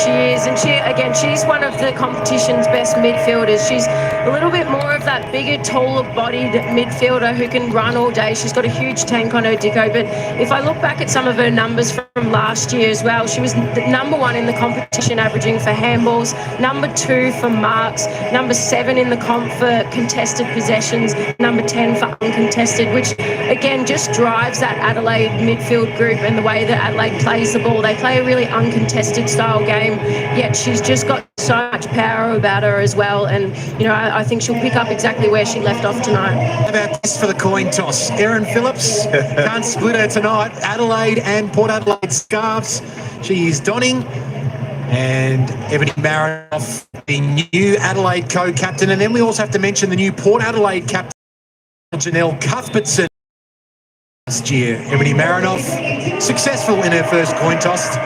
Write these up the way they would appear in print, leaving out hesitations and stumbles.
she is. And she's one of the competition's best midfielders. She's a little bit more of that bigger, taller-bodied midfielder who can run all day. She's got a huge tank on her dicko. But if I look back at some of her numbers from last year as well, she was #1 in the competition averaging for handballs, #2 for marks, #7 in the comp for contested possessions, #10 for uncontested, which again just drives that Adelaide midfield group and the way that Adelaide plays the ball. They play a really uncontested style game, yet she's just got so much power about her as well. And, you know, I think she'll pick up exactly where she left off tonight. How about this for the coin toss? Erin Phillips can't split her tonight. Adelaide and Port Adelaide scarves she is donning. And Ebony Marinoff, the new Adelaide co-captain. And then we also have to mention the new Port Adelaide captain, Janelle Cuthbertson. Last year, Ebony Marinoff, successful in her first coin toss.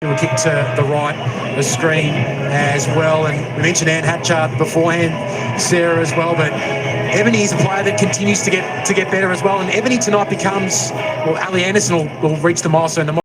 A kick to the right of the screen as well. And we mentioned Anne Hatchard beforehand, Sarah as well. But Ebony is a player that continues to get better as well. And Ebony tonight becomes, well, Ali Anderson will reach the milestone.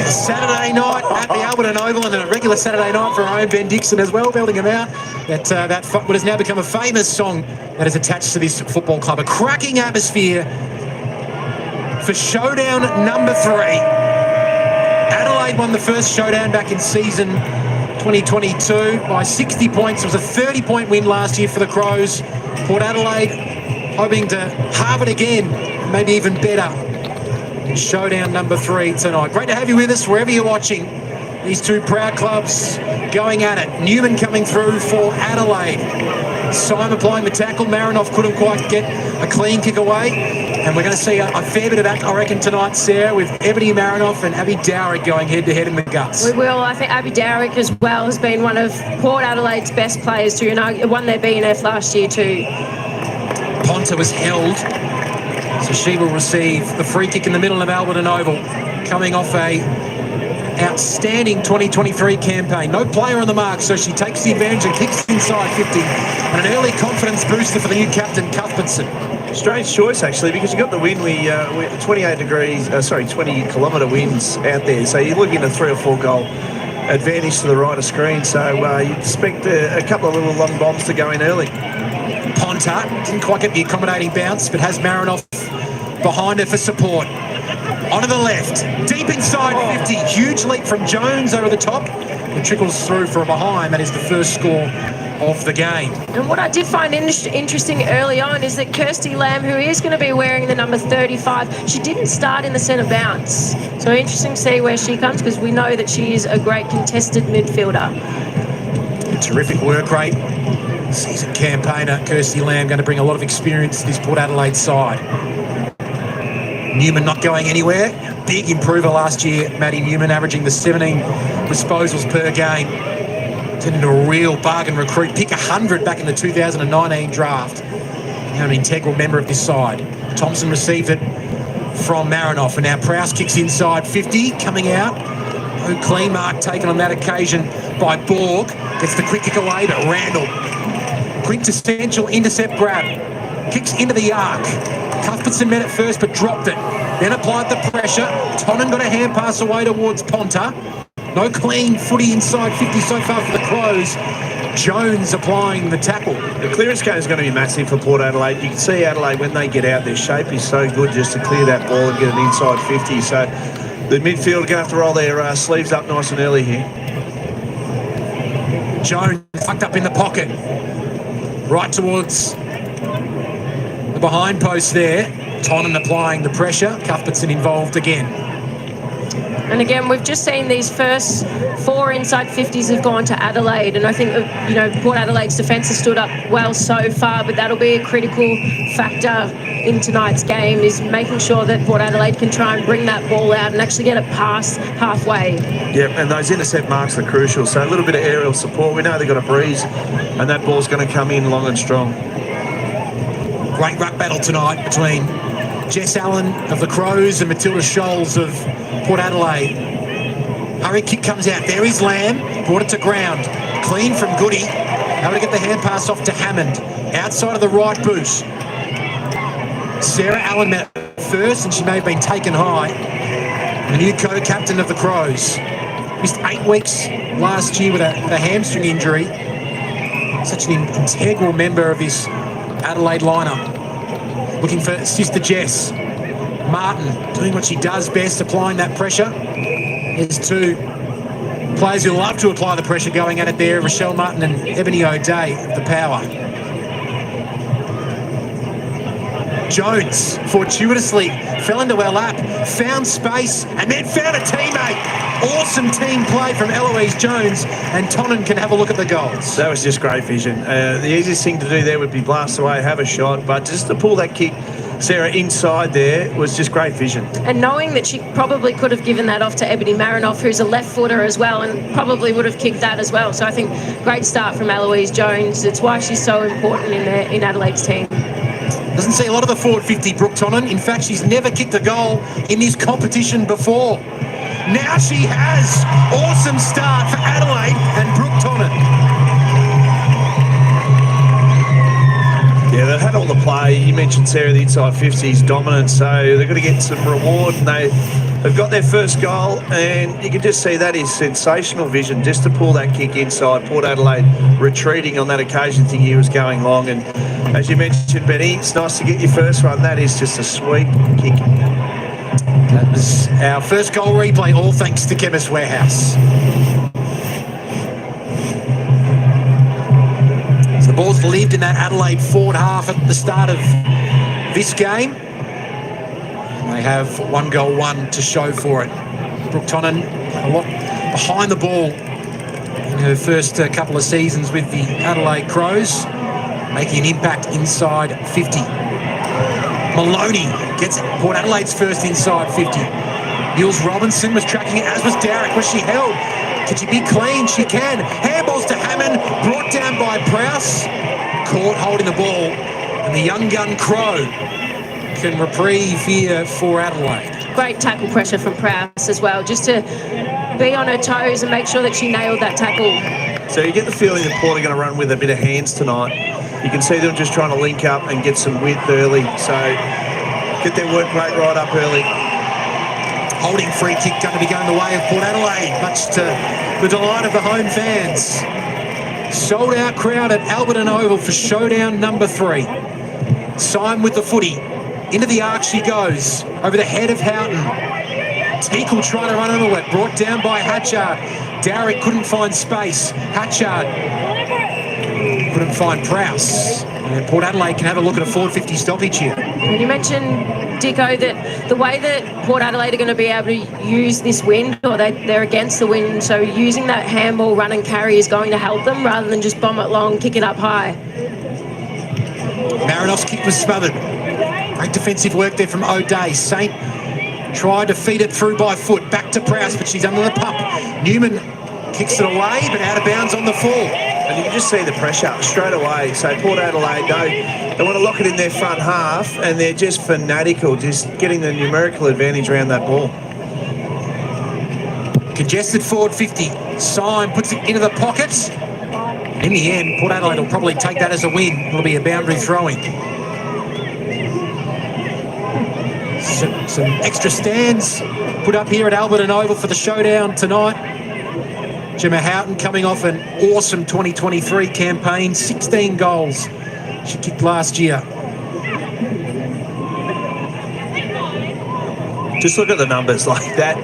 Saturday night at the Alberton Oval, and a regular Saturday night for our own Ben Dixon as well, belting him out. That what has now become a famous song that is attached to this football club. A cracking atmosphere for showdown number 3. Adelaide won the first showdown back in season 2022 by 60 points. It was a 30-point win last year for the Crows. Port Adelaide hoping to halve it again, maybe even better. Showdown number 3 tonight. Great to have you with us wherever you're watching. These two proud clubs going at it. Newman coming through for Adelaide. Syme applying the tackle. Marinoff couldn't quite get a clean kick away. And we're going to see a fair bit of that, I reckon, tonight, Sarah, with Ebony Marinoff and Abby Dowrick going head-to-head in the guts. We will. I think Abby Dowrick as well has been one of Port Adelaide's best players too, and won their BNF last year too. Ponta was held. So she will receive the free kick in the middle of Alberton Oval, coming off a outstanding 2023 campaign. No player on the mark, so she takes the advantage and kicks inside 50. And an early confidence booster for the new captain, Cuthbertson. Strange choice, actually, because you got the wind. We 20 kilometre winds out there. So you're looking at a 3 or 4 goal advantage to the right of screen. So you'd expect a couple of little long bombs to go in early. Ponta didn't quite get the accommodating bounce, but has Marinoff behind her for support. Onto the left, deep inside 50. Huge leap from Jones over the top. It trickles through for a behind. That is the first score of the game. And what I did find interesting early on is that Kirsty Lamb, who is going to be wearing the number 35, she didn't start in the centre bounce. So interesting to see where she comes, because we know that she is a great contested midfielder. Terrific work rate. Seasoned campaigner Kirsty Lamb, going to bring a lot of experience to this Port Adelaide side. Newman not going anywhere. Big improver last year, Maddie Newman, averaging the 17 disposals per game. Turned into a real bargain recruit. Pick 100 back in the 2019 draft. Now an integral member of this side. Thompson received it from Marinoff, and now Prowse kicks inside 50, coming out. No clean mark taken on that occasion by Borg. Gets the quick kick away, but Randall. Quintessential intercept grab. Kicks into the arc. Cuthbertson met it first, but dropped it. Then applied the pressure. Tonnen got a hand pass away towards Ponta. No clean footy inside 50 so far for the Crows. Jones applying the tackle. The clearance game is going to be massive for Port Adelaide. You can see Adelaide, when they get out, their shape is so good just to clear that ball and get it inside 50. So The midfield are going to have to roll their sleeves up nice and early here. Jones tucked up in the pocket. Right towards the behind post there. Tonnen applying the pressure. Cuthbertson involved again. And again, we've just seen these first 4 inside 50s have gone to Adelaide, and I think, you know, Port Adelaide's defence has stood up well so far, but that'll be a critical factor in tonight's game, is making sure that Port Adelaide can try and bring that ball out and actually get it past halfway. Yeah, and those intercept marks are crucial, so a little bit of aerial support. We know they've got a breeze, and that ball's going to come in long and strong. Great ruck battle tonight between Jess Allen of the Crows and Matilda Scholes of Port Adelaide. Hurry kick comes out. There is Lamb. Brought it to ground. Clean from Goody. Able to get the hand pass off to Hammond. Outside of the right boot. Sarah Allen met first, and she may have been taken high. The new co-captain of the Crows. Missed 8 weeks last year with a hamstring injury. Such an integral member of his Adelaide lineup. Looking for sister Jess. Martin doing what she does best, applying that pressure. There's 2 players who love to apply the pressure going at it there. Rochelle Martin and Ebony O'Day of the power. Jones fortuitously fell into our lap, found space, and then found a teammate. Awesome team play from Eloise Jones, and Tonnen can have a look at the goals. That was just great vision. The easiest thing to do there would be blast away, have a shot, but just to pull that kick, Sarah, inside there was just great vision. And knowing that she probably could have given that off to Ebony Marinoff, who's a left footer as well, and probably would have kicked that as well. So I think great start from Eloise Jones. It's why she's so important in Adelaide's team. Doesn't see a lot of the forward 50, Brooke Tonnen. In fact, she's never kicked a goal in this competition before. Now she has. Awesome start for Adelaide and Brooke Tonnen. Yeah, they've had all the play. You mentioned, Sarah, the inside 50s dominant, so they've got to get some reward, and they've got their first goal, and you can just see that is sensational vision just to pull that kick inside. Port Adelaide retreating on that occasion, thinking he was going long, and as you mentioned, Benny, it's nice to get your first one. That is just a sweet kick. That was our first goal replay, all thanks to Chemist Warehouse. So the ball's lived in that Adelaide forward half at the start of this game. They have 1 goal, 1 to show for it. Brooke Tonnen a lot behind the ball in her first couple of seasons with the Adelaide Crows, making an impact inside 50. Maloney gets Port Adelaide's first inside 50. Niels Robinson was tracking it, as was Darrick. Was she held? Can she be clean? She can. Handballs to Hammond, brought down by Prowse. Caught holding the ball, and the young gun Crow can reprieve here for Adelaide. Great tackle pressure from Prowse as well, just to be on her toes and make sure that she nailed that tackle. So you get the feeling that Port are going to run with a bit of hands tonight. You can see them just trying to link up and get some width early. So get their work rate right up early. Holding free kick going to be going the way of Port Adelaide, much to the delight of the home fans. Sold out crowd at Alberton Oval for showdown number 3. Syme with the footy. Into the arc she goes, over the head of Houghton. Teakle trying to run over it, brought down by Hatchard. Darrick couldn't find space. Hatchard couldn't find Prowse. And Port Adelaide can have a look at a forward 50 stoppage here. And you mentioned, Dicko, that the way that Port Adelaide are going to be able to use this wind, or they're against the wind, so using that handball run and carry is going to help them rather than just bomb it long, kick it up high. Marinoff's kick was smothered. Great defensive work there from O'Day. Saint tried to feed it through by foot. Back to Prowse, but she's under the pump. Newman kicks it away, but out of bounds on the full. And you can just see the pressure straight away. So Port Adelaide, they want to lock it in their front half, and they're just fanatical, just getting the numerical advantage around that ball. Congested forward 50. Syme puts it into the pocket. In the end, Port Adelaide will probably take that as a win. It'll be a boundary throwing. Some extra stands put up here at Alberton Oval for the showdown tonight. Gemma Houghton coming off an awesome 2023 campaign, 16 goals she kicked last year. just look at the numbers like that.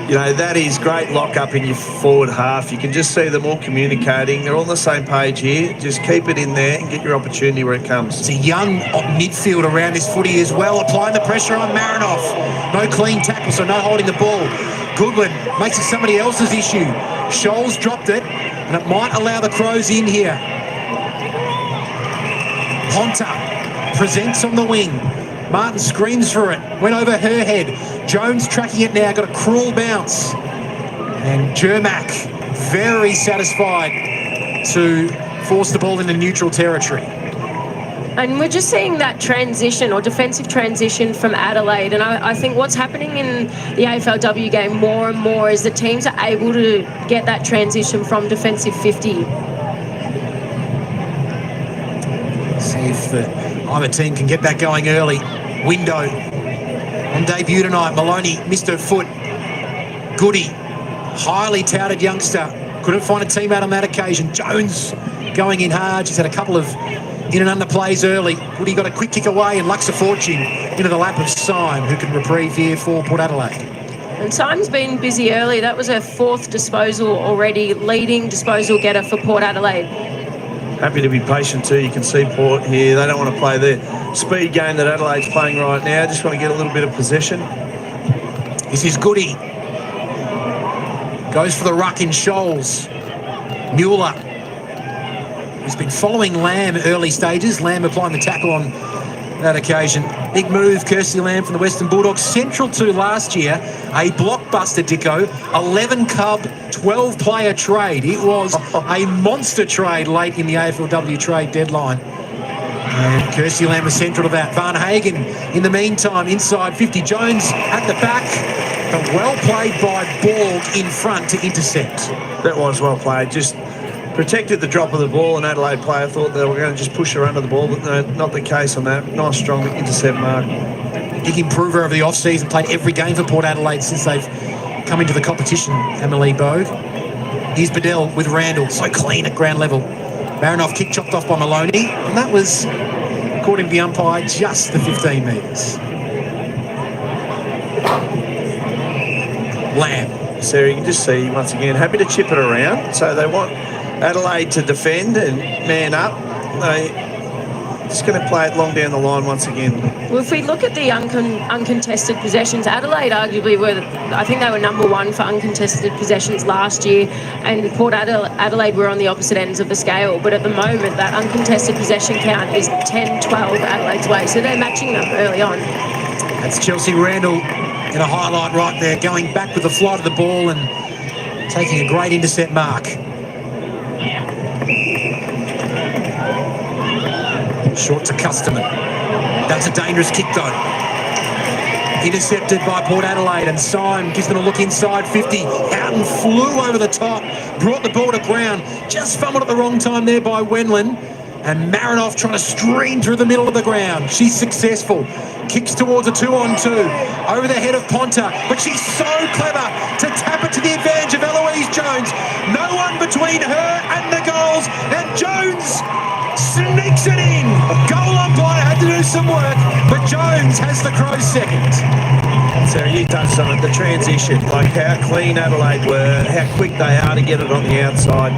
You know, that is great lock-up in your forward half. You can just see them all communicating. They're all on the same page here. Just keep it in there and get your opportunity where it comes. It's a young midfield around this footy as well, applying the pressure on Marinoff. No clean tackle, so no holding the ball. Goodwin makes it somebody else's issue. Scholes dropped it, and it might allow the Crows in here. Ponta presents on the wing. Martin screams for it, went over her head. Jones tracking it now, got a cruel bounce. And Jermack very satisfied to force the ball into neutral territory. And we're just seeing that transition or defensive transition from Adelaide. And I think what's happening in the AFLW game more and more is that teams are able to get that transition from defensive 50. See if either team can get that going early. Window on debut tonight. Maloney missed her foot. Goody, highly touted youngster. Couldn't find a teammate on that occasion. Jones going in hard. She's had a couple of in and under plays early. Goody got a quick kick away and Luxa Fortune into the lap of Syme, who can reprieve here for Port Adelaide. And Syme's been busy early. That was her 4th disposal already, leading disposal getter for Port Adelaide. Happy to be patient too. You can see Port here. They don't want to play the speed game that Adelaide's playing right now. Just want to get a little bit of possession. This is Goody. Goes for the ruck in Scholes. Mueller, who's been following Lamb early stages. Lamb applying the tackle on that occasion. Big move, Kirsty Lamb from the Western Bulldogs. Central to last year, a blockbuster, Dicko. 11 cub, 12-player trade. It was a monster trade late in the AFLW trade deadline. And Kirsty Lamb was central to that. Van Hagen, in the meantime, inside 50. Jones at the back, but well played by Borg in front to intercept. That was well played. Just protected the drop of the ball. An Adelaide player thought they were going to just push her under the ball, but no, not the case on that. Nice, strong intercept mark. Big improver over the off-season. Played every game for Port Adelaide since they've come into the competition, Emily Bogue. Here's Bedell with Randall. So clean at ground level. Marinoff kick chopped off by Maloney, and that was, according to the umpire, just the 15 metres. Lamb. Sarah, you can just see, once again, happy to chip it around. So they want Adelaide to defend and man up. They just going to play it long down the line once again. Well, if we look at the uncontested possessions, Adelaide arguably were, I think they were number 1 for uncontested possessions last year, and Port Adelaide were on the opposite ends of the scale. But at the moment, that uncontested possession count is 10-12 Adelaide's way, so they're matching them early on. That's Chelsea Randall in a highlight right there, going back with the flight of the ball and taking a great intercept mark. Short to Customer. That's a dangerous kick though. Intercepted by Port Adelaide, and Syme gives them a look inside 50. Houghton flew over the top, brought the ball to ground. Just fumbled at the wrong time there by Wenlin. And Marinoff trying to stream through the middle of the ground. She's successful. Kicks towards a 2-on-2. Over the head of Ponta. But she's so clever to tap it to the advantage of Eloise Jones. No one between her and the goals. And Jones sneaks it in. Goal umpire had to do some work, but Jones has the Crows second. Sarah, you touched on it, the transition, like how clean Adelaide were, how quick they are to get it on the outside.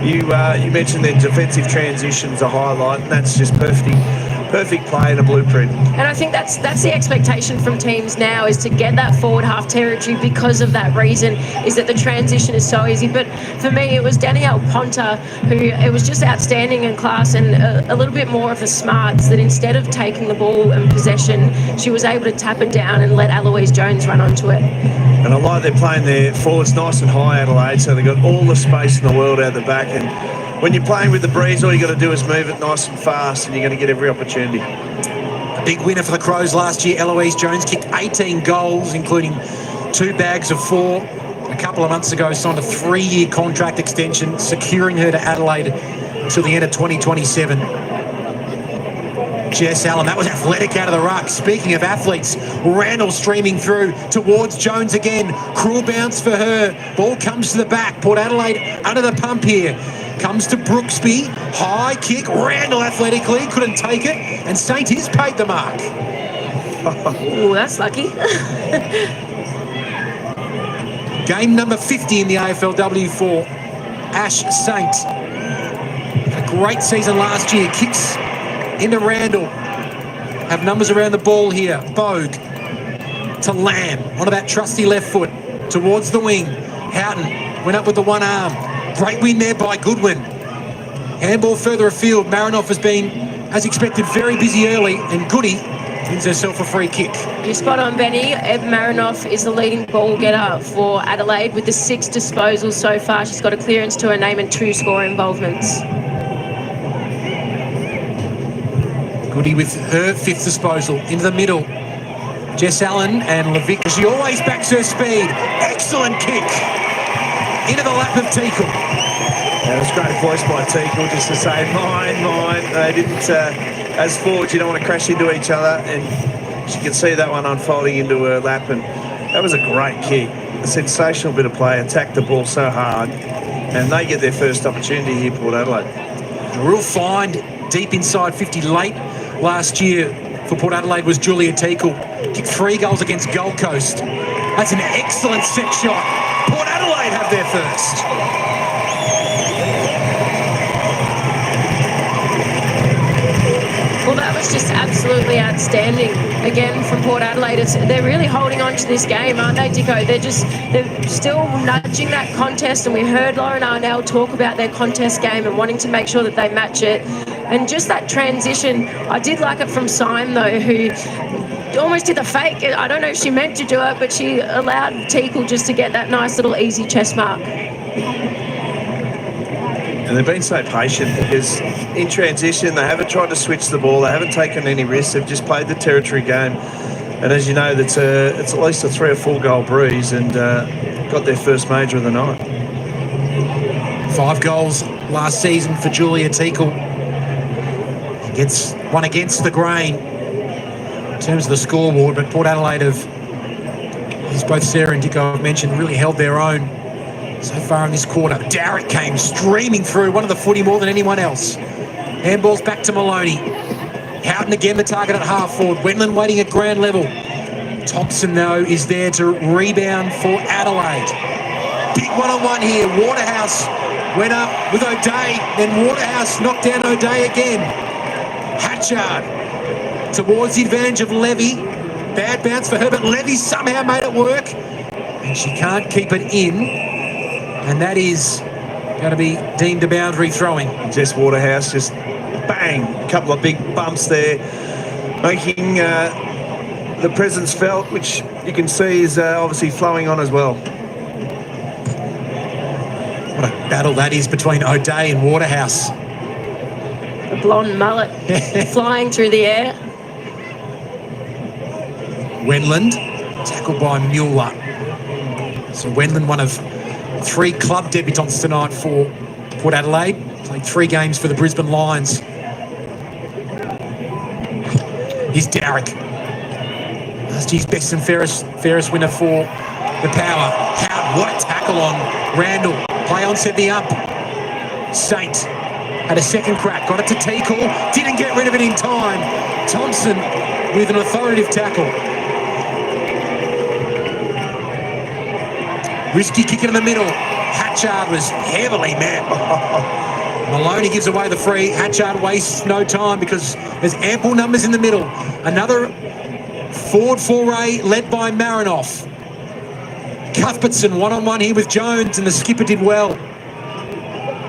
You mentioned their defensive transitions a highlight, and that's just perfect play and a blueprint. And I think that's the expectation from teams now, is to get that forward half territory because of that reason, is that the transition is so easy. But for me, it was Danielle Ponta who, it was just outstanding in class, and a little bit more of the smarts, that instead of taking the ball and possession, she was able to tap it down and let Eloise Jones run onto it. And I like they're playing their forwards nice and high, Adelaide, so they've got all the space in the world out the back. And when you're playing with the breeze, all you got to do is move it nice and fast, and you're going to get every opportunity. A big winner for the Crows last year. Eloise Jones kicked 18 goals, including 2 bags of 4. A couple of months ago, signed a 3-year contract extension, securing her to Adelaide until the end of 2027. Jess Allen, that was athletic out of the ruck. Speaking of athletes, Randall streaming through towards Jones again. Cruel bounce for her. Ball comes to the back. Port Adelaide under the pump here. Comes to Brooksby. High kick. Randall athletically couldn't take it. And St. Is paid the mark. Ooh, that's lucky. Game number 50 in the AFLW for Ash Saint. A great season last year. Kicks into Randall. Have numbers around the ball here. Bogue to Lamb. Onto that trusty left foot. Towards the wing. Houghton went up with the one arm. Great win there by Goodwin. Handball further afield. Marinoff has been, as expected, very busy early. And Goody wins herself a free kick. You're spot on, Benny. Ev Marinoff is the leading ball getter for Adelaide with the 6 disposals so far. She's got a clearance to her name and 2 score involvements. Goody with her 5th disposal. Into the middle. Jess Allen and Levick. She always backs her speed. Excellent kick. Into the lap of Teakle. That was great voice by Teakle just to say, mine. They didn't, as forwards, you don't want to crash into each other. And she could see that one unfolding into her lap. And that was a great kick. A sensational bit of play. Attacked the ball so hard. And they get their first opportunity here, Port Adelaide. A real find deep inside 50 late last year for Port Adelaide was Julia Teakle. Kicked 3 goals against Gold Coast. That's an excellent set shot. Port Adelaide have their first. Well, that was just absolutely outstanding. Again, from Port Adelaide, they're really holding on to this game, aren't they, Dicko? They're still nudging that contest, and we heard Lauren Arnell talk about their contest game and wanting to make sure that they match it. And just that transition, I did like it from Syme, though, who almost did the fake. I don't know if she meant to do it, but she allowed Teakle just to get that nice little easy chest mark. And they've been so patient because in transition, they haven't tried to switch the ball. They haven't taken any risks. They've just played the territory game. And as you know, it's at least a 3 or 4 goal breeze and got their first major of the night. 5 goals last season for Julia Teakle. Gets one against the grain in terms of the scoreboard, but Port Adelaide have, as both Sarah and Dicko have mentioned, really held their own so far in this quarter. Darrick came streaming through, one of the footy more than anyone else. Handballs back to Maloney. Houghton again the target at half forward. Wetland waiting at ground level. Thompson, though, is there to rebound for Adelaide. Big one-on-one here. Waterhouse went up with O'Day, then Waterhouse knocked down O'Day again. Hatchard towards the advantage of Levy. Bad bounce for her, but Levy somehow made it work. And she can't keep it in. And that is going to be deemed a boundary throwing. Jess Waterhouse just bang, a couple of big bumps there, making the presence felt, which you can see is obviously flowing on as well. What a battle that is between O'Day and Waterhouse. A blonde mullet flying through the air. Wendland, tackled by Mueller. So Wendland, one of 3 club debutants tonight for Port Adelaide. Played 3 games for the Brisbane Lions. Here's Darrick. Last year's best and fairest winner for the Power. Howard, what a tackle on Randall. Play on, set the up. Saint had a second crack, got it to Teakle, didn't get rid of it in time. Thompson with an authoritative tackle. Risky kick in the middle. Hatchard was heavily met. Maloney gives away the free. Hatchard wastes no time because there's ample numbers in the middle. Another forward foray led by Marinoff. Cuthbertson one-on-one here with Jones, and the skipper did well.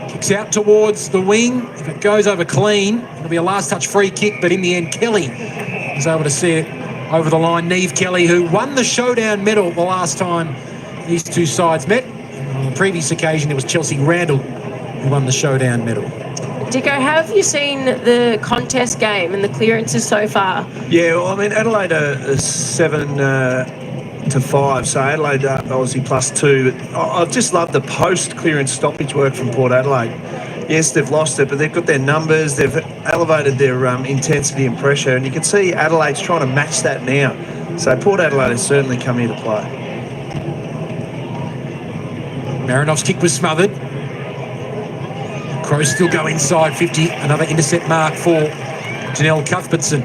Kicks out towards the wing. If it goes over clean, it'll be a last touch free kick, but in the end, Kelly was able to see it over the line. Neve Kelly, who won the Showdown medal the last time these 2 sides met. And on the previous occasion, it was Chelsea Randall who won the Showdown medal. Dicko, how have you seen the contest game and the clearances so far? Yeah, well, I mean, Adelaide are 7 to 5, so Adelaide obviously +2. But I've just loved the post-clearance stoppage work from Port Adelaide. Yes, they've lost it, but they've got their numbers, they've elevated their intensity and pressure, and you can see Adelaide's trying to match that now. So Port Adelaide has certainly come here to play. Marinoff's kick was smothered. Crows still go inside 50. Another intercept mark for Janelle Cuthbertson.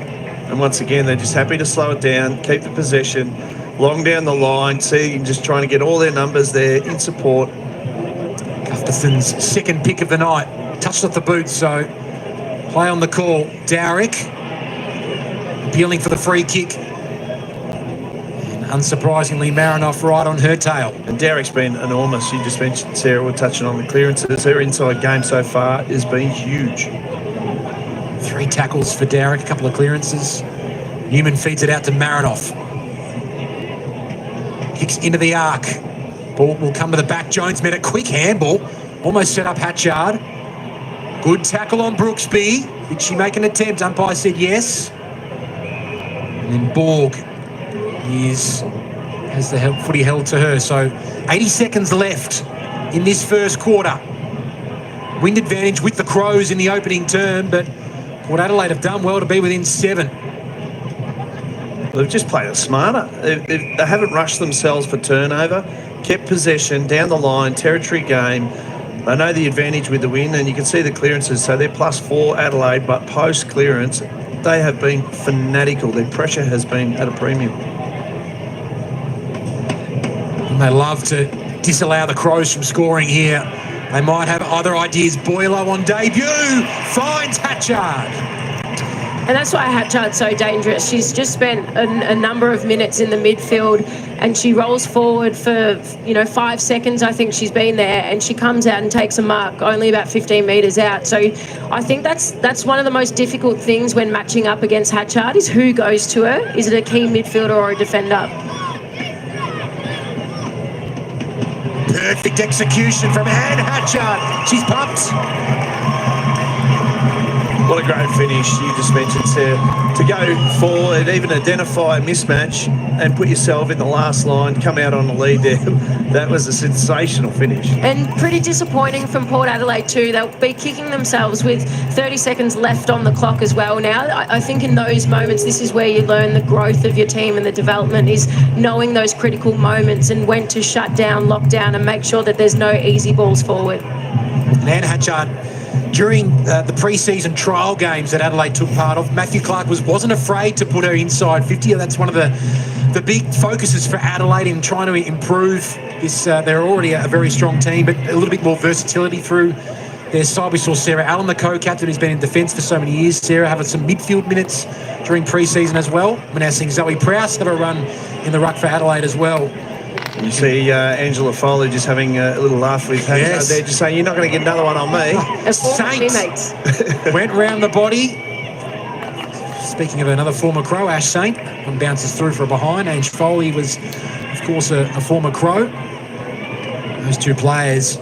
And once again, they're just happy to slow it down, keep the possession, long down the line, see, just trying to get all their numbers there in support. Gustafson's second pick of the night. Touched off the boot, so play on the call. Dowrick appealing for the free kick. And unsurprisingly, Marinoff right on her tail. And Derrick's been enormous. You just mentioned, Sarah, we're touching on the clearances. Her inside game so far has been huge. 3 tackles for Dowrick, a couple of clearances. Newman feeds it out to Marinoff. Kicks into the arc. Ball will come to the back. Jones made a quick handball. Almost set up Hatchard. Good tackle on Brooksby. Did she make an attempt? Umpire said yes. And then Borg has the footy held to her. So 80 seconds left in this first quarter. Wind advantage with the Crows in the opening term, but Port Adelaide have done well to be within 7. They've just played it smarter. They haven't rushed themselves for turnover, kept possession down the line, territory game. They know the advantage with the win, and you can see the clearances. So they're +4 Adelaide, but post-clearance, they have been fanatical. Their pressure has been at a premium. And they love to disallow the Crows from scoring here. They might have other ideas. Boylo on debut finds Hatchard. And that's why Hatchard's so dangerous. She's just spent a number of minutes in the midfield, and she rolls forward for 5 seconds. I think she's been there, and she comes out and takes a mark only about 15 metres out. So I think that's one of the most difficult things when matching up against Hatchard is who goes to her. Is it a key midfielder or a defender? Perfect execution from Anne Hatchard. She's pumped. What a great finish. You just mentioned, Sarah. To go forward, even identify a mismatch and put yourself in the last line, come out on the lead there. That was a sensational finish. And pretty disappointing from Port Adelaide too. They'll be kicking themselves with 30 seconds left on the clock as well now. I think in those moments, this is where you learn the growth of your team and the development is knowing those critical moments and when to shut down, lock down and make sure that there's no easy balls forward. Anne Hatchard, during the pre-season trial games that Adelaide took part of, Matthew Clark wasn't afraid to put her inside 50. That's one of the big focuses for Adelaide in trying to improve this. They're already a very strong team, but a little bit more versatility through their side. We saw Sarah Allen, the co-captain, who's been in defence for so many years. Sarah having some midfield minutes during pre-season as well. We're now seeing Zoe Prowse have a run in the ruck for Adelaide as well. You see Angela Foley just having a little laugh with Hatchard there, just saying, you're not going to get another one on me. Saints went round the body. Speaking of another former Crow, Ash Saint, one bounces through for a behind. Ange Foley was, of course, a former Crow. Those two players,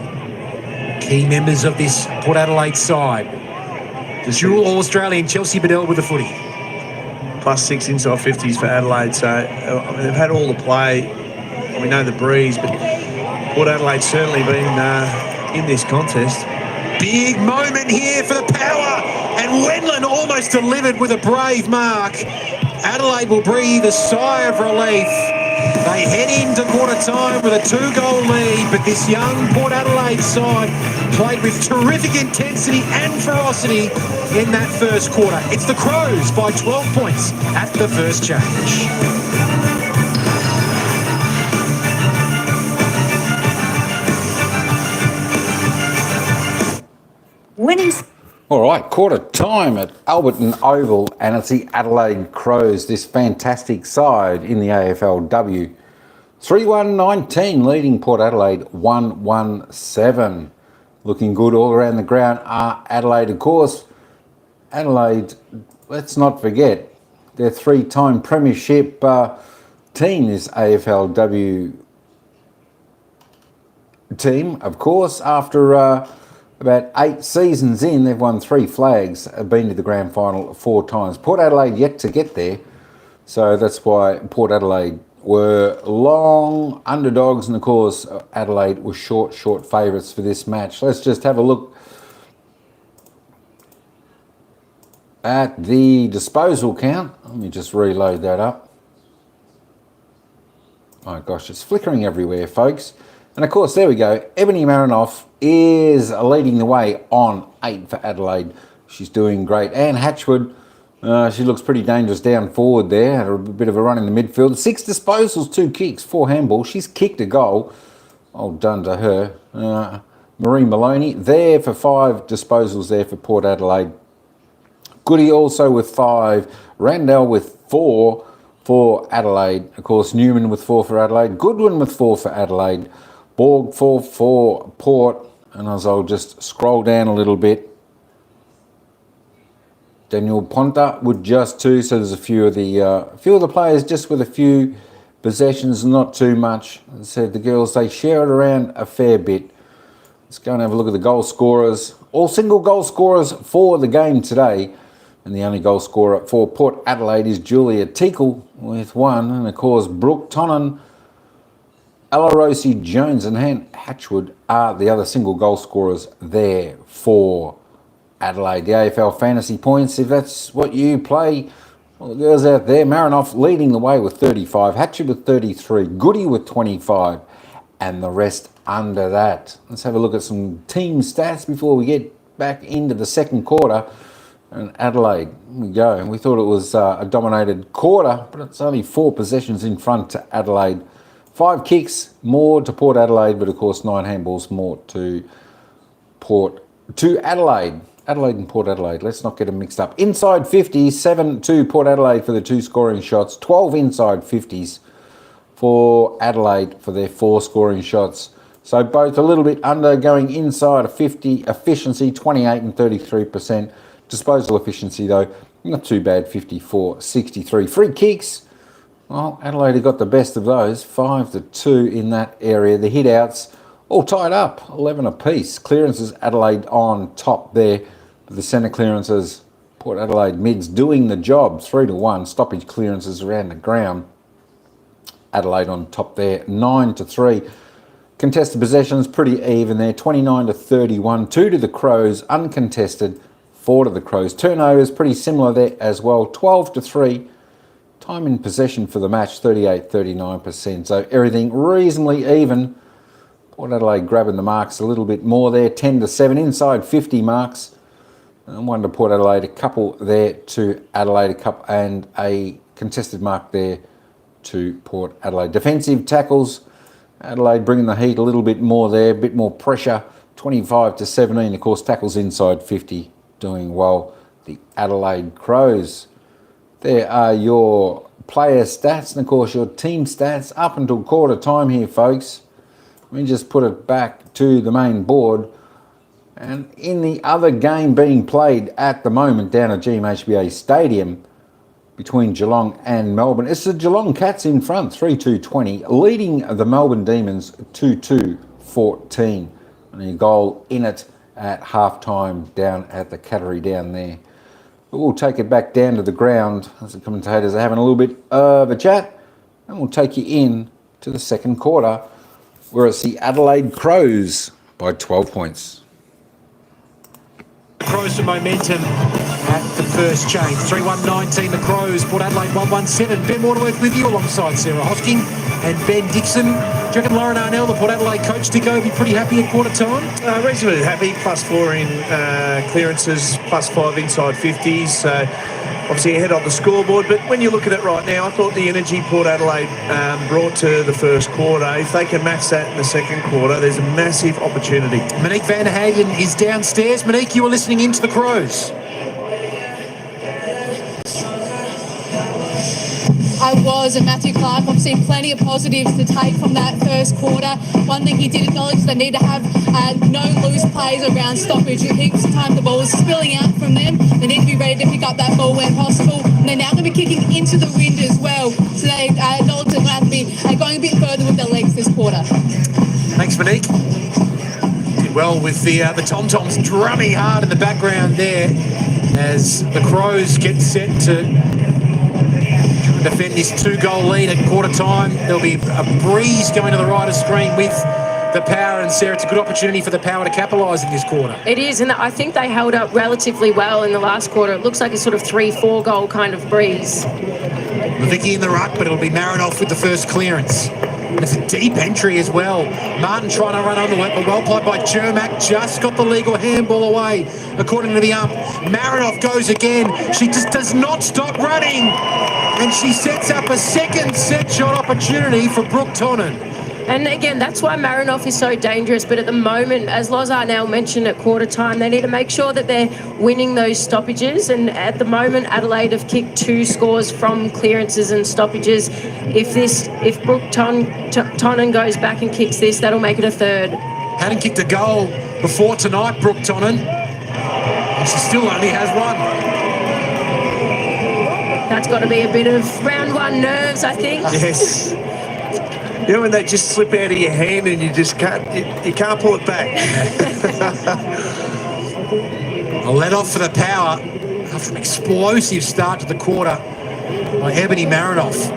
key members of this Port Adelaide side. The dual All-Australian Chelsea Bedell with the footy. +6 inside 50s for Adelaide, so they've had all the play. We know the breeze, but Port Adelaide's certainly been in this contest. Big moment here for the power, and Wendland almost delivered with a brave mark. Adelaide will breathe a sigh of relief. They head into quarter time with a 2-goal lead, but this young Port Adelaide side played with terrific intensity and ferocity in that first quarter. It's the Crows by 12 points at the first change. All right, quarter time at Alberton Oval, and it's the Adelaide Crows, this fantastic side in the AFLW. 3-1-19, leading Port Adelaide 1-1-7. Looking good all around the ground are Adelaide, of course. Adelaide, let's not forget, their 3-time premiership team, this AFLW team, of course, after about 8 seasons in, they've won 3 flags, have been to the grand final 4 times. Port Adelaide yet to get there, so that's why Port Adelaide were long underdogs, and of course Adelaide was short favourites for this match. Let's just have a look at the disposal count. Let me just reload that up. Oh gosh, it's flickering everywhere, folks. And of course, there we go. Ebony Marinoff is leading the way on 8 for Adelaide. She's doing great. Anne Hatchwood She looks pretty dangerous down forward there. Had a bit of a run in the midfield. 6 disposals, 2 kicks, 4 handballs. She's kicked a goal. Well done to her. Marie Maloney there for 5 disposals there for Port Adelaide. Goody also with 5. Randall with 4 for Adelaide. Of course, Newman with 4 for Adelaide. Goodwin with 4 for Adelaide. Borg 4 for Port. And as I'll just scroll down a little bit, Daniel Ponta with just 2. So there's a few of the players just with a few possessions, not too much. As I said, the girls, they share it around a fair bit. Let's go and have a look at the goal scorers. All single goal scorers for the game today. And the only goal scorer for Port Adelaide is Julia Tickle with 1. And of course, Brooke Tonnan, Alarosi Jones and Han Hatchwood are the other single goal scorers there for Adelaide. The AFL fantasy points, if that's what you play, well, the girls out there, Marinoff leading the way with 35, Hatchwood with 33, Goody with 25, and the rest under that. Let's have a look at some team stats before we get back into the second quarter. And Adelaide, here we go. And we thought it was a dominated quarter, but it's only 4 possessions in front to Adelaide. 5 kicks more to Port Adelaide, but of course 9 handballs more to Adelaide. Adelaide and Port Adelaide, let's not get them mixed up. Inside 50s, 7 to Port Adelaide for the 2 scoring shots. 12 inside 50s for Adelaide for their 4 scoring shots. So both a little bit under, going inside a 50 efficiency, 28 and 33%. Disposal efficiency though, not too bad, 54-63. Free kicks, well, Adelaide got the best of those, 5-2 in that area. The hit outs all tied up, 11 apiece. Clearances, Adelaide on top there. But the centre clearances, Port Adelaide mids doing the job, 3-1. Stoppage clearances around the ground, Adelaide on top there, 9-3. Contested possessions, pretty even there, 29-31. 2 to the Crows, uncontested, 4 to the Crows. Turnovers, pretty similar there as well, 12-3. Time in possession for the match, 38-39%. So everything reasonably even. Port Adelaide grabbing the marks a little bit more there, 10-7, inside 50 marks. And 1 to Port Adelaide, a couple there to Adelaide, a couple, and a contested mark there to Port Adelaide. Defensive tackles, Adelaide bringing the heat a little bit more there, a bit more pressure, 25-17. Of course, tackles inside 50, doing well. The Adelaide Crows. There are your player stats and, of course, your team stats up until quarter time here, folks. Let me just put it back to the main board. And in the other game being played at the moment down at GMHBA Stadium between Geelong and Melbourne, it's the Geelong Cats in front, 3-2-20, leading the Melbourne Demons 2-2-14. And a goal in it at half-time down at the Cattery down there. But we'll take it back down to the ground as the commentators are having a little bit of a chat, and we'll take you in to the second quarter, where it's the Adelaide Crows by 12 points. Crows some momentum at the first change. 3-1-19 the Crows. Port Adelaide 1-1-7. Ben Waterworth with you alongside Sarah Hosking and Ben Dixon. Do you reckon Lauren Arnell, the Port Adelaide coach, Dicko, will be pretty happy at quarter time? Reasonably happy. +4 in clearances, +5 inside 50s. Obviously ahead on the scoreboard, but when you look at it right now, I thought the energy Port Adelaide brought to the first quarter, if they can match that in the second quarter, there's a massive opportunity. Monique Van Hagen is downstairs. Monique, you were listening into the Crows. I was, and Matthew Clark, obviously plenty of positives to take from that first quarter. One thing he did acknowledge, they need to have no loose plays around stoppage. Heaps of time the ball was spilling out from them. They need to be ready to pick up that ball when possible. And they're now going to be kicking into the wind as well. So they acknowledge they're going to have to be going a bit further with their legs this quarter. Thanks, Monique. Did well with the Tom-Toms drumming hard in the background there as the Crows get set to defend this 2-goal lead at quarter time. There'll be a breeze going to the right of screen with the Power, and Sarah, it's a good opportunity for the Power to capitalise in this quarter. It is, and I think they held up relatively well in the last quarter. It looks like a sort of 3-4 goal kind of breeze. Vicky in the ruck, but it'll be Marinoff with the first clearance. And it's a deep entry as well. Martin trying to run under it, but well played by Jermack. Just got the legal handball away, according to the ump. Marinoff goes again. She just does not stop running. And she sets up a second set shot opportunity for Brooke Tonnen. And again, that's why Marinoff is so dangerous. But at the moment, as Lozar now mentioned at quarter time, they need to make sure that they're winning those stoppages. And at the moment, Adelaide have kicked 2 scores from clearances and stoppages. If Brooke Tonnen goes back and kicks this, that'll make it a 3rd. Hadn't kicked a goal before tonight, Brooke Tonnen. And she still only has 1. That's got to be a bit of round 1 nerves, I think. Yes. You know when they just slip out of your hand and you just can't, you can't pull it back. A let off for the power after an explosive start to the quarter by Ebony Marinoff.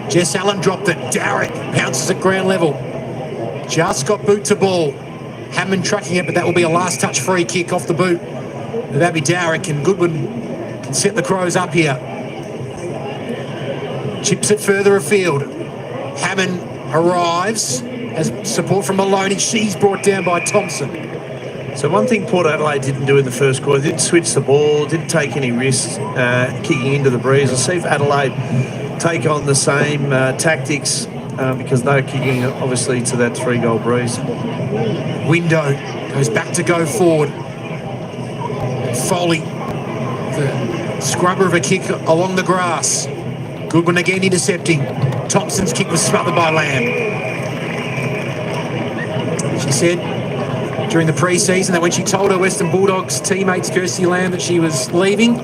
Jess Allen dropped it. Darrick bounces at ground level. Just got boot to ball. Hammond tracking it, but that will be a last touch free kick off the boot. That'll be Darrick, and Goodwin can set the Crows up here. Chips it further afield. Hammond arrives as support from Maloney. She's brought down by Thompson. So one thing Port Adelaide didn't do in the first quarter, didn't switch the ball, didn't take any risks kicking into the breeze. We'll see if Adelaide take on the same tactics because they're kicking obviously to that 3-goal breeze. Window goes back to go forward. Foley, the scrubber of a kick along the grass. Goodwin again intercepting. Thompson's kick was smothered by Lamb. She said during the pre-season that when she told her Western Bulldogs teammates Kirsty Lamb that she was leaving,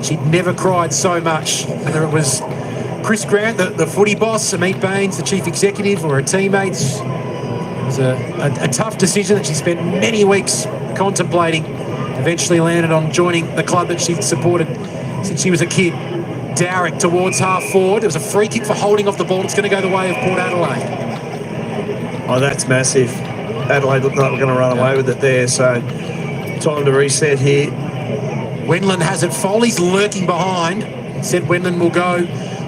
she'd never cried so much. Whether it was Chris Grant, the footy boss, Amit Baines, the chief executive, or her teammates, it was a tough decision that she spent many weeks contemplating. Eventually landed on joining the club that she'd supported since she was a kid. Darrick towards half forward. It was a free kick for holding off the ball. It's going to go the way of Port Adelaide. Oh, that's massive. Adelaide looked like we're going to run away with it there, so time to reset here. Wendland has it. Foley's lurking behind. Said Wendland will go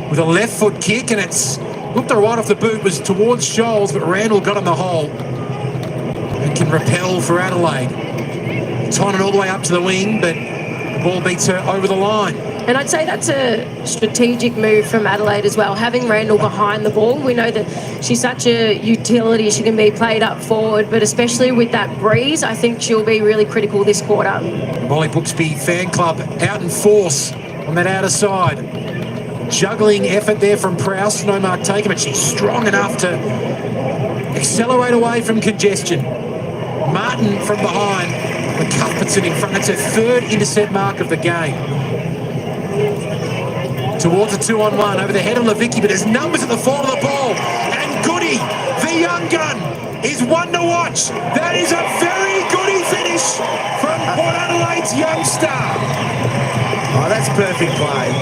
with a left foot kick, and it's looked right off the boot, was towards Scholes, but Randall got on the hole and can repel for Adelaide. Tonnen all the way up to the wing, but the ball beats her over the line. And I'd say that's a strategic move from Adelaide as well, having Randall behind the ball. We know that she's such a utility. She can be played up forward, but especially with that breeze, I think she'll be really critical this quarter. Molly Brooksby fan club out in force on that outer side. Juggling effort there from Prowse. No mark taken, but she's strong enough to accelerate away from congestion. Martin from behind. The Cuthbertson in front. That's her 3rd intercept mark of the game. Towards a 2-on-1 over the head of Levicki, but there's numbers at the fall of the ball. And Goody, the young gun, is one to watch. That is a very Goody finish from Port Adelaide's young star. Oh, that's perfect play.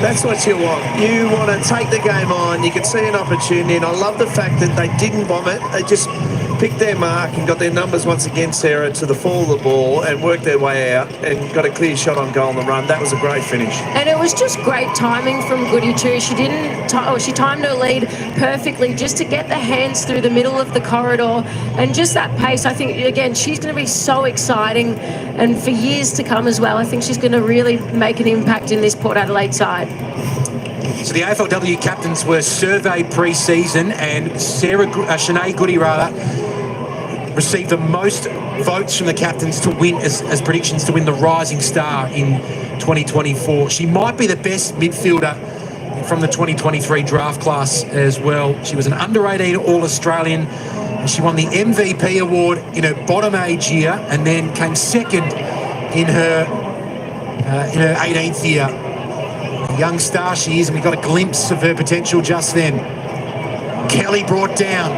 That's what you want. You want to take the game on. You can see an opportunity, and I love the fact that they didn't bomb it. They just picked their mark and got their numbers once again, Sarah, to the fall of the ball and worked their way out and got a clear shot on goal on the run. That was a great finish. And it was just great timing from Goody too. She she timed her lead perfectly just to get the hands through the middle of the corridor, and just that pace. I think again she's going to be so exciting, and for years to come as well. I think she's going to really make an impact in this Port Adelaide side. So the AFLW captains were surveyed pre-season, and Shanae Goody received the most votes from the captains to win as predictions to win the Rising Star in 2024. She might be the best midfielder from the 2023 draft class as well. She was an under-18 All-Australian, and she won the MVP award in her bottom age year, and then came second in her 18th year. A young star she is, and we got a glimpse of her potential just then. Kelly brought down,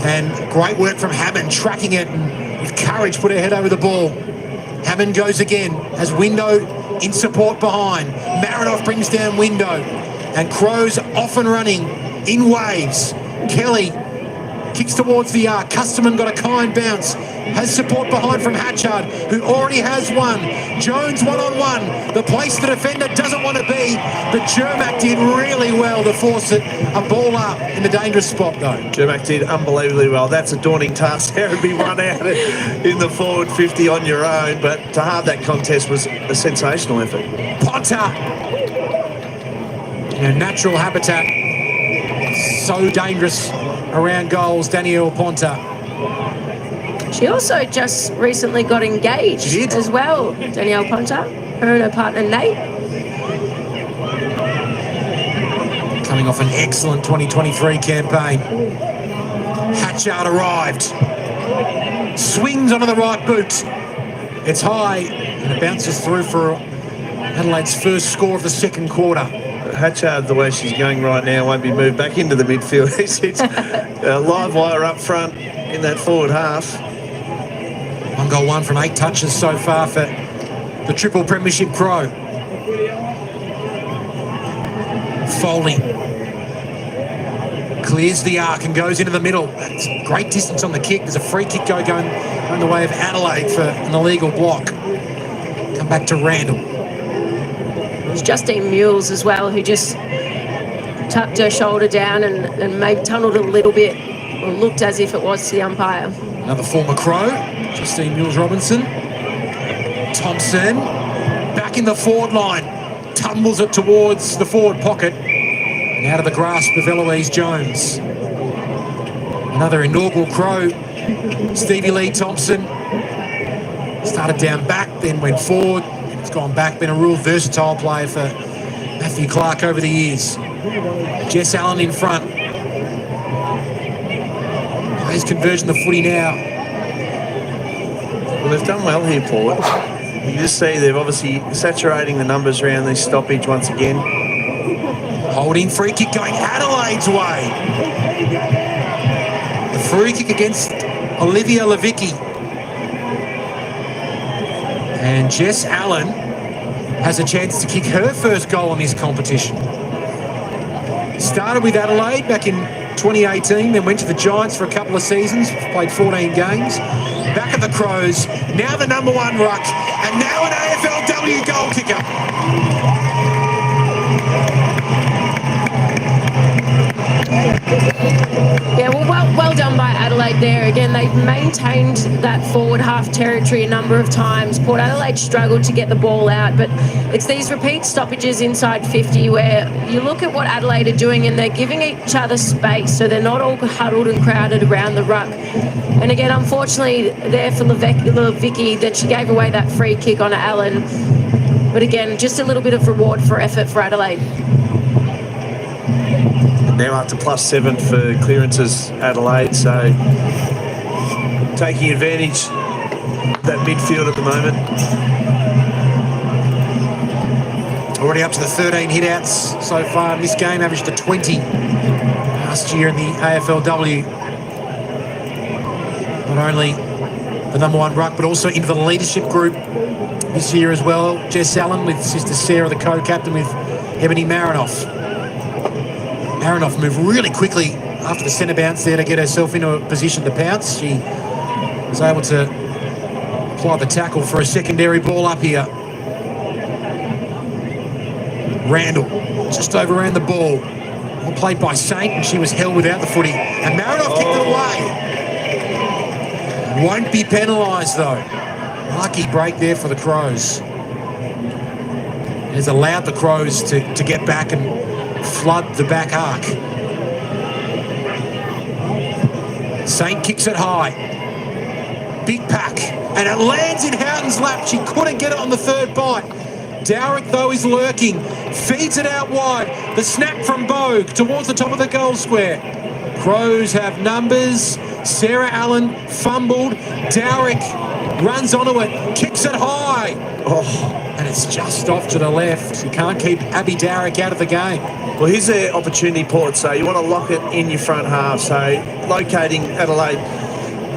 and great work from Hammond, tracking it and with courage put her head over the ball. Hammond goes again, has Window in support behind. Marinoff brings down Window, and Crows off and running in waves. Kelly Kicks towards the arc. Custerman got a kind bounce. Has support behind from Hatchard, who already has one. Jones one-on-one. The place the defender doesn't want to be, but Jermack did really well to force it. A ball up in the dangerous spot, though. Jermack did unbelievably well. That's a daunting task. There would be one out in the forward 50 on your own, but to have that contest was a sensational effort. Ponta. In a natural habitat. So dangerous around goals, Danielle Ponta. She also just recently got engaged as well, Danielle Ponta. Her and her partner, Nate. Coming off an excellent 2023 campaign. Hatchard arrived. Swings onto the right boot. It's high, and it bounces through for Adelaide's first score of the second quarter. Hatchard, the way she's going right now, won't be moved back into the midfield. It's a live wire up front in that forward half. 1 goal, 1 from 8 touches so far for the triple premiership Crow. Foley clears the arc and goes into the middle. That's great distance on the kick. There's a free kick going the way of Adelaide for an illegal block. Come back to Randall. It's Justine Mules as well, who just tucked her shoulder down and maybe tunnelled a little bit, or looked as if it was to the umpire. Another former Crow, Justine Mules-Robinson. Thompson, back in the forward line, tumbles it towards the forward pocket, and out of the grasp of Eloise Jones. Another inaugural Crow, Stevie Lee Thompson. Started down back, then went forward. It's gone back, been a real versatile player for Matthew Clark over the years. Jess Allen in front. His conversion of footy now. Well, they've done well here, Paul. You just see they're obviously saturating the numbers around this stoppage once again. Holding free kick going Adelaide's way. The free kick against Olivia Levicki. And Jess Allen has a chance to kick her first goal in this competition. Started with Adelaide back in 2018, then went to the Giants for a couple of seasons, played 14 games. Back at the Crows, now the number 1 ruck, and now an AFLW goal kicker. Yeah, well done by Adelaide there. Again, they've maintained that forward half territory a number of times. Port Adelaide struggled to get the ball out, but it's these repeat stoppages inside 50 where you look at what Adelaide are doing and they're giving each other space, so they're not all huddled and crowded around the ruck. And again, unfortunately, there for Levicki, that she gave away that free kick on Allen. But again, just a little bit of reward for effort for Adelaide. Now up to +7 for clearances, Adelaide, so taking advantage of that midfield at the moment. Already up to the 13 hit-outs so far in this game, averaged to 20 last year in the AFLW. Not only the number 1 ruck, but also into the leadership group this year as well. Jess Allen with sister Sarah, the co-captain with Ebony Marinoff. Marinoff moved really quickly after the centre bounce there to get herself into a position to pounce. She was able to apply the tackle for a secondary ball up here. Randall just overran the ball. Well played by Saint, and she was held without the footy. And Marinoff kicked it away. Won't be penalised though. Lucky break there for the Crows. It has allowed the Crows to get back and flood the back arc. Saint kicks it high. Big pack. And it lands in Houghton's lap. She couldn't get it on the third bite. Dowrick, though, is lurking. Feeds it out wide. The snap from Bogue towards the top of the goal square. Crows have numbers. Sarah Allen fumbled. Dowrick runs onto it. Kicks it high. And it's just off to the left. You can't keep Abby Dowrick out of the game. Well, here's their opportunity, Port. So you want to lock it in your front half. So locating Adelaide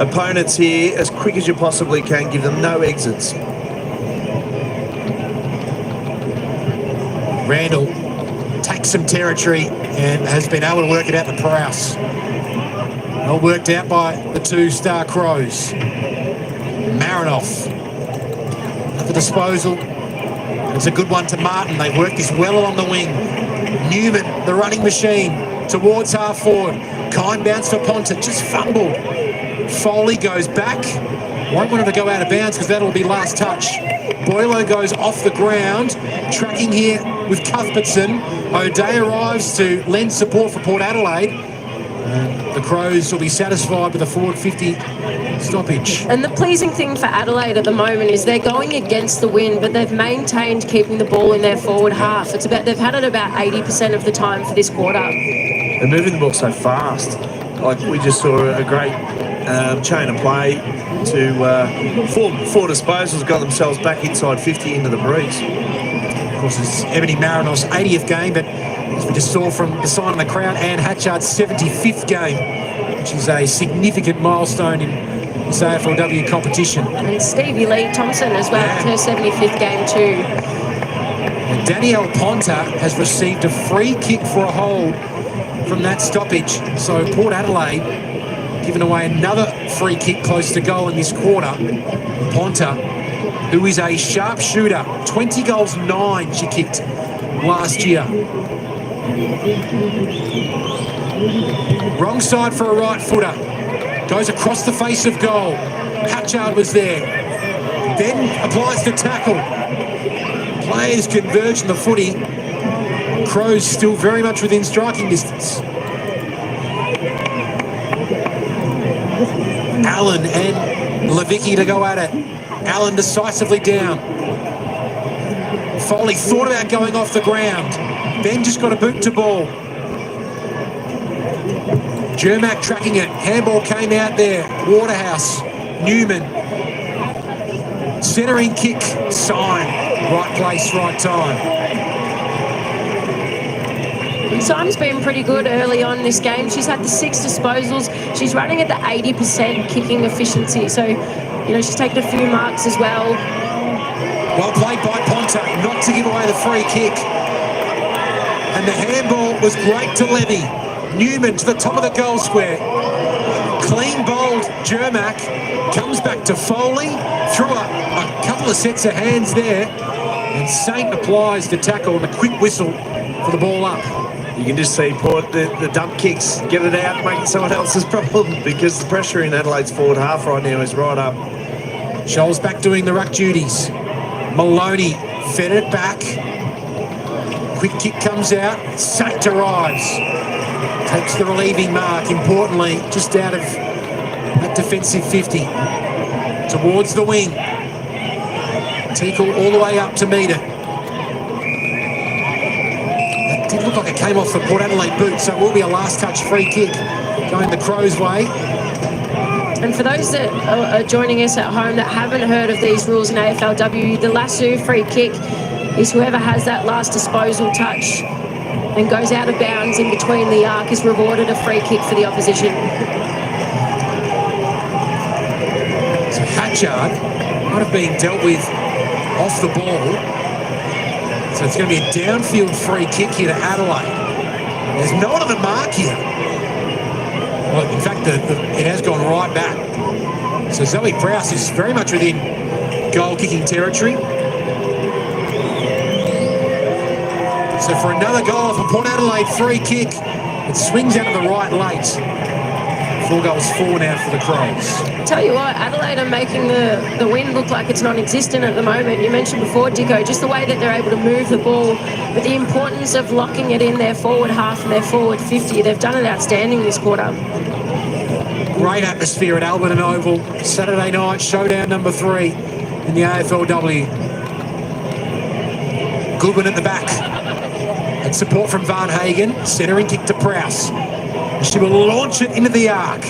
opponents here as quick as you possibly can. Give them no exits. Randall takes some territory and has been able to work it out to Prowse. Well worked out by the two Star Crows. Marinoff at the disposal. It's a good one to Martin. They worked this well along the wing. Newman, the running machine, towards half forward. Kind bounce for Ponta, just fumbled. Foley goes back. Won't want him to go out of bounds because that'll be last touch. Boylo goes off the ground. Tracking here with Cuthbertson. O'Day arrives to lend support for Port Adelaide. The Crows will be satisfied with a forward 50 stoppage. And the pleasing thing for Adelaide at the moment is they're going against the wind, but they've maintained keeping the ball in their forward half. They've had it about 80% of the time for this quarter. They're moving the ball so fast. Like we just saw a great chain of play to four disposals, got themselves back inside 50 into the breeze. Of course, it's Ebony Marinoff's 80th game, but as we just saw from the sign in the crowd, Anne Hatchard's 75th game, which is a significant milestone in this AFLW competition. And Stevie Lee Thompson as well, Yeah. her 75th game too. And Danielle Ponta has received a free kick for a hold from that stoppage. So Port Adelaide giving away another free kick close to goal in this quarter. Ponta, who is a sharpshooter, 20 goals, 9 she kicked last year. Wrong side for a right footer. Goes across the face of goal. Hatchard was there. Then applies the tackle. Players converge on the footy. Crows still very much within striking distance. Allen and Levicki to go at it. Allen decisively down. Foley thought about going off the ground. Ben just got a boot to ball. Jermack tracking it. Handball came out there. Waterhouse. Newman. Centering kick. Sign. Right place, right time. Simon's been pretty good early on in this game. She's had the 6 disposals. She's running at the 80% kicking efficiency. So, she's taken a few marks as well. Well played by Ponta, not to give away the free kick. And the handball was great to Levy. Newman to the top of the goal square. Clean bowled Jermack. Comes back to Foley. Through a couple of sets of hands there. And Saint applies the tackle and a quick whistle for the ball up. You can just see Port, the dump kicks, get it out, make it someone else's problem because the pressure in Adelaide's forward half right now is right up. Scholes back doing the ruck duties. Maloney fed it back. Quick kick comes out. Saint arrives. Takes the relieving mark, importantly, just out of that defensive 50. Towards the wing. Teakle all the way up to meet it. That did look like it came off the Port Adelaide boot, so it will be a last touch free kick going the Crows' way. And for those that are joining us at home that haven't heard of these rules in AFLW, the lasso free kick is whoever has that last disposal touch and goes out of bounds in between the arc is rewarded a free kick for the opposition. So Hatchard might have been dealt with off the ball. So it's going to be a downfield free kick here to Adelaide. There's no one on the mark here. Well, in fact, it has gone right back. So Zoe Prowse is very much within goal-kicking territory. So for another goal for Port Adelaide free kick, it swings out of the right late. 4 goals, 4 now for the Crows. Tell you what, Adelaide are making the wind look like it's non-existent at the moment. You mentioned before, Dicko, just the way that they're able to move the ball, but the importance of locking it in their forward half and their forward 50. They've done it outstanding this quarter. Great atmosphere at Alberton Oval. Saturday night, showdown number 3 in the AFLW. Goodwin at the back. And support from Van Hagen. Centering kick to Prowse. She will launch it into the arc.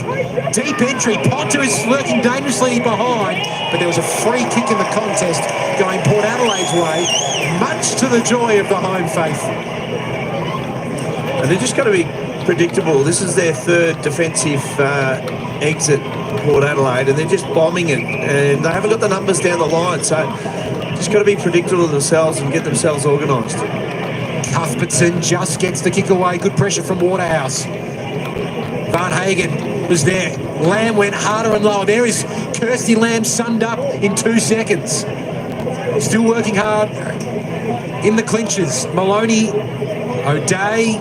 Deep entry. Ponta is lurking dangerously behind, but there was a free kick in the contest going Port Adelaide's way, much to the joy of the home faith. And they're just going to be predictable. This is their 3rd defensive exit, Port Adelaide, and they're just bombing it. And they haven't got the numbers down the line, so just got to be predictable themselves and get themselves organised. Cuthbertson just gets the kick away. Good pressure from Waterhouse. Van Hagen was there. Lamb went harder and lower. There is Kirsty Lamb summed up in 2 seconds. Still working hard in the clinches. Maloney, O'Day,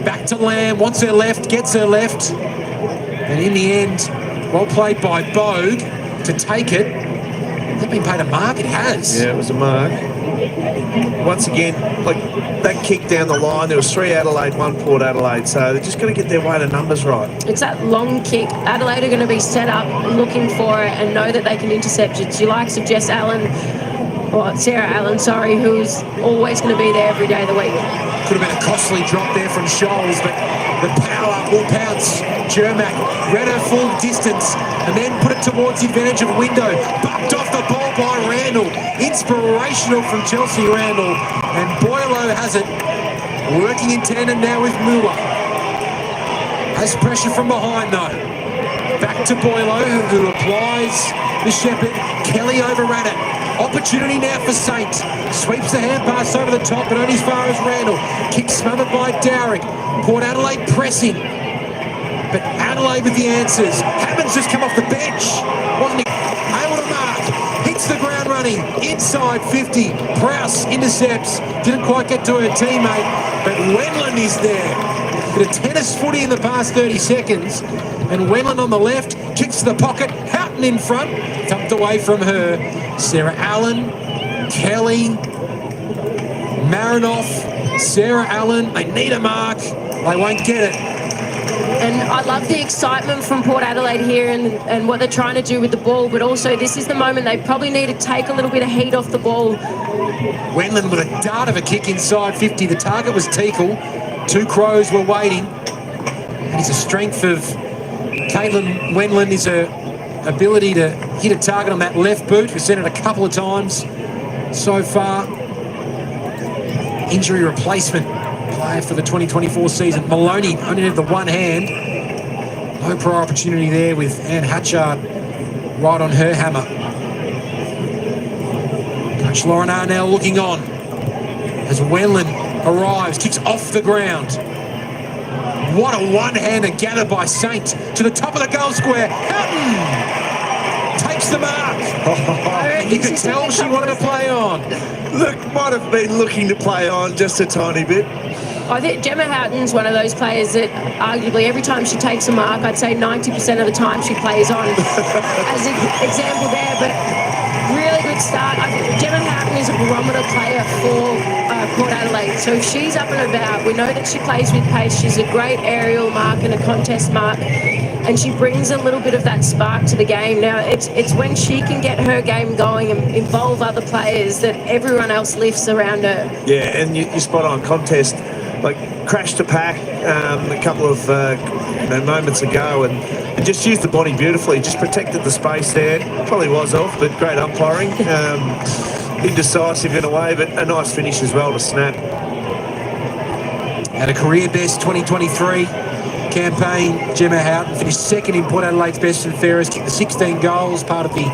back to Lamb, wants her left, gets her left. And in the end, well played by Bogue to take it. Has that been paid a mark? It has. Yeah, it was a mark. Once again, like that kick down the line, there was 3 Adelaide, 1 Port Adelaide, so they're just going to get their weight of numbers right. It's that long kick. Adelaide are going to be set up looking for it and know that they can intercept it. She likes of Jess Allen, or Sarah Allen, sorry, who's always going to be there every day of the week. Could have been a costly drop there from Scholes, but the power will pounce. Jermack ran her full distance and then put it towards the advantage of Window. Bumped off the ball by Randall. Inspirational from Chelsea Randall. And Boylo has it. Working in tandem now with Muller. Has pressure from behind though. Back to Boylo, who applies the Shepherd. Kelly overran it. Opportunity now for Saint. Sweeps the hand pass over the top, but only as far as Randall. Kick smothered by Dowrick. Port Adelaide pressing. But Adelaide with the answers. Hammond's just come off the bench. Wasn't he able to mark? Hits the ground running. Inside 50. Prowse intercepts. Didn't quite get to her teammate. But Wendland is there. Bit of tennis footy in the past 30 seconds. And Wendland on the left. Kicks to the pocket. Houghton in front. Tucked away from her. Sarah Allen. Kelly. Marinoff. Sarah Allen. They need a mark. They won't get it. And I love the excitement from Port Adelaide here and what they're trying to do with the ball, but also this is the moment they probably need to take a little bit of heat off the ball. Wendland with a dart of a kick inside 50. The target was Teakle. 2 Crows were waiting. And it's a strength of Caitlin Wendland is her ability to hit a target on that left boot. We've seen it a couple of times so far. Injury replacement player for the 2024 season. Maloney only had the one hand. No prior opportunity there with Anne Hatchard right on her hammer. Coach Lauren Arnell looking on as Wendland arrives, kicks off the ground. What a one-hander gather by Saint to the top of the goal square. Houghton takes the mark. You could tell she wanted to play on. Look, might have been looking to play on just a tiny bit. I think Gemma Houghton's one of those players that arguably every time she takes a mark, I'd say 90% of the time she plays on as an example there, but really good start. I think Gemma Houghton is a barometer player for Port Adelaide, so if she's up and about, we know that she plays with pace. She's a great aerial mark and a contest mark, and she brings a little bit of that spark to the game. Now, it's when she can get her game going and involve other players that everyone else lifts around her. Yeah, and you're spot on. Contest, like crashed to pack a couple of moments ago and just used the body beautifully, just protected the space there. Probably was off, but great umpiring. Indecisive in a way, but a nice finish as well to snap. At a career best 2023 campaign, Gemma Houghton finished second in Port Adelaide's best and fairest, kicked the 16 goals, part of the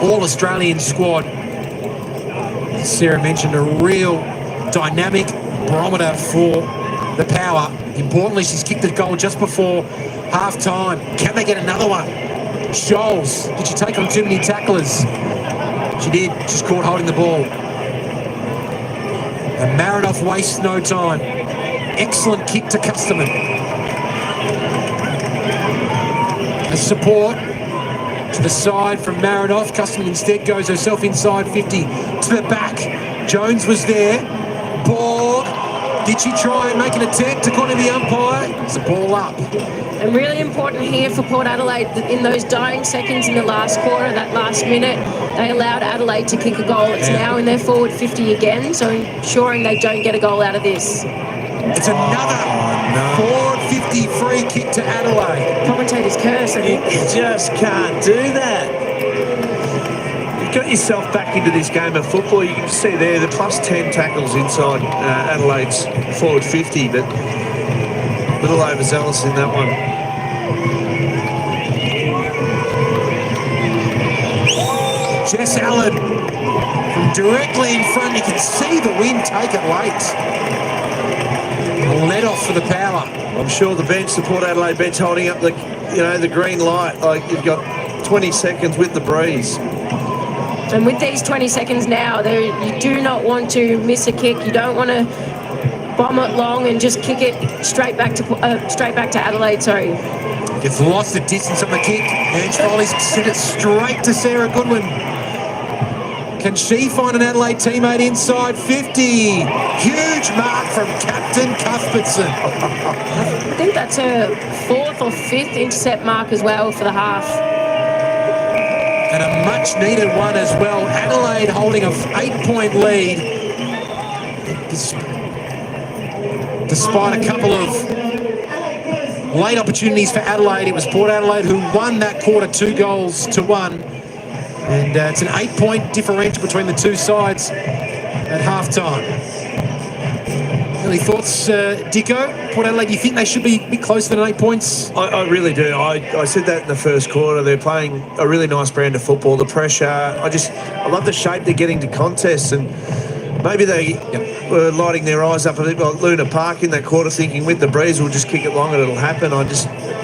All-Australian squad. As Sarah mentioned, a real dynamic barometer for the power. Importantly, she's kicked the goal just before half-time. Can they get another one? Scholes, did she take on too many tacklers? She did, just caught holding the ball. And Marinoff wastes no time. Excellent kick to Custerman. A support to the side from Marinoff. Custerman instead goes herself inside 50 to the back. Jones was there. Borg. Did she try and make an attempt according to the umpire? It's a ball up. And really important here for Port Adelaide, in those dying seconds in the last quarter, that last minute, they allowed Adelaide to kick a goal. It's now in their forward 50 again, so ensuring they don't get a goal out of this. It's another forward 50 free kick to Adelaide. Commentator's curse, I think. You just can't do that. You've got yourself back into this game of football. You can see there the plus 10 tackles inside Adelaide's forward 50, but a little overzealous in that one. Jess Allen from directly in front. You can see the wind take it late. Let off for the power. I'm sure the bench, the Port Adelaide bench, holding up the green light. Like, you've got 20 seconds with the breeze. And with these 20 seconds now, you do not want to miss a kick. You don't want to bomb it long and just kick it straight back to Adelaide. Sorry. Gets lost the distance on the kick. And Foley's sent it straight to Sarah Goodwin. Can she find an Adelaide teammate inside 50? Huge mark from Captain Cuthbertson. I think that's her 4th or 5th intercept mark as well for the half. And a much-needed one as well. Adelaide holding a 8-point lead. Despite a couple of late opportunities for Adelaide, it was Port Adelaide who won that quarter 2-1. And it's an 8-point differential between the two sides at half-time. Any thoughts, Dicko? Port Adelaide, do you think they should be a bit closer than 8 points? I really do. I said that in the first quarter. They're playing a really nice brand of football. The pressure, I love the shape they're getting to contests, and maybe they were lighting their eyes up a bit like Luna Park in that quarter, thinking with the breeze we'll just kick it long and it'll happen.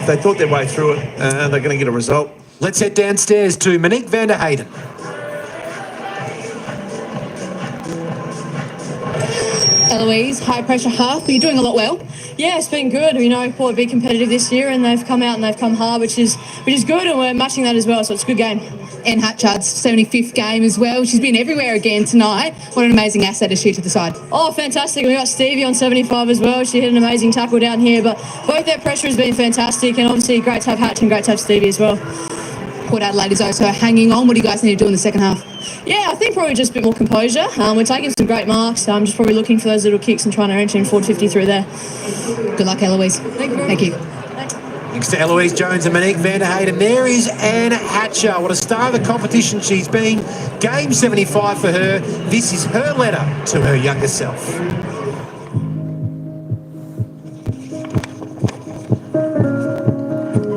They thought their way through it, and they're going to get a result. Let's head downstairs to Monique van der Hayden. Eloise, high pressure half, but you're doing a lot well. Yeah, it's been good. Port be competitive this year, and they've come out and they've come hard, which is good, and we're matching that as well, so it's a good game. And Hatchard's 75th game as well. She's been everywhere again tonight. What an amazing asset is she to the side. Oh, fantastic. We got Stevie on 75 as well. She hit an amazing tackle down here, but both their pressure has been fantastic, and obviously great to have Hatch and great to have Stevie as well. Port Adelaide is also hanging on. What do you guys need to do in the second half? Yeah, I think probably just a bit more composure. We're taking some great marks. I'm just probably looking for those little kicks and trying to enter in 450 through there. Good luck, Eloise. Thank you. Thanks to Eloise Jones and Monique van der Hayden. There is Anne Hatcher. What a star of the competition she's been. Game 75 for her. This is her letter to her younger self.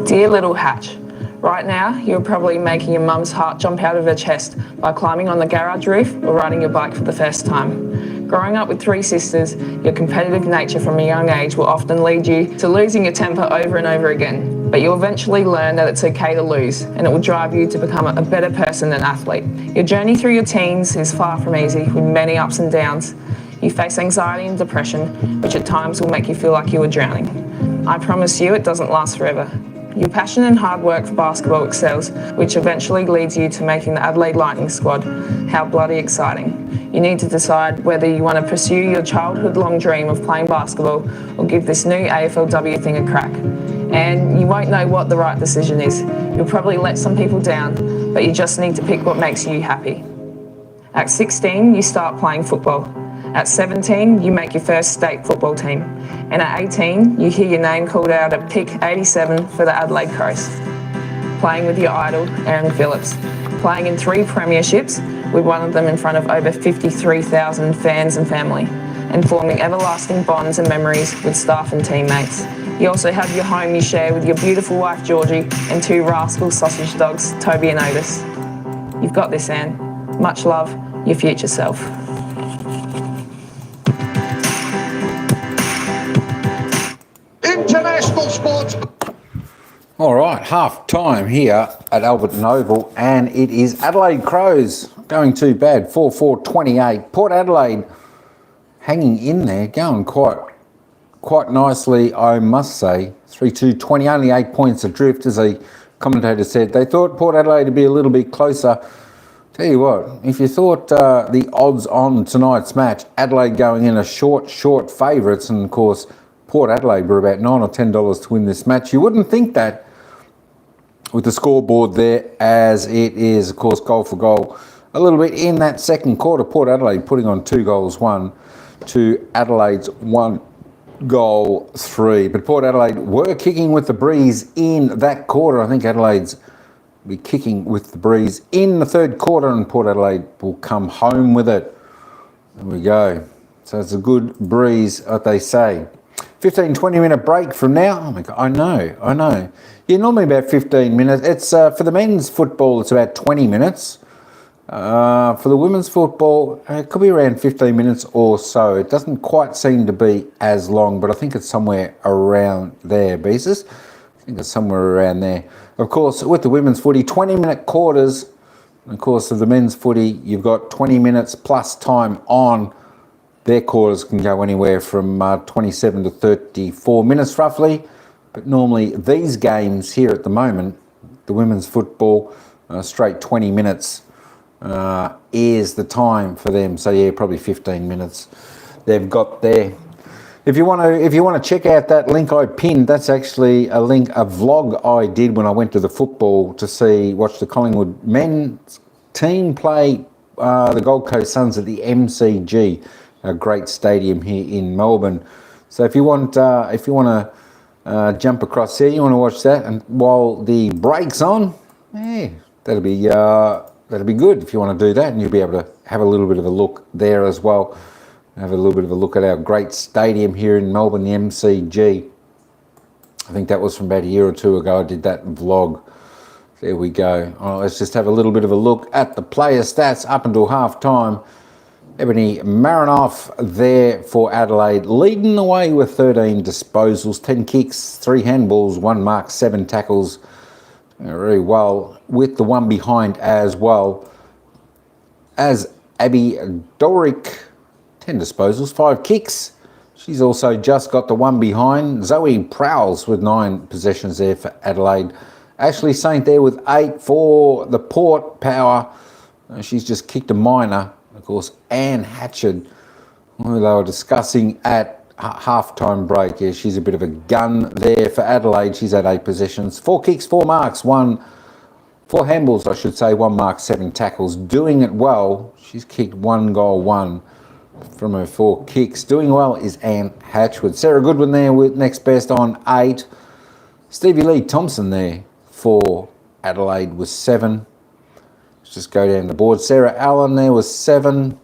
Dear little Hatch, right now you're probably making your mum's heart jump out of her chest by climbing on the garage roof or riding your bike for the first time. Growing up with 3 sisters, your competitive nature from a young age will often lead you to losing your temper over and over again. But you'll eventually learn that it's okay to lose, and it will drive you to become a better person and athlete. Your journey through your teens is far from easy, with many ups and downs. You face anxiety and depression, which at times will make you feel like you are drowning. I promise you it doesn't last forever. Your passion and hard work for basketball excels, which eventually leads you to making the Adelaide Lightning squad. How bloody exciting. You need to decide whether you want to pursue your childhood-long dream of playing basketball or give this new AFLW thing a crack. And you won't know what the right decision is. You'll probably let some people down, but you just need to pick what makes you happy. At 16, you start playing football. At 17, you make your first state football team. And at 18, you hear your name called out at pick 87 for the Adelaide Crows. Playing with your idol, Aaron Phillips. Playing in 3 premierships, with one of them in front of over 53,000 fans and family. And forming everlasting bonds and memories with staff and teammates. You also have your home you share with your beautiful wife, Georgie, and 2 rascal sausage dogs, Toby and Otis. You've got this, Anne. Much love, your future self. International sports. All right, half time here at Albert Oval, and it is Adelaide Crows going too bad, 4-4-28. Port Adelaide hanging in there, going quite nicely, I must say. 3-2-20, only 8 points adrift, as a commentator said. They thought Port Adelaide would be a little bit closer. Tell you what, if you thought the odds on tonight's match, Adelaide going in a short favourites, and of course Port Adelaide were about $9 or $10 to win this match, you wouldn't think that with the scoreboard there, as it is, of course, goal for goal. A little bit in that second quarter, Port Adelaide putting on 2 goals, 1 to Adelaide's 1 goal 3. But Port Adelaide were kicking with the breeze in that quarter. I think Adelaide's be kicking with the breeze in the third quarter, and Port Adelaide will come home with it. There we go. So it's a good breeze, what they say. 15-20 minute break from now. Oh my God, I know. Yeah, normally about 15 minutes. It's for the men's football, it's about 20 minutes. For the women's football, it could be around 15 minutes or so. It doesn't quite seem to be as long, but I think it's somewhere around there, Beezus. I think it's somewhere around there. Of course, with the women's footy, 20-minute quarters. Of course, of the men's footy, you've got 20 minutes plus time on. Their quarters can go anywhere from 27 to 34 minutes roughly. But normally these games here at the moment, the women's football, straight 20 minutes is the time for them. So yeah, probably 15 minutes they've got there. If you want to check out that link I pinned, that's actually a vlog I did when I went to the football to watch the Collingwood men's team play the Gold Coast Suns at the MCG, a great stadium here in Melbourne. So if you want to jump across there, you want to watch that, and while the break's on, that'll be good if you want to do that, and you'll be able to have a little bit of a look there as well. Have a little bit of a look at our great stadium here in Melbourne, the MCG. I think that was from about a year or two ago. I did that vlog. There we go. Let's just have a little bit of a look at the player stats up until half time. Ebony Marinoff there for Adelaide, leading the way with 13 disposals, 10 kicks, 3 handballs, 1 mark, 7 tackles. Very well with the one behind as well as Abby Doric, 10 disposals, 5 kicks. She's also just got the one behind. Zoe Prowls with 9 possessions there for Adelaide. Ashley Saint there with 8 for the Port Power. She's just kicked a minor. Of course, Anne Hatchard, who they were discussing at half-time break. Yeah, she's a bit of a gun there for Adelaide. She's had 8 possessions, 4 kicks, 4 marks, 4 handballs, I should say, 1 mark, 7 tackles. Doing it well. She's kicked 1 goal, 1 from her 4 kicks. Doing well is Anne Hatchwood. Sarah Goodwin there with next best on 8. Stevie Lee Thompson there for Adelaide was 7. Let's just go down the board. Sarah Allen there was 7.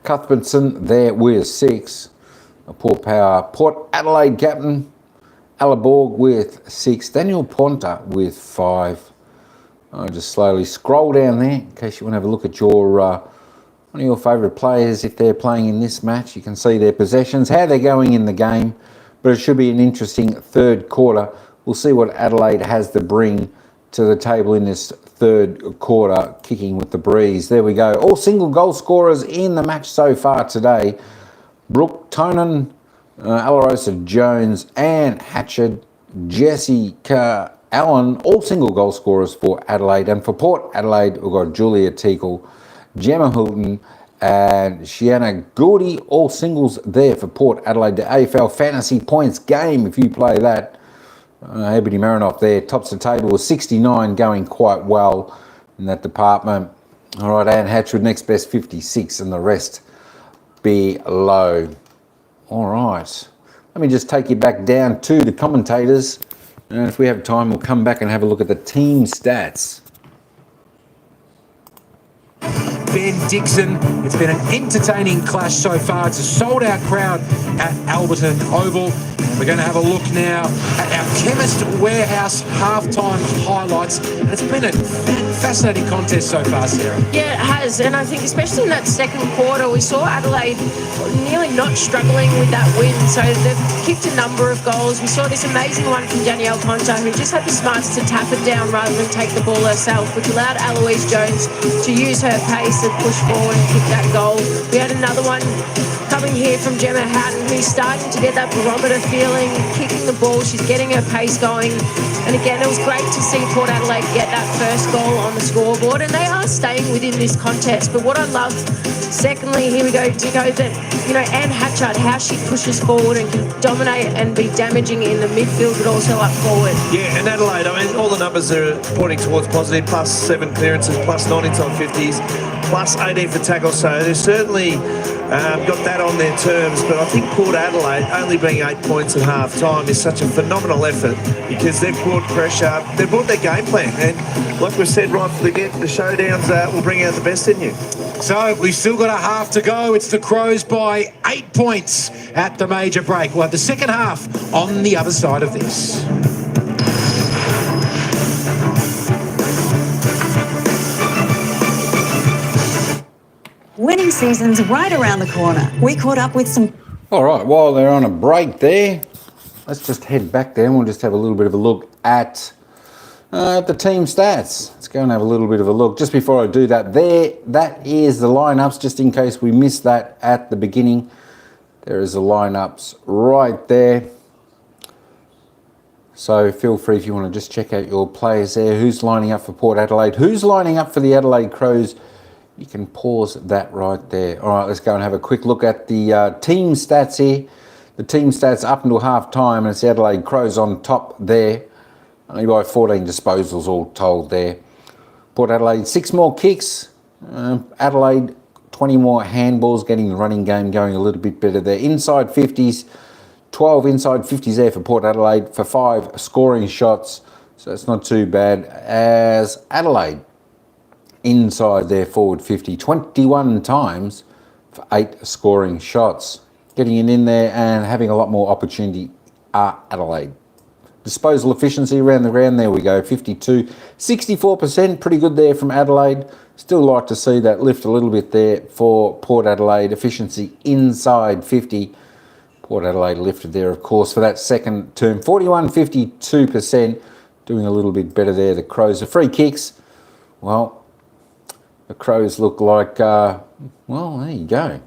Cuthbertson there with 6. A Port Power. Port Adelaide captain Ella Borg with 6. Daniel Ponta with 5. I'll just slowly scroll down there in case you want to have a look at your one of your favourite players. If they're playing in this match, you can see their possessions, how they're going in the game. But it should be an interesting third quarter. We'll see what Adelaide has to bring to the table in this third quarter, kicking with the breeze. There we go. All single goal scorers in the match so far today. Brooke Tonin, Alarosa Jones, Anne Hatchard, Jessica Allen, all single goal scorers for Adelaide. And for Port Adelaide, we've got Julia Teakle, Gemma Hilton, and Shiana Goody, all singles there for Port Adelaide. The AFL Fantasy Points game, if you play that. Ebony Marinoff there tops the table with 69, going quite well in that department. All right, Anne Hatchwood next best 56, and the rest below. All right, let me just take you back down to the commentators, and if we have time, we'll come back and have a look at the team stats. Ben Dixon. It's been an entertaining clash so far. It's a sold-out crowd at Alberton Oval. And we're going to have a look now at our Chemist Warehouse halftime highlights. And it's been a fascinating contest so far, Sarah. Yeah, it has. And I think especially in that second quarter, we saw Adelaide nearly not struggling with that win. So they've kicked a number of goals. We saw this amazing one from Danielle Ponta, who just had the smarts to tap it down rather than take the ball herself, which allowed Eloise Jones to use her pace and push forward and kick that goal. We had another one coming here from Gemma Houghton, who's starting to get that barometer feeling, kicking the ball. She's getting her pace going. And again, it was great to see Port Adelaide get that first goal on the scoreboard, and they are staying within this contest. But what I love, secondly, here we go, Dicko, that, you know, Anne Hatchard, how she pushes forward and can dominate and be damaging in the midfield, but also up forward. Yeah, and Adelaide, I mean, all the numbers are pointing towards positive, plus 7 clearances, plus 9 inside 50s, plus 18 for tackles. So they're certainly got that on their terms. But I think Port Adelaide only being 8 points at half time is such a phenomenal effort, because they've brought pressure, they've brought their game plan. And like we said right from the get, the showdowns will bring out the best in you. So we've still got a half to go. It's the Crows by 8 points at the major break. We'll have the second half on the other side of this. season's right around the corner. We caught up with some... All right, while they're on a break there, let's just head back there and we'll just have a little bit of a look at the team stats. Let's go and have a little bit of a look. Just before I do that, that is the lineups, just in case we missed that at the beginning. There is the lineups right there. So feel free if you want to just check out your players there. Who's lining up for Port Adelaide? Who's lining up for the Adelaide Crows? You can pause that right there. All right, let's go and have a quick look at the team stats here. The team stats up until half time, and it's the Adelaide Crows on top there. Only by 14 disposals all told there. Port Adelaide, 6 more kicks. Adelaide, 20 more handballs, getting the running game going a little bit better there. Inside 50s, 12 inside 50s there for Port Adelaide for 5 scoring shots. So it's not too bad. As Adelaide, inside their forward 50, 21 times for 8 scoring shots. Getting it in there and having a lot more opportunity are Adelaide. Disposal efficiency around the ground, there we go, 52, 64%, pretty good there from Adelaide. Still like to see that lift a little bit there for Port Adelaide. Efficiency inside 50. Port Adelaide lifted there, of course, for that second term. 41, 52%, doing a little bit better there. The Crows, the free kicks, well, the Crows look like, well, there you go,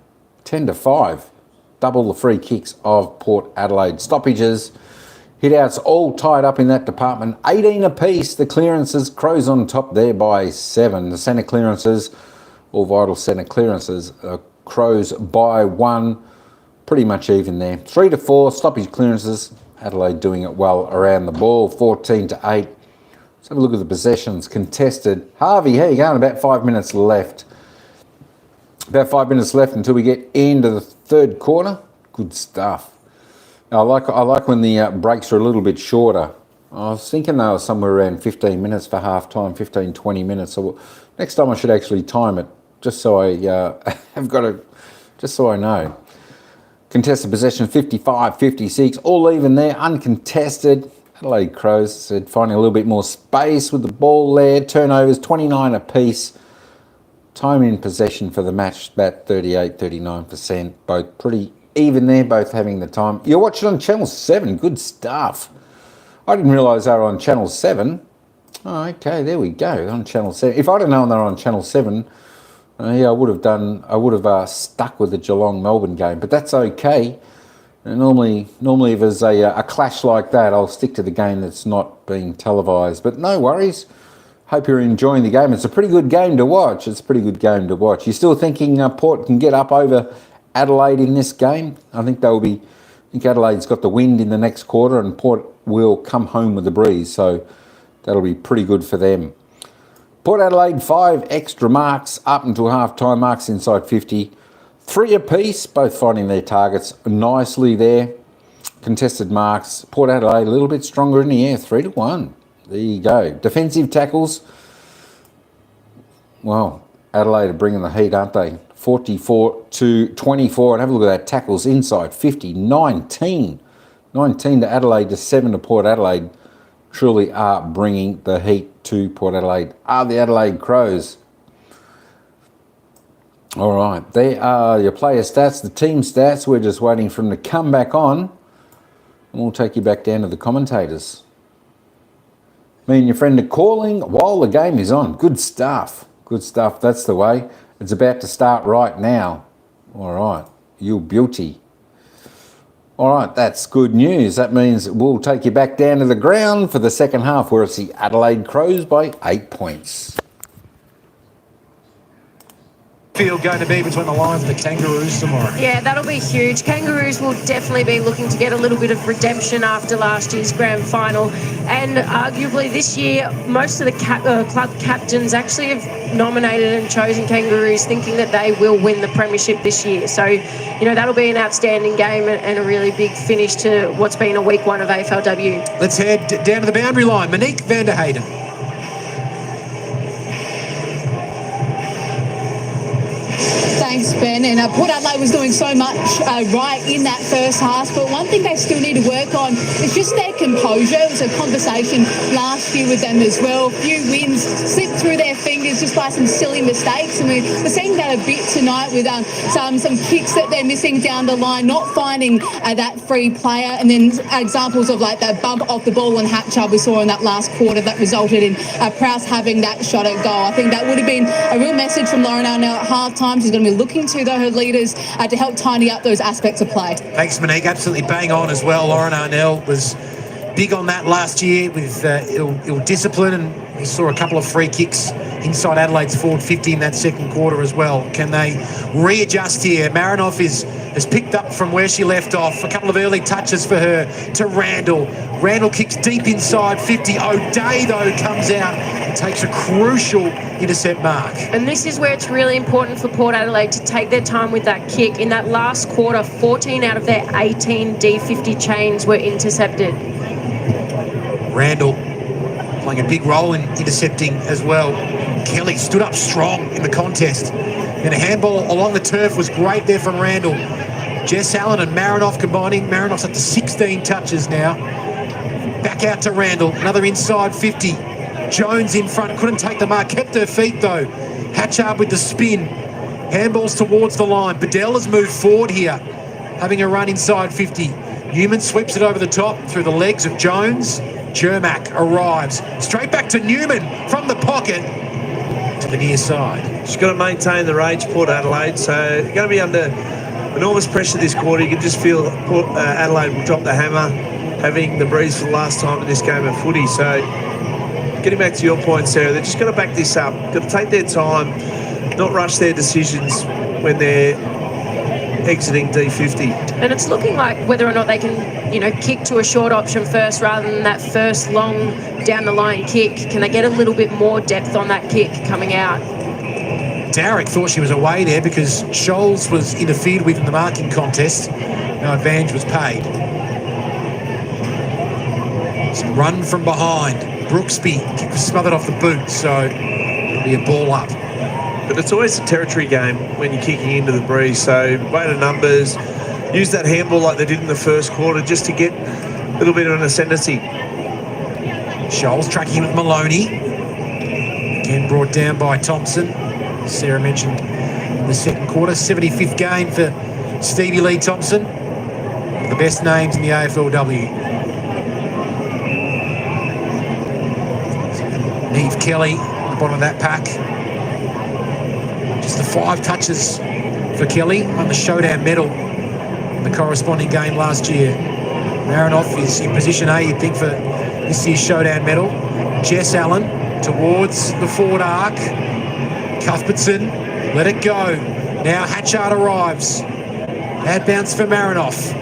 10-5. Double the free kicks of Port Adelaide. Stoppages, hit-outs all tied up in that department. 18 apiece. The clearances, Crows on top there by 7. The centre clearances, all vital centre clearances, Crows by 1. Pretty much even there. 3-4 stoppage clearances. Adelaide doing it well around the ball. 14-8. Let's have a look at the possessions contested. Harvey, how you going? About 5 minutes left. About 5 minutes left until we get into the third quarter. Good stuff. Now, I like when the breaks are a little bit shorter. I was thinking they were somewhere around 15 minutes for half time, 15, 20 minutes. So next time I should actually time it, just so I have got it, just so I know. Contested possession 55, 56, all even there, uncontested. Adelaide Crows said finding a little bit more space with the ball there. Turnovers 29 apiece. Time in possession for the match, about 38, 39%. Both pretty even there, both having the time. You're watching on Channel 7. Good stuff. I didn't realise they were on Channel 7. Oh, okay, there we go, on Channel 7. If I'd have known they were on Channel 7, yeah, I would have stuck with the Geelong-Melbourne game, but that's okay. Normally if there's a clash like that, I'll stick to the game that's not being televised. But no worries. Hope you're enjoying the game. It's a pretty good game to watch. You're still thinking Port can get up over Adelaide in this game? I think Adelaide's got the wind in the next quarter and Port will come home with the breeze. So that'll be pretty good for them. Port Adelaide, 5 extra marks up until half-time, marks inside 50. 3 apiece, both finding their targets nicely there. Contested marks, Port Adelaide a little bit stronger in the air, 3-1. There you go. Defensive tackles, well, Adelaide are bringing the heat, aren't they? 44-24, and have a look at that. Tackles inside 50, 19 to Adelaide to 7 to Port Adelaide. Truly are bringing the heat to Port Adelaide. Are the Adelaide Crows. All right, there are your player stats, the team stats. We're just waiting for them to come back on, and we'll take you back down to the commentators. Me and your friend are calling while the game is on. Good stuff. Good stuff. That's the way. It's about to start right now. All right, you beauty. All right, that's good news. That means we'll take you back down to the ground for the second half, where it's the Adelaide Crows by 8 points. Field going to be between the Lions and the Kangaroos tomorrow? Yeah, that'll be huge. Kangaroos will definitely be looking to get a little bit of redemption after last year's grand final. And arguably this year, most of the club captains actually have nominated and chosen Kangaroos, thinking that they will win the premiership this year. So, you know, that'll be an outstanding game and a really big finish to what's been a week 1 of AFLW. Let's head down to the boundary line. Monique van der Hayden. Thanks, Ben. And Port Adelaide was doing so much right in that first half, but one thing they still need to work on is just their composure. It was a conversation last year with them as well. A few wins slipped through their fingers leaders just by some silly mistakes. I mean, we're seeing that a bit tonight with some kicks that they're missing down the line, not finding that free player, and then examples of like that bump off the ball and Hatchard we saw in that last quarter that resulted in Prowse having that shot at goal. I think that would have been a real message from Lauren Arnell at half-time. She's going to be looking to her leaders to help tidy up those aspects of play. Thanks, Monique. Absolutely bang on as well. Lauren Arnell was big on that last year with ill discipline, and we saw a couple of free kicks inside Adelaide's forward 50 in that second quarter as well. Can they readjust here? Marinoff has picked up from where she left off. A couple of early touches for her to Randall. Randall kicks deep inside 50. O'Day, though, comes out and takes a crucial intercept mark. And this is where it's really important for Port Adelaide to take their time with that kick. In that last quarter, 14 out of their 18 D50 chains were intercepted. Randall playing a big role in intercepting as well. Kelly stood up strong in the contest. And a handball along the turf was great there from Randall. Jess Allen and Marinoff combining. Marinoff's up to 16 touches now. Back out to Randall. Another inside 50. Jones in front. Couldn't take the mark. Kept her feet though. Hatchard with the spin. Handballs towards the line. Bedell has moved forward here, having a run inside 50. Newman sweeps it over the top through the legs of Jones. Jermack arrives. Straight back to Newman from the pocket to the near side. She's got to maintain the range, Port Adelaide, so you're going to be under enormous pressure this quarter. You can just feel Port Adelaide will drop the hammer, having the breeze for the last time in this game of footy. So getting back to your point, Sarah, they're just going to back this up. Got to take their time, not rush their decisions when they're exiting D50. And it's looking like whether or not they can, kick to a short option first rather than that first long down the line kick. Can they get a little bit more depth on that kick coming out? Darrick thought she was away there because Scholes was interfered with in the marking contest. No advantage was paid. Some run from behind. Brooksby kick was smothered off the boot, so it'll be a ball up. But it's always a territory game when you're kicking into the breeze, so weight of numbers, use that handball like they did in the first quarter just to get a little bit of an ascendancy. Scholes tracking with Maloney. Again brought down by Thompson. Sarah mentioned in the second quarter, 75th game for Stevie Lee Thompson. One of the best names in the AFLW. Neve Kelly at the bottom of that pack. Just the 5 touches for Kelly on the Showdown medal in the corresponding game last year. Marinoff is in position A, you'd think, for this year's Showdown medal. Jess Allen towards the forward arc. Cuthbertson, let it go. Now Hatchard arrives. Bad bounce for Marinoff.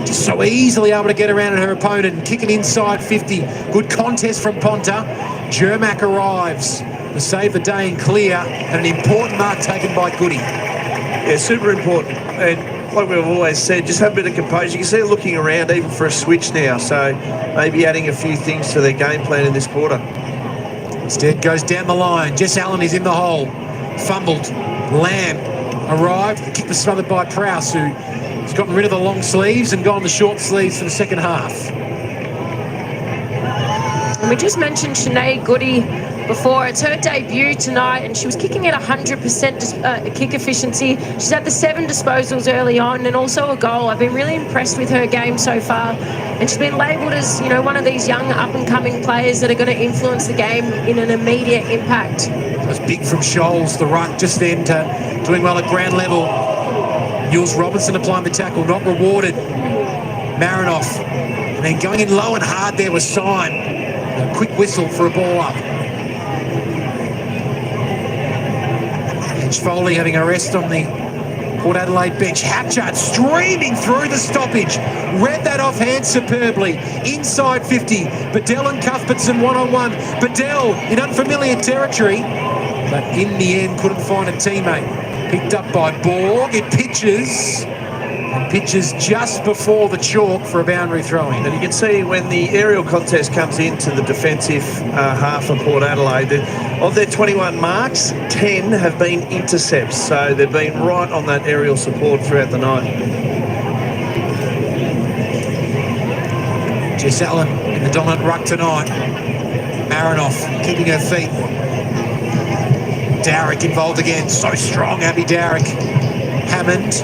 Just so easily able to get around her opponent and kick it inside 50. Good contest from Ponta. Jermack arrives to save the day and clear, and an important mark taken by Goody. Yeah, super important. And like we've always said, just have a bit of composure. You can see it looking around even for a switch now, so maybe adding a few things to their game plan in this quarter. Instead goes down the line. Jess Allen is in the hole. Fumbled. Lamb arrived. The kick was smothered by Prowse, who's gotten rid of the long sleeves and gone the short sleeves for the second half. And we just mentioned Sinead Goody before. It's her debut tonight, and she was kicking at 100% kick efficiency. She's had the 7 disposals early on and also a goal. I've been really impressed with her game so far, and she's been labelled as one of these young up-and-coming players that are going to influence the game in an immediate impact. It was big from Scholes, the ruck just then to doing well at ground level. Jules Robinson applying the tackle, not rewarded. Marinoff, and then going in low and hard there was Syme. A quick whistle for a ball up. Foley having a rest on the Port Adelaide bench. Hatchard streaming through the stoppage. Read that offhand superbly. Inside 50. Bedell and Cuthbertson one-on-one. Bedell in unfamiliar territory, but in the end couldn't find a teammate. Picked up by Borg. It pitches. And pitches just before the chalk for a boundary throw-in. And you can see when the aerial contest comes into the defensive half of Port Adelaide, of their 21 marks, 10 have been intercepts. So they've been right on that aerial support throughout the night. Jess Allen in the dominant ruck tonight. Marinoff keeping her feet. Darrick involved again. So strong, Abby Darrick. Hammond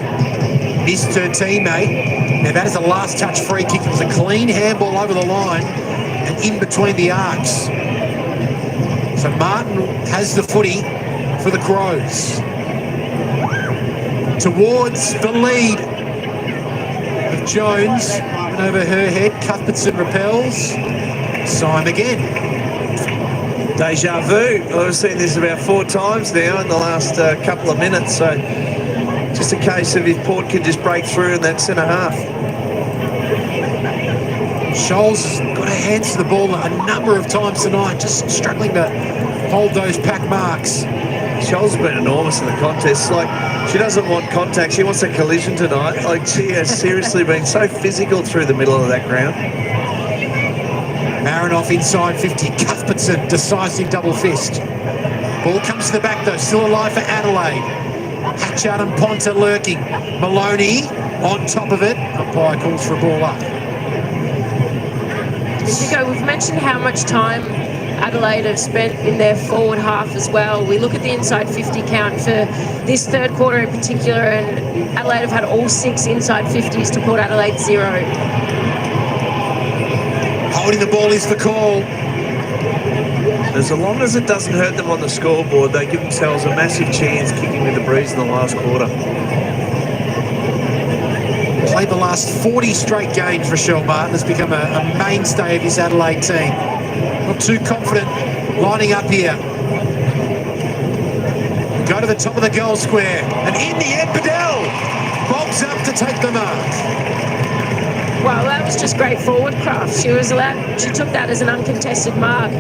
missed her teammate. Now that is a last touch free kick. It was a clean handball over the line and in between the arcs. So Martin has the footy for the Crows. Towards the lead of Jones. And over her head, Cuthbertson repels. Syme again. Deja vu. I've seen this about 4 times now in the last couple of minutes. So just a case of if Port could just break through in that centre half. Scholes has got her hands to the ball a number of times tonight, just struggling to hold those pack marks. Scholes has been enormous in the contest. Like, she doesn't want contact. She wants a collision tonight. Like, she has seriously been so physical through the middle of that ground. Marinoff inside 50. Cuthbertson, decisive double fist. Ball comes to the back though, still alive for Adelaide. Hatchard and Ponta lurking. Maloney on top of it. Umpire calls for a ball up. Nico, we've mentioned how much time Adelaide have spent in their forward half as well. We look at the inside 50 count for this third quarter in particular, and Adelaide have had all 6 inside 50s to Port Adelaide 0. Holding the ball is the call. As long as it doesn't hurt them on the scoreboard, they give themselves a massive chance kicking with the breeze in the last quarter. Played the last 40 straight games. Rochelle Martin has become a mainstay of his Adelaide team. Not too confident lining up here. Go to the top of the goal square, and in the end, Bedell bobs up to take the mark. Well, that was just great forward craft. She took that as an uncontested mark.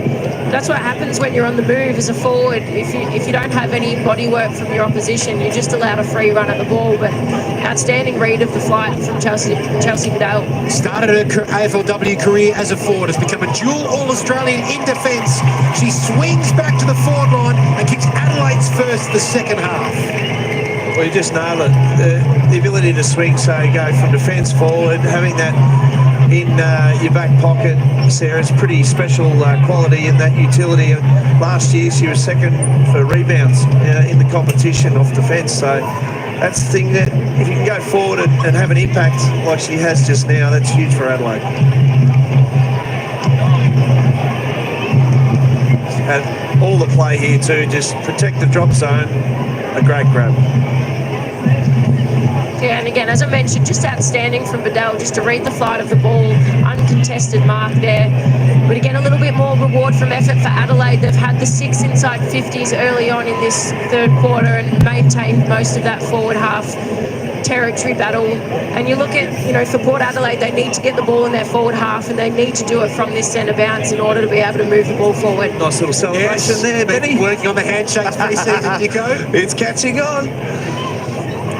That's what happens when you're on the move as a forward. If you don't have any body work from your opposition, you're just allowed a free run at the ball. But outstanding read of the flight from Chelsea Bedell. Started her AFLW career as a forward, has become a dual All-Australian in defence. She swings back to the forward line and kicks Adelaide's first the second half. Well, you just nailed it. The ability to swing, so go from defence forward, having that in your back pocket, Sarah, it's pretty special quality in that utility. Last year she was second for rebounds in the competition off defence, so that's the thing, that if you can go forward and have an impact like she has just now, that's huge for Adelaide. And all the play here too, just protect the drop zone, a great grab. Yeah, and again, as I mentioned, just outstanding from Bedell just to read the flight of the ball, uncontested mark there. But again, a little bit more reward from effort for Adelaide. They've had the 6 inside 50s early on in this third quarter and maintained most of that forward half territory battle. And you look at, for Port Adelaide, they need to get the ball in their forward half, and they need to do it from this centre bounce in order to be able to move the ball forward. Nice little celebration there, Benny. Working on the handshakes pre-season, Dicko. It's catching on.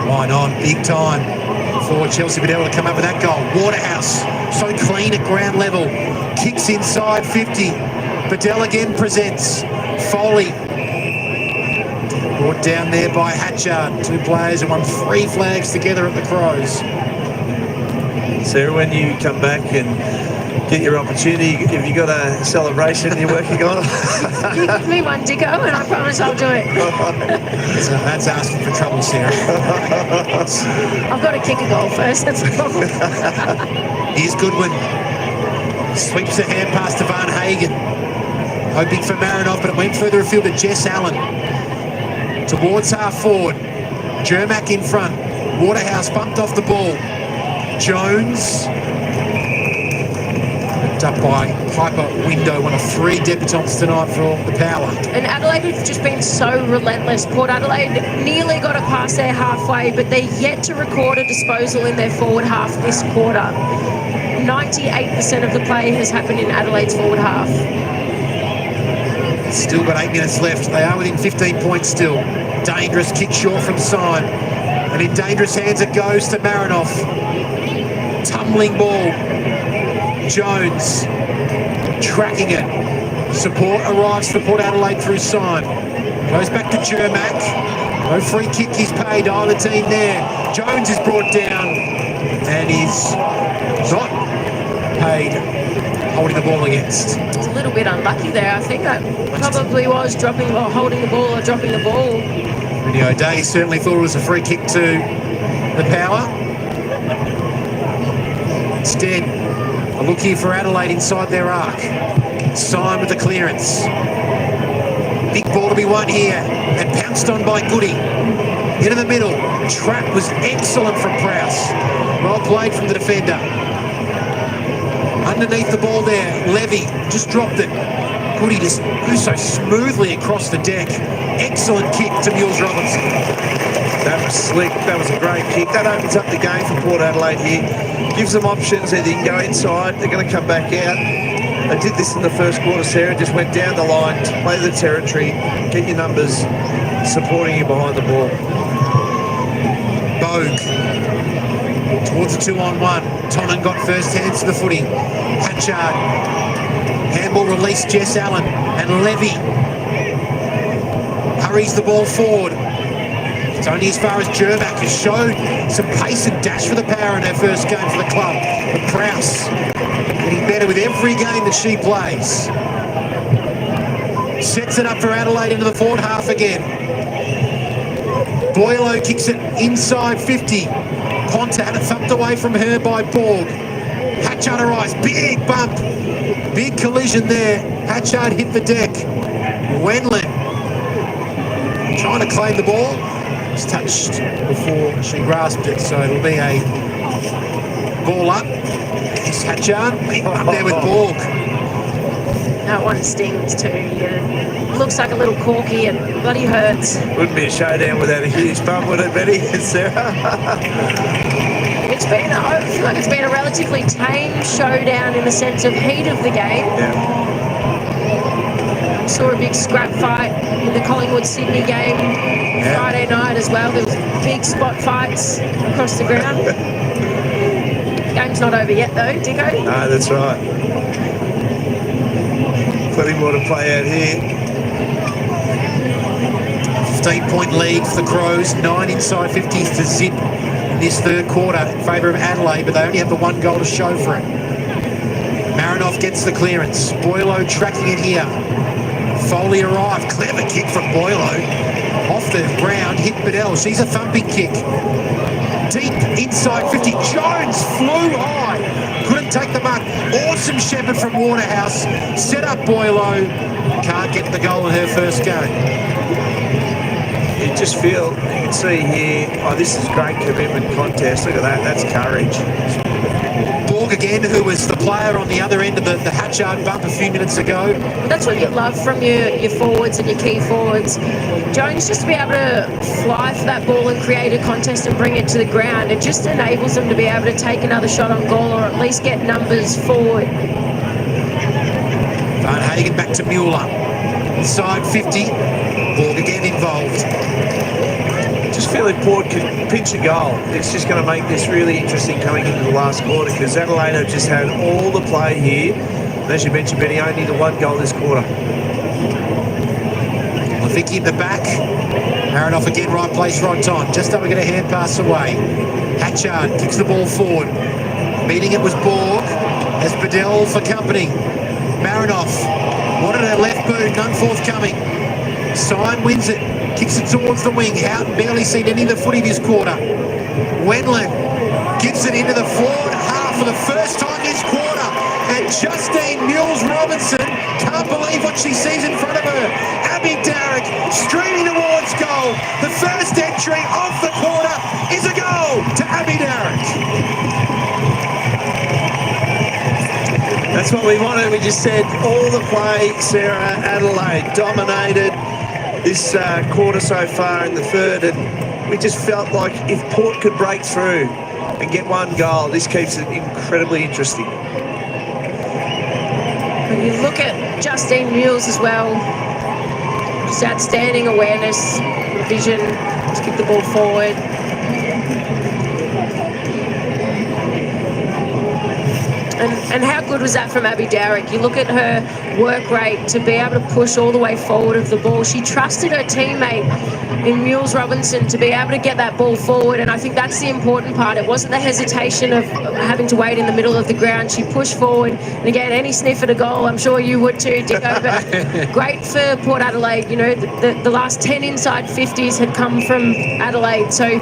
Line on, big time for Chelsea Bedell to come up with that goal. Waterhouse, so clean at ground level. Kicks inside 50. Bedell again presents. Foley. Brought down there by Hatchard. 2 players and won 3 flags together at the Crows. Sarah, when you come back and get your opportunity, have you got a celebration you're working on? You give me one, Dicko, and I promise I'll do it. That's asking for trouble, Sarah. I've got to kick a goal first, that's the problem. Here's Goodwin. Sweeps the hand past to Van Hagen. Hoping for Marinoff, but it went further afield to Jess Allen. Towards half forward. Jermack in front. Waterhouse bumped off the ball. Jones. Picked up by Piper Window, one of 3 debutants tonight for the Power. And Adelaide have just been so relentless. Port Adelaide nearly got it past their halfway, but they're yet to record a disposal in their forward half this quarter. 98% of the play has happened in Adelaide's forward half. Still got 8 minutes left. They are within 15 points still. Dangerous kick short from Syme. And in dangerous hands it goes to Marinoff. Tumbling ball. Jones tracking it. Support arrives for Port Adelaide through Syme. Goes back to Jermack. No free kick is paid. Either team there. Jones is brought down and is not paid holding the ball against. It's a little bit unlucky there. I think that probably was dropping or holding the ball or dropping the ball. Video Day certainly thought it was a free kick to the power. Instead, a look here for Adelaide inside their arc. Syme with the clearance. Big ball to be won here and pounced on by Goody. Into the middle. Trap was excellent from Prowse. Well played from the defender. Underneath the ball there, Levy just dropped it. Goody just goes so smoothly across the deck. Excellent kick to Mules Robinson. That was slick. That was a great kick. That opens up the game for Port Adelaide here. Gives them options. They can go inside. They're going to come back out. They did this in the first quarter, Sarah. Just went down the line, play the territory, get your numbers supporting you behind the ball. Bogue towards the 2-on-1. Tonnen got first hands to the footy. Hatchard. Handball released Jess Allen. And Levy hurries the ball forward. It's only as far as Jermack has showed some pace and dash for the power in her first game for the club. But Prowse getting better with every game that she plays. Sets it up for Adelaide into the forward half again. Boylo kicks it inside 50. Ponta had it thumped away from her by Borg. Hatchard arrives, big bump. Big collision there. Hatchard hit the deck. Wenlin trying to claim the ball. It's touched before she grasped it, so it'll be a ball up. It's Hatchard. Big bump there with Borg. That one stings too. Yeah. Looks like a little corky and bloody hurts. Wouldn't be a showdown without a huge bump, would it, Betty? Sarah? I feel like it's been a relatively tame showdown in the sense of heat of the game. Yeah. Saw a big scrap fight in the Collingwood-Sydney game Friday night as well. There was big spot fights across the ground. Game's not over yet though, Dicko. No, that's right. Plenty more to play out here. 15-point lead for the Crows. 9 inside 50s to zip in this third quarter in favour of Adelaide, but they only have the one goal to show for it. Marinoff gets the clearance. Boylo tracking it here. Foley arrived. Clever kick from Boylo. Off the ground, hit Bedell. She's a thumping kick. Deep inside 50. Jones flew high. Couldn't take the mark. Awesome shepherd from Waterhouse. Set up Boylo. Can't get the goal in her first game. You just feel, you can see here, oh, this is great commitment contest. Look at that, that's courage. Borg again, who was the player on the other end of the Hatchard bump a few minutes ago. That's what you love from your forwards and your key forwards. Jones, just to be able to fly for that ball and create a contest and bring it to the ground, it just enables them to be able to take another shot on goal or at least get numbers forward. Van Hagen back to Mueller. Inside 50. Borg again involved. Just feel if Port could pinch a goal, it's just going to make this really interesting coming into the last quarter, because Adelaide have just had all the play here. And as you mentioned, Benny, only the one goal this quarter. Vicky in the back. Marinoff again, right place, right time. Just up, we get a hand pass away. Hatchard kicks the ball forward. Meeting it was Borg as Bedell for company. Marinoff wanted her left boot, none forthcoming. Syme wins it, kicks it towards the wing. Houghton barely seen any of the footy this quarter. Wendland gets it into the forward half for the first time this quarter. And Justine Mules-Robinson can't believe what she sees in front of her. Abby Darrick streaming towards goal. The first entry of the quarter is a goal to Abby Darrick. That's what we wanted. We just said all the play, Sarah. Adelaide dominated this quarter so far in the third, and we just felt like if Port could break through and get one goal, this keeps it incredibly interesting. When you look at Justine Mules as well, just outstanding awareness, vision to kick the ball forward. And how good was that from Abby Dowrick? You look at her work rate to be able to push all the way forward of the ball. She trusted her teammate in Mules Robinson to be able to get that ball forward, and I think that's the important part. It wasn't the hesitation of having to wait in the middle of the ground. She pushed forward, and again, any sniff at a goal, I'm sure you would too, Dicko, but great for Port Adelaide. You know, the last 10 inside 50s had come from Adelaide, so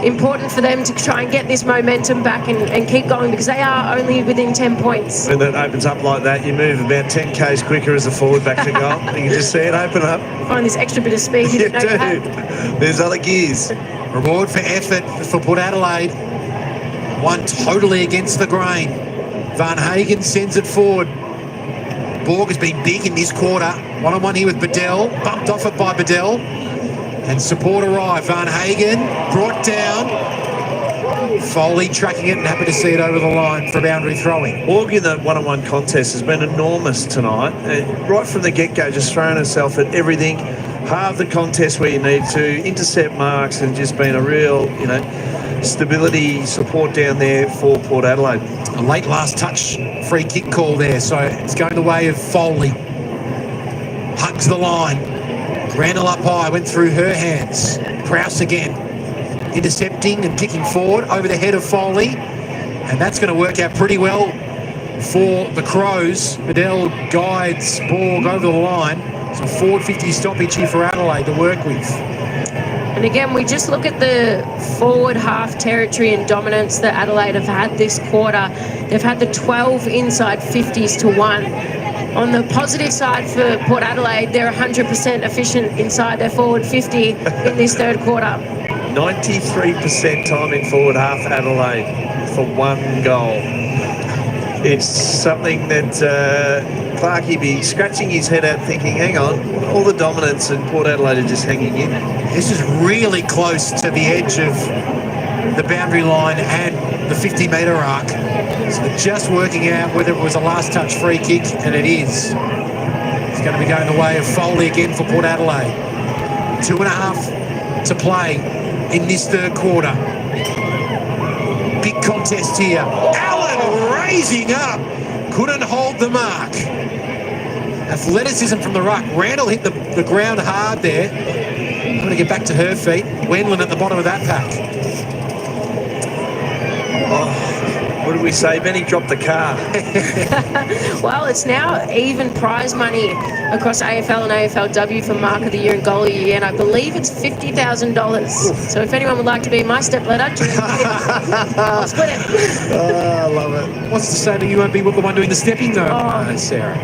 important for them to try and get this momentum back and keep going, because they are only within 10 points. When it opens up like that, you move about 10 k's quicker as a forward back to goal. You can just see it open up. Find this extra bit of speed you You didn't know you do. had. There's other gears. Reward for effort for Port Adelaide. One totally against the grain. Van Hagen sends it forward. Borg has been big in this quarter. One-on-one here with Bedell. Bumped off it by Bedell. And support arrived. Van Hagen brought down. Foley tracking it and happy to see it over the line for boundary throwing. Borg in the one-on-one contest has been enormous tonight. Right from the get-go, just throwing herself at everything. Halve the contest where you need to, intercept marks, and just been a real, you know, stability support down there for Port Adelaide. A late last touch free kick call there, so it's going the way of Foley. Hugs the line. Randall up high, went through her hands. Prowse again. Intercepting and kicking forward over the head of Foley. And that's going to work out pretty well for the Crows. Bedell guides Borg over the line. Some forward 50 stoppage here for Adelaide to work with. And again, we just look at the forward half territory and dominance that Adelaide have had this quarter. They've had the 12 inside 50s to 1. On the positive side for Port Adelaide, they're 100% efficient inside their forward 50 in this third quarter. 93% time in forward half Adelaide for one goal. It's something that Clarkey be scratching his head at, thinking, hang on, all the dominance, and Port Adelaide are just hanging in. This is really close to the edge of the boundary line and the 50-metre arc. So they're just working out whether it was a last touch free kick, and it is. It's going to be going the way of Foley again for Port Adelaide. 2.5 to play in this third quarter. Big contest here. Allen raising up. Couldn't hold the mark. Athleticism from the ruck. Randall hit the ground hard there. Going to get back to her feet. Wendland at the bottom of that pack. What did we say? Benny dropped the car. Well, it's now even prize money across AFL and AFLW for Mark of the Year and Goal of the Year, and I believe it's $50,000. So if anyone would like to be my stepladder, I'll split it. Oh, I love it. What's to say that you won't be the one doing the stepping though? Oh, Sarah.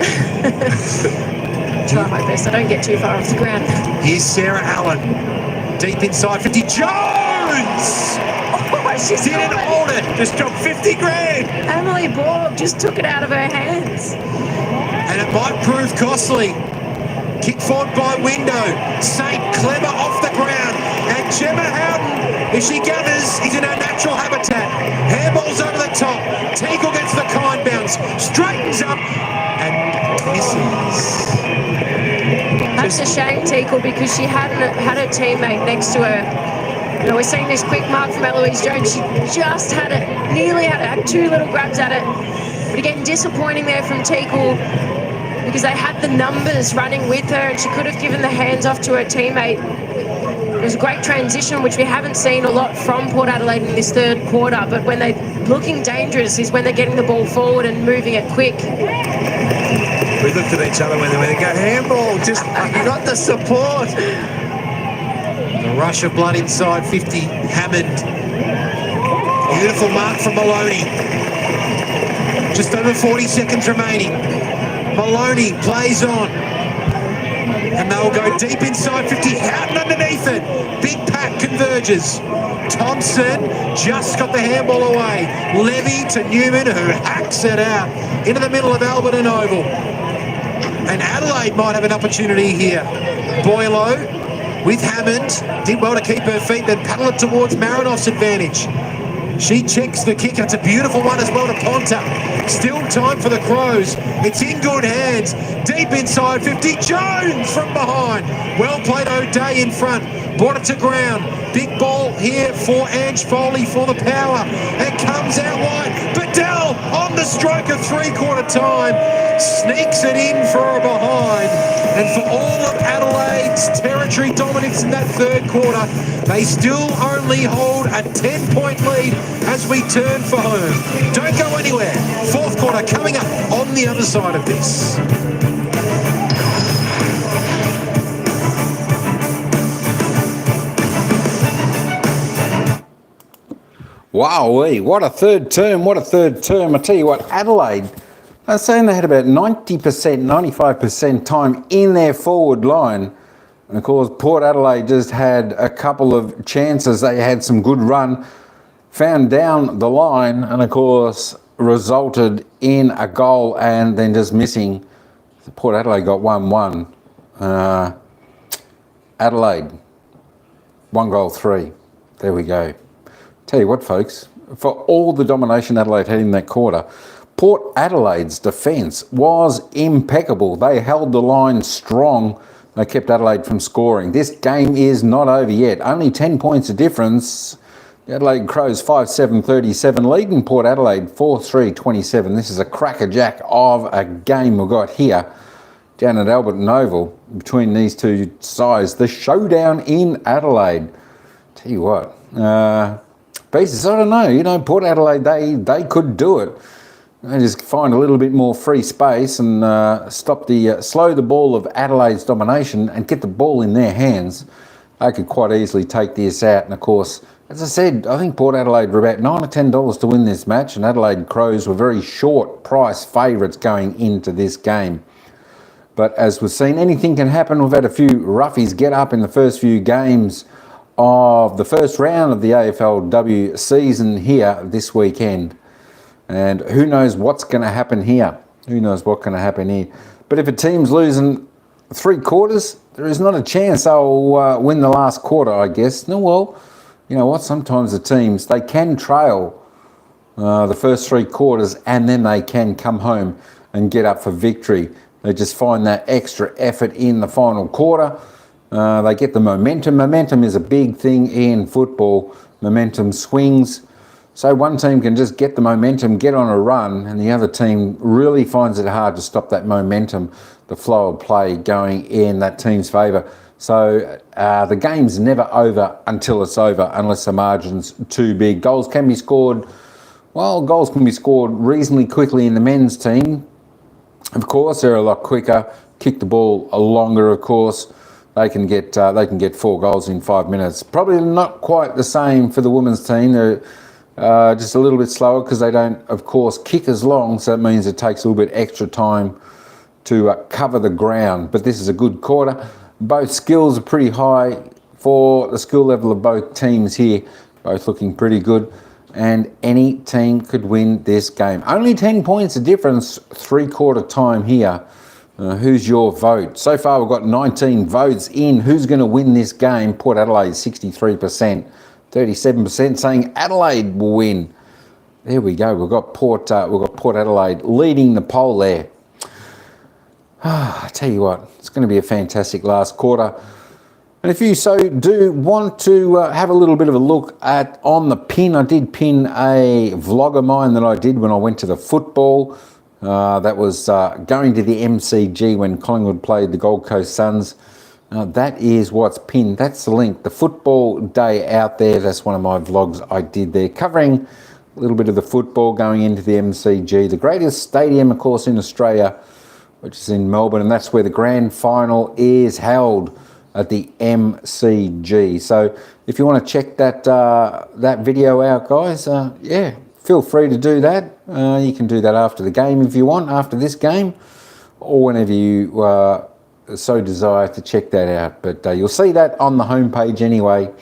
Try my best. I don't get too far off the ground. Here's Sarah Allen. Deep inside 50. Jones! Oh, she's Didn't hold it. Just dropped 50 grand. Emily Borg just took it out of her hands. And it might prove costly. Kick forward by Window. St. Clever off the ground. And Gemma Howden, if she gathers, is in her natural habitat. Handballs over the top. Teagle gets the kind bounce. Straightens up and misses. That's a shame, Teagle, because she had her teammate next to her. You know, we're seeing this quick mark from Eloise Jones. She just had it, nearly had two little grabs at it. But again, disappointing there from Teagle because they had the numbers running with her and she could have given the hands off to her teammate. It was a great transition, which we haven't seen a lot from Port Adelaide in this third quarter, but when they're looking dangerous is when they're getting the ball forward and moving it quick. We looked at each other when they went, go handball, just not the support. The rush of blood inside 50. Hammond. Beautiful mark from Maloney. Just over 40 seconds remaining. Maloney plays on. And they'll go deep inside 50. Howden underneath it. Big pack converges. Thompson just got the handball away. Levy to Newman, who hacks it out into the middle of Alberton Oval. And Adelaide might have an opportunity here. Boylo with Hammond, did well to keep her feet, then paddle it towards Marinoff's advantage. She checks the kick, and it's a beautiful one as well to Ponta. Still time for the Crows. It's in good hands. Deep inside 50, Jones from behind. Well played O'Day in front. brought it to ground. Big ball here for Ange Foley for the power. It comes out wide. Bedell on the stroke of three-quarter time. Sneaks it in for a behind. And for all of Adelaide's territory dominance in that third quarter, they still only hold a 10-point lead as we turn for home. Don't go anywhere. Fourth quarter coming up on the other side of this. Wowee, what a third term, what a third term. I tell you what, Adelaide, I was saying they had about 90%, 95% time in their forward line. And of course, Port Adelaide just had a couple of chances. They had some good run, found down the line, and of course, resulted in a goal and then just missing. Port Adelaide got 1-1. Adelaide, 1-3. There we go. Tell you what, folks, for all the domination Adelaide had in that quarter, Port Adelaide's defence was impeccable. They held the line strong. They kept Adelaide from scoring. This game is not over yet. Only 10 points of difference. The Adelaide Crows 5-7-37, leading Port Adelaide 4-3-27. This is a crackerjack of a game we've got here down at Alberton Oval between these two sides. The showdown in Adelaide. Tell you what, Pieces, I don't know, Port Adelaide, they could do it. They just find a little bit more free space and slow the ball of Adelaide's domination and get the ball in their hands. They could quite easily take this out. And of course, as I said, I think Port Adelaide were about $9 or $10 to win this match, and Adelaide Crows were very short price favourites going into this game. But as we've seen, anything can happen. We've had a few roughies get up in the first few games of the first round of the AFLW season here this weekend. And who knows what's going to happen here. Who knows what's going to happen here. But if a team's losing three quarters, there is not a chance they'll win the last quarter, I guess. No, well, you know what? Sometimes the teams, they can trail the first three quarters and then they can come home and get up for victory. They just find that extra effort in the final quarter. They get the momentum. Momentum is a big thing in football. Momentum swings. So one team can just get the momentum, get on a run, and the other team really finds it hard to stop that momentum, the flow of play going in that team's favour. So the game's never over until it's over, unless the margin's too big. Goals can be scored reasonably quickly in the men's team. Of course, they're a lot quicker. Kick the ball longer, of course. They can get 4 goals in 5 minutes. Probably not quite the same for the women's team. They're just a little bit slower because they don't, of course, kick as long. So it means it takes a little bit extra time to cover the ground. But this is a good quarter. Both skills are pretty high for the skill level of both teams here. Both looking pretty good. And any team could win this game. Only 10 points of difference, three-quarter time here. Who's your vote? So far, we've got 19 votes in. Who's going to win this game? Port Adelaide, 63%. 37% saying Adelaide will win. There we go. We've got Port Adelaide leading the poll there. I tell you what, it's going to be a fantastic last quarter. And if you so do want to have a little bit of a look at on the pin, I did pin a vlog of mine that I did when I went to the football. That was going to the MCG when Collingwood played the Gold Coast Suns. That is what's pinned. That's the link. The football day out there. That's one of my vlogs I did there, covering a little bit of the football going into the MCG, the greatest stadium, of course, in Australia, which is in Melbourne, and that's where the grand final is held, at the MCG. So if you want to check that video out, guys, yeah, feel free to do that. You can do that after the game if you want, after this game, or whenever you so desire to check that out. But you'll see that on the homepage anyway,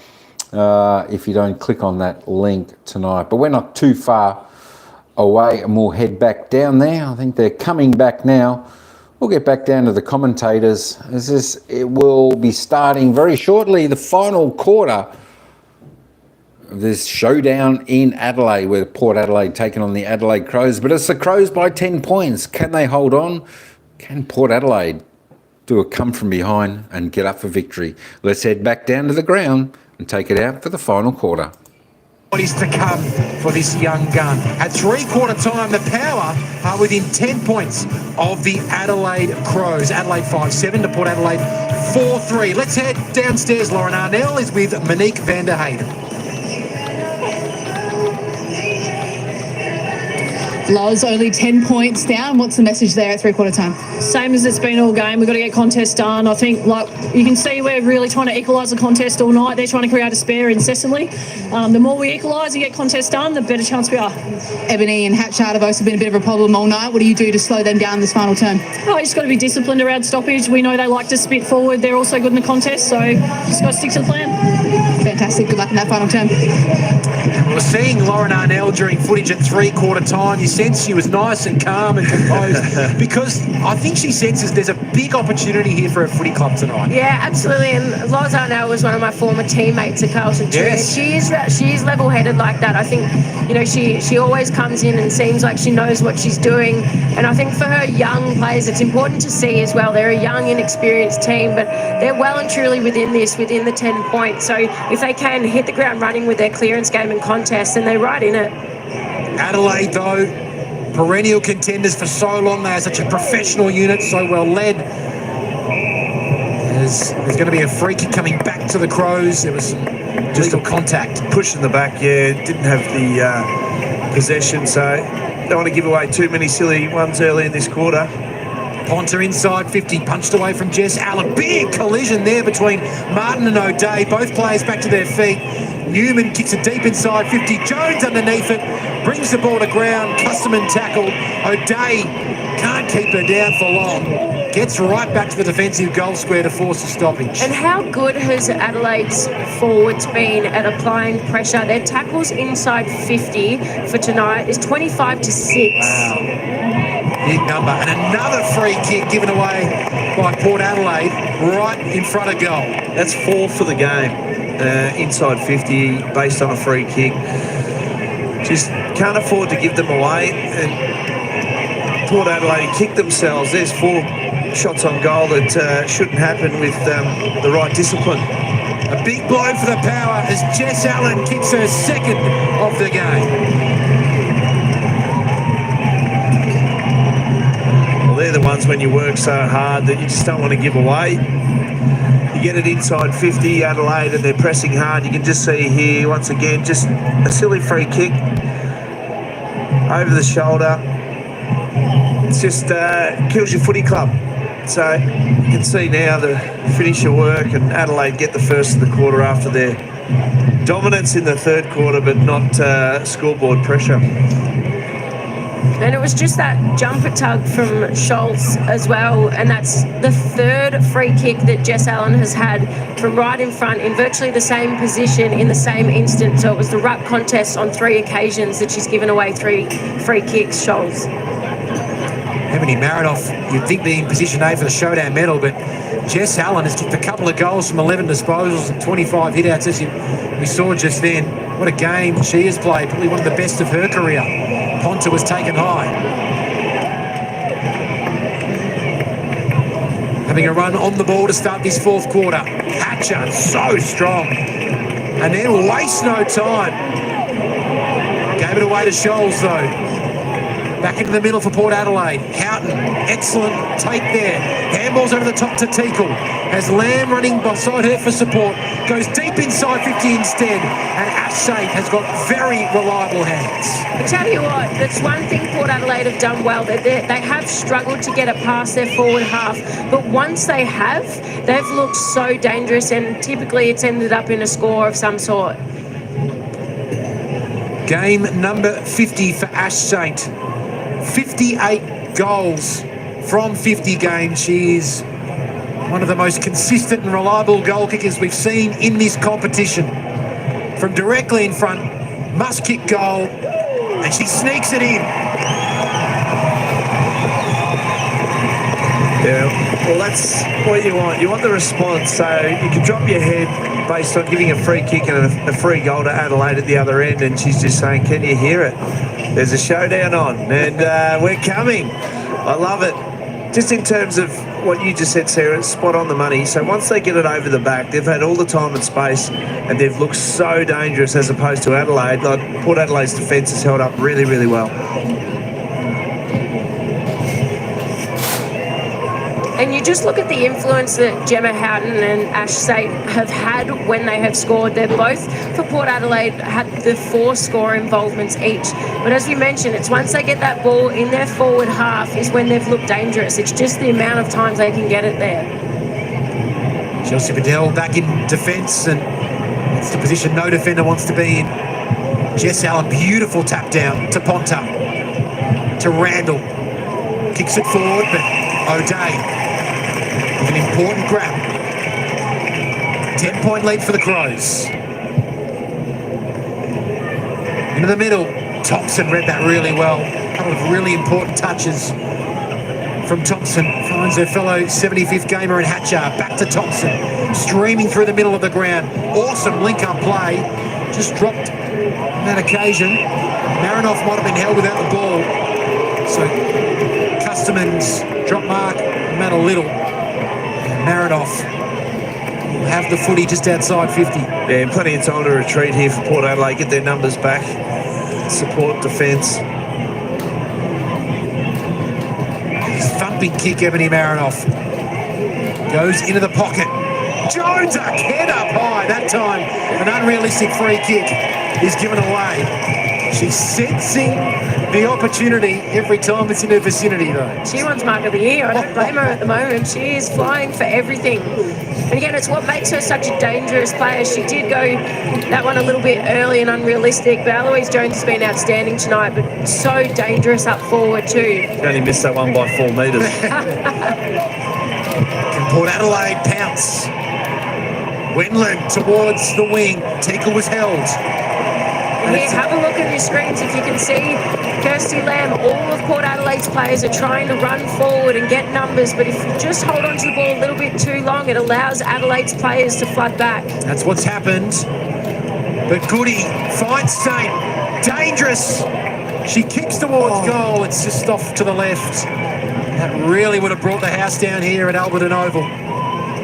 if you don't click on that link tonight. But we're not too far away, and we'll head back down there. I think they're coming back now. We'll get back down to the commentators. It will be starting very shortly, the final quarter of this showdown in Adelaide, where Port Adelaide taking on the Adelaide Crows. But it's the Crows by 10 points. Can they hold on? Can Port Adelaide do a come from behind and get up for victory. Let's head back down to the ground and take it out for the final quarter. What is to come for this young gun? At three-quarter time, the Power are within 10 points of the Adelaide Crows. Adelaide 5-7 to Port Adelaide 4-3. Let's head downstairs. Lauren Arnell is with Monique van der Hayden. Loz only 10 points down. What's the message there at three-quarter time? Same as it's been all game. We've got to get contest done. I think, like, you can see we're really trying to equalise the contest all night. They're trying to create a spare incessantly. The more we equalise and get contest done, the better chance we are. Ebony and Hatchard have also been a bit of a problem all night. What do you do to slow them down this final term? Oh, you just got to be disciplined around stoppage. We know they like to spit forward. They're also good in the contest, so just got to stick to the plan. Fantastic. Good luck in that final term. We're seeing Lauren Arnell during footage at three-quarter time. You sense she was nice and calm and composed because I think she senses there's a big opportunity here for a footy club tonight. Yeah, absolutely. And Loz Arnell was one of my former teammates at Carlton too. Yes. She is level-headed like that. I think, you know, she always comes in and seems like she knows what she's doing. And I think for her young players, it's important to see as well. They're a young, inexperienced team, but they're well and truly within the 10 points. So if they can hit the ground running with their clearance game and contest, then they're right in it. Adelaide, though, perennial contenders for so long. They are such a professional unit, so well led. There's going to be a free kick coming back to the Crows. There was some legal contact. Push in the back, yeah. Didn't have the possession, so don't want to give away too many silly ones early in this quarter. Ponter inside 50, punched away from Jess Allen. Big collision there between Martin and O'Day. Both players back to their feet. Newman kicks it deep inside 50. Jones underneath it. Brings the ball to ground. Custerman tackled. O'Day can't keep her down for long. Gets right back to the defensive goal square to force a stoppage. And how good has Adelaide's forwards been at applying pressure? Their tackles inside 50 for tonight is 25 to 6. Wow. Big number. And another free kick given away by Port Adelaide right in front of goal. That's 4 for the game. Inside 50 based on a free kick. Just can't afford to give them away. And Port Adelaide kicked themselves. There's 4 shots on goal that shouldn't happen with the right discipline. A big blow for the Power as Jess Allen kicks her second of the game. Well, they're the ones when you work so hard that you just don't want to give away. You get it inside 50, Adelaide, and they're pressing hard. You can just see here, once again, just a silly free kick over the shoulder. It's just kills your footy club. So you can see now the finish of work, and Adelaide get the first of the quarter after their dominance in the third quarter, but not scoreboard pressure. And it was just that jumper tug from Schultz as well, and that's the third free kick that Jess Allen has had from right in front in virtually the same position in the same instant. So it was the ruck contest on 3 occasions that she's given away 3 free kicks, Schultz. Ebony Marinoff, you'd think being in position A for the Showdown medal, but Jess Allen has kicked a couple of goals from 11 disposals and 25 hitouts, as we saw just then. What a game she has played, probably one of the best of her career. Ponter was taken high. Having a run on the ball to start this fourth quarter. Hatcher, so strong. And then waste no time. Gave it away to Scholes, though. Back into the middle for Port Adelaide. Houghton, excellent take there. Handballs over the top to Teakle. Has Lamb running beside her for support. Goes deep inside 50 instead. And Ashade has got very reliable hands. I tell you what, that's one thing Port Adelaide have done well. They have struggled to get it past their forward half. But once they have, they've looked so dangerous, and typically it's ended up in a score of some sort. Game number 50 for Ash Saint. 58 goals from 50 games. She is one of the most consistent and reliable goal kickers we've seen in this competition. From directly in front, must kick goal, and she sneaks it in. Yeah, well, that's what you want. You want the response, so you can drop your head based on giving a free kick and a free goal to Adelaide at the other end, and she's just saying, can you hear it? There's a showdown on, and we're coming. I love it. Just in terms of what you just said, Sarah, is spot on the money. So once they get it over the back, they've had all the time and space, and they've looked so dangerous as opposed to Adelaide. Like, Port Adelaide's defence has held up really, really well. And you just look at the influence that Gemma Houghton and Ash Sate have had when they have scored. They're both, for Port Adelaide, had the 4 score involvements each. But as we mentioned, it's once they get that ball in their forward half is when they've looked dangerous. It's just the amount of times they can get it there. Chelsea Bedell back in defence, and it's the position no defender wants to be in. Jess Allen, beautiful tap down to Ponta, to Randall. Kicks it forward, but O'Day. An important grab. 10-point lead for the Crows. Into the middle. Thompson read that really well. A couple of really important touches from Thompson. Finds her fellow 75th gamer in Hatchard. Back to Thompson. Streaming through the middle of the ground. Awesome link-up play. Just dropped on that occasion. Marinoff might have been held without the ball. So Custerman's drop mark matter little. Marinoff will have the footy just outside 50. Yeah, plenty of time to retreat here for Port Adelaide, get their numbers back, support defence. His thumping kick, Ebony Marinoff. Goes into the pocket. Jones, a head up high that time. An unrealistic free kick is given away. She's sensing the opportunity every time it's in her vicinity, though. She wants mark of the year. I don't blame her at the moment. She is flying for everything. And again, it's what makes her such a dangerous player. She did go that one a little bit early and unrealistic, but Eloise Jones has been outstanding tonight, but so dangerous up forward too. She only missed that one by 4 metres. Can Port Adelaide pounce? Wendland towards the wing. Tinkle was held. Here, have a look at your screens if you can see Kirsty Lamb. All of Port Adelaide's players are trying to run forward and get numbers, but if you just hold on to the ball a little bit too long, it allows Adelaide's players to flood back. That's what's happened. But Goody finds Saint. Dangerous. She kicks towards goal. It's just off to the left. That really would have brought the house down here at Alberton Oval.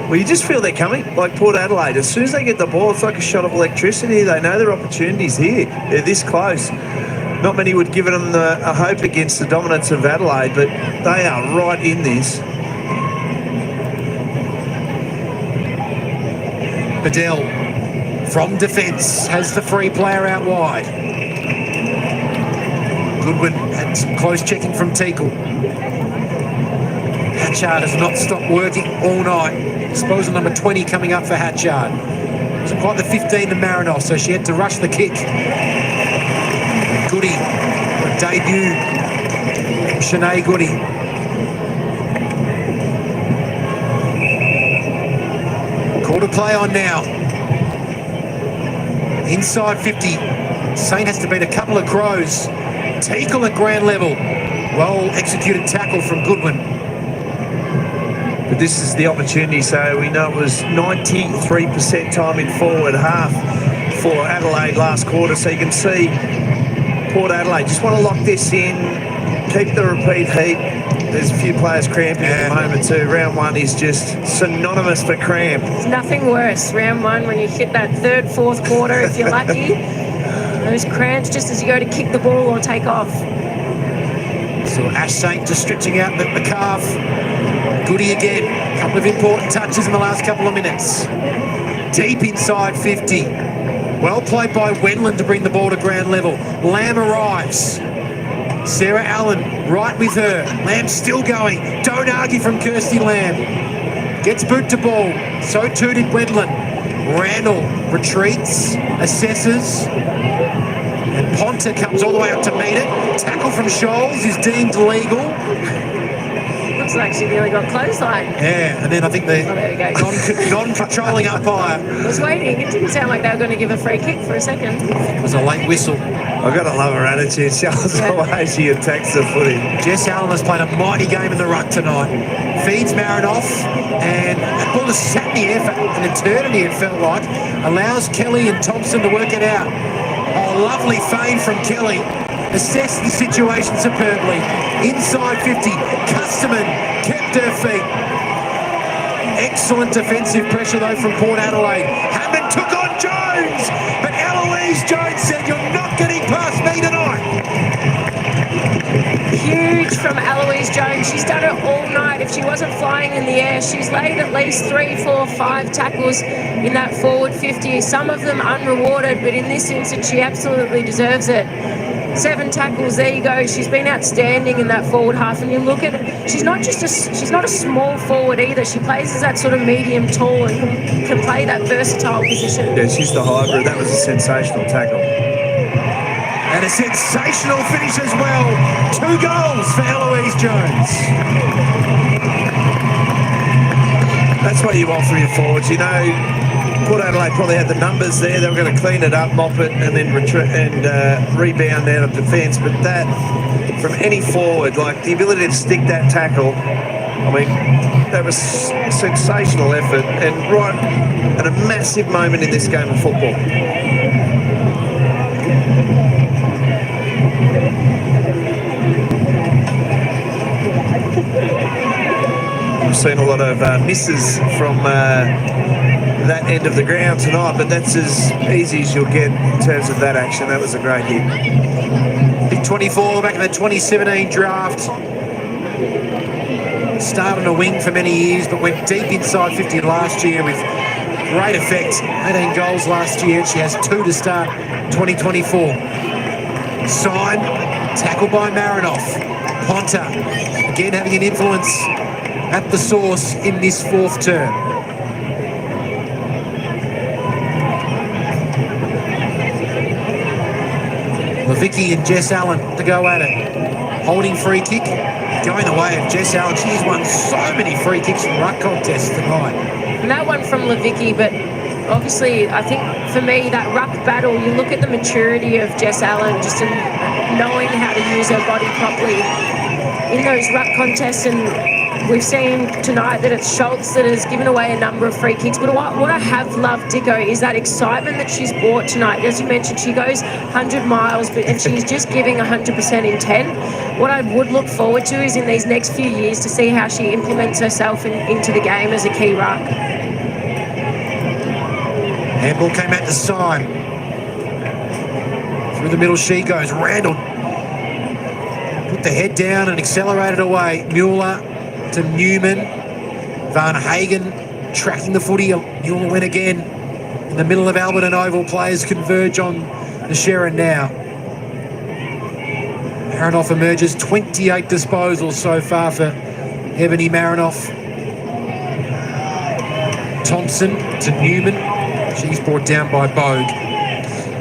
Well, you just feel they're coming, like Port Adelaide. As soon as they get the ball, it's like a shot of electricity. They know their opportunities here. They're this close. Not many would give them a hope against the dominance of Adelaide, but they are right in this. Bedell from defence has the free player out wide. Goodwin had some close checking from Teakle. Hatchard has not stopped working all night. Disposal number 20 coming up for Hatchard. It wasn't quite the 15 to Marinoff, so she had to rush the kick. Goody, a debut. Shanae Goody. Call to play on now. Inside 50. Saint has to beat a couple of Crows. Teakle at ground level. Well executed tackle from Goodwin. But this is the opportunity, so we know it was 93% time in forward half for Adelaide last quarter, so you can see Port Adelaide just want to lock this in, keep the repeat heat. There's a few players cramping at the moment too. Round one is just synonymous for cramp. There's nothing worse, round one, when you hit that third, fourth quarter, if you're lucky. Those cramps just as you go to kick the ball or take off. So Ash Saint just stretching out the calf. Goody again. A couple of important touches in the last couple of minutes. Deep inside 50. Well played by Wendland to bring the ball to ground level. Lamb arrives. Sarah Allen right with her. Lamb still going. Don't argue from Kirsty Lamb. Gets boot to ball. So too did Wendland. Randall retreats, assesses. And Ponta comes all the way up to meet it. Tackle from Scholes is deemed legal. Looks like she nearly got clothesline. Yeah, and then I think the non-controlling umpire. I was waiting. It didn't sound like they were going to give a free kick for a second. It was a late whistle. I've got to love her attitude. She loves the way she attacks the footy. Jess Allen has played a mighty game in the ruck tonight. Feeds Marinoff, and that ball has sat in the air for an eternity, it felt like. Allows Kelly and Thompson to work it out. Oh, lovely feint from Kelly. Assessed the situation superbly. Inside 50, Custerman kept her feet. Excellent defensive pressure, though, from Port Adelaide. Hammond took on Jones, but Eloise Jones said, "You're not getting past me tonight." Huge from Eloise Jones. She's done it all night. If she wasn't flying in the air, she's laid at least 3, 4, 5 tackles in that forward 50. Some of them unrewarded, but in this instance, she absolutely deserves it. 7 tackles, there you go. She's been outstanding in that forward half. And you look at it, she's not a small forward either. She plays as that sort of medium tall and can play that versatile position. Yeah, she's the hybrid. That was a sensational tackle. And a sensational finish as well. 2 goals for Eloise Jones. That's what you want from your forwards. You know, Port Adelaide probably had the numbers there. They were going to clean it up, mop it, and then rebound out of defence. But that, from any forward, like the ability to stick that tackle, I mean, that was sensational effort and right at a massive moment in this game of football. We've seen a lot of misses from that end of the ground tonight, but that's as easy as you'll get in terms of that action. That was a great hit. Big 24 back in the 2017 draft. Started on a wing for many years, but went deep inside 50 last year with great effect. 18 goals last year. She has 2 to start 2024. Sign, tackled by Marinoff. Ponta, again having an influence at the source in this 4th term. Levicki and Jess Allen to go at it. Holding free kick, going the way of Jess Allen. She's won so many free kicks in ruck contests tonight. And that one from Levicki, but obviously I think for me that ruck battle, you look at the maturity of Jess Allen just in knowing how to use her body properly in those ruck contests. And we've seen tonight that it's Schultz that has given away a number of free kicks. But what I have loved, Dicko, is that excitement that she's brought tonight. As you mentioned, she goes 100 miles, and she's just giving 100% in 10. What I would look forward to is in these next few years to see how she implements herself into the game as a key ruck. Handball came out to Syme. Through the middle she goes. Randall put the head down and accelerated away. Mueller to Newman. Van Hagen tracking the footy. Mueller went again. In the middle of Alberton Oval, players converge on the Sharon now. Marinoff emerges, 28 disposals so far for Ebony Marinoff. Thompson to Newman. She's brought down by Bogue.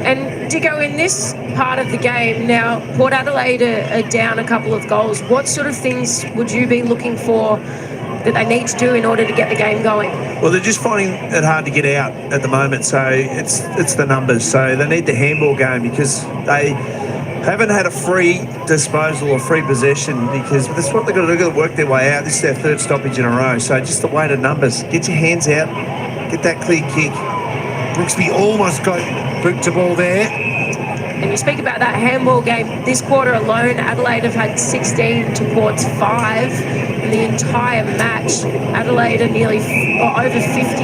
And Dicko, in this part of the game now, Port Adelaide are down a couple of goals. What sort of things would you be looking for that they need to do in order to get the game going? Well, they're just finding it hard to get out at the moment, so it's the numbers. So they need the handball game because they haven't had a free disposal or free possession, because that's what they've got to do. They've got to work their way out. This is their 3rd stoppage in a row. So just the weight of numbers. Get your hands out. Get that clear kick. Brooksby almost got boot to ball there. And you speak about that handball game. This quarter alone, Adelaide have had 16 to Port's 5. In the entire match, Adelaide are nearly over 50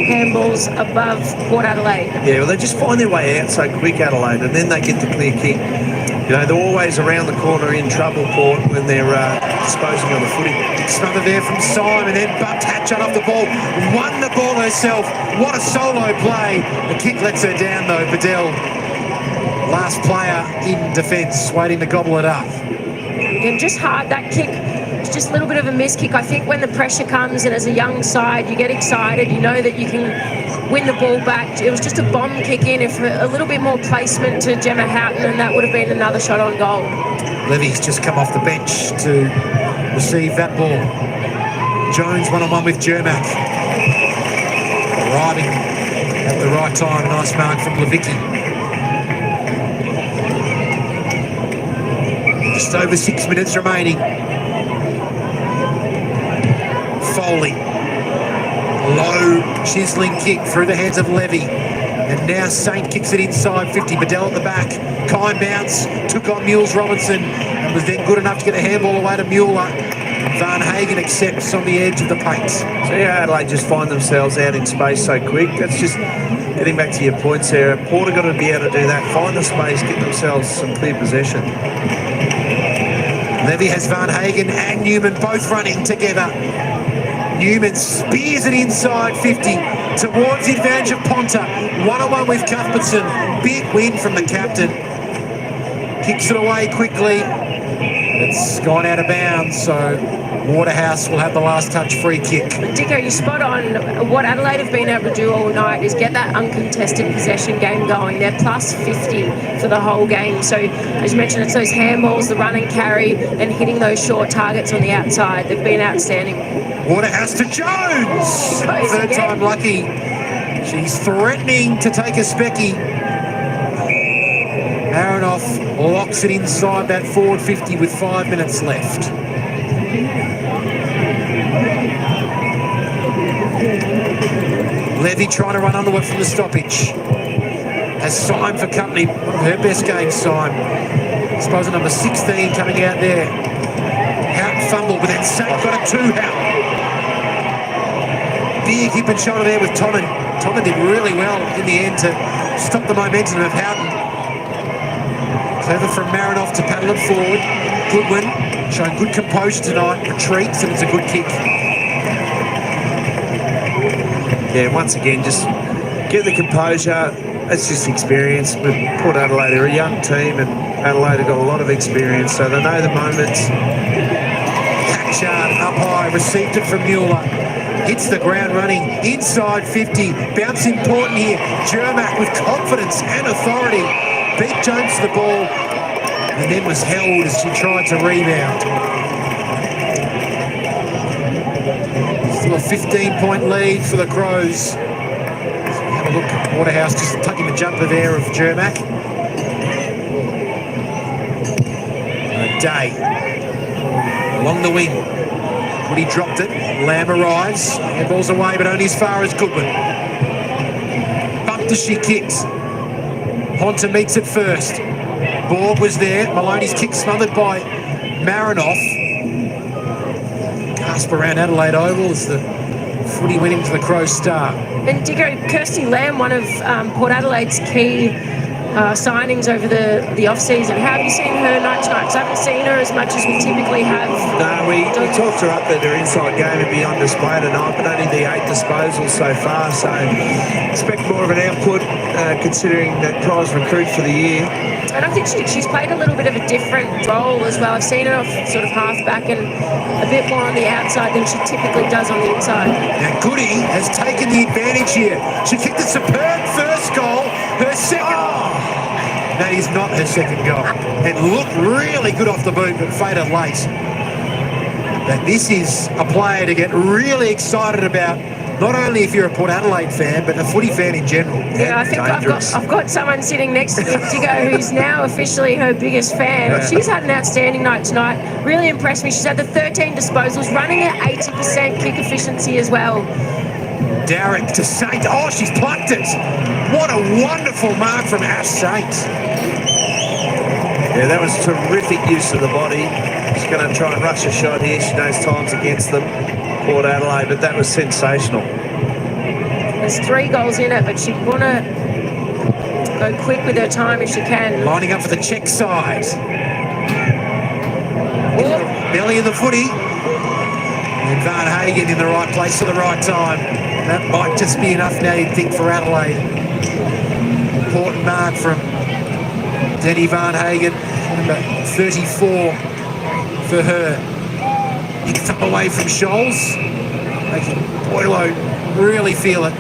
handballs above Port Adelaide. Yeah, well, they just find their way out so quick, Adelaide, and then they get the clear kick. You know, they're always around the corner in trouble, Port, when they're disposing of the footy. Smother there from Simon, and then bumped Hatchett off the ball. Won the ball herself. What a solo play. The kick lets her down, though. Bedell, last player in defence, waiting to gobble it up. And just hard, that kick. It's just a little bit of a miss kick. I think when the pressure comes and as a young side, you get excited. You know that you can win the ball back. It was just a bomb kick in. If a little bit more placement to Gemma Houghton, and that would have been another shot on goal. Levy's just come off the bench to receive that ball. Jones one-on-one with Jermack. Arriving at the right time. Nice mark from Levicki. Just over 6 minutes remaining. Foley. Low chiseling kick through the hands of Levy. And now Saint kicks it inside 50. Bedell at the back. Kine bounce. Took on Mules Robinson. And was then good enough to get a handball away to Mueller. and Van Hagen accepts on the edge of the paint. So Adelaide just find themselves out in space so quick. That's just getting back to your point, Sarah. Porter got to be able to do that, find the space, get themselves some clear possession. Levy has Van Hagen and Newman both running together. Newman spears it inside 50 towards the advantage of Ponta. One-on-one with Cuthbertson. Big win from the captain. Kicks it away quickly. It's gone out of bounds, so Waterhouse will have the last touch free kick. Dicko, you're spot on. What Adelaide have been able to do all night is get that uncontested possession game going. They're plus 50 for the whole game. So, as you mentioned, it's those handballs, the run and carry, and hitting those short targets on the outside. They've been outstanding. Waterhouse to Jones. Third time lucky. She's threatening to take a specky. Marinoff locks it inside that forward 50 with 5 minutes left. Levy trying to run under it from the stoppage. Has Syme for company. One of her best games, Syme. I suppose number 16 coming out there. Houghton fumbled, but then Saint got it to Houghton. Big hip and shoulder there with Tommen. Tommen did really well in the end to stop the momentum of Houghton. Clever from Marinoff to paddle it forward. Goodwin showing good composure tonight. Retreats, and it's a good kick. Yeah, once again, just get the composure. That's just experience. With Port Adelaide, they're a young team, and Adelaide have got a lot of experience, so they know the moments. Hatchard up high, received it from Mueller. Hits the ground running, inside 50. Bounce important here. Jermack with confidence and authority. Beat Jones to the ball, and then was held as she tried to rebound. Still a 15-point lead for the Crows. So have a look at Waterhouse just tucking the jumper there of Jermack. Day along the wing. Woody dropped it. Lamb arrives. Handball's away, but only as far as Goodwin. Bumped as she kicks. Ponta meets it first. Borg was there. Maloney's kick smothered by Marinoff. Gasp around Adelaide Oval as the footy went into the Crows Star. And Dicko, Kirsty Lamb, one of Port Adelaide's key signings over the off-season. How have you seen her night tonight? Because I haven't seen her as much as we typically have. No, we talked her up that her inside game would be on display tonight, but only the 8 disposals so far, so expect more of an output considering that prize recruit for the year. And I think she's played a little bit of a different role as well. I've seen her off sort of half-back and a bit more on the outside than she typically does on the inside. Now Goody has taken the advantage here. She kicked a superb first goal. Her second... That is not her second goal. It looked really good off the boot, but faded late. But this is a player to get really excited about, not only if you're a Port Adelaide fan, but a footy fan in general. Yeah, I think I've got someone sitting next to me, Dicko, who's now officially her biggest fan. She's had an outstanding night tonight. Really impressed me. She's had the 13 disposals, running at 80% kick efficiency as well. Darrick to Saint. Oh, she's plucked it. What a wonderful mark from Ash Saint. Yeah, that was terrific use of the body. She's going to try and rush a shot here. She knows time's against them, Port Adelaide, but that was sensational. There's 3 goals in it, but she'd want to go quick with her time if she can. Lining up for the check side. Belly of the footy. And Van Hagen in the right place at the right time. That might just be enough now, you'd think, for Adelaide. Important mark from Denny Van Hagen, number 34 for her. Picked up away from Scholes, making Boylo really feel it.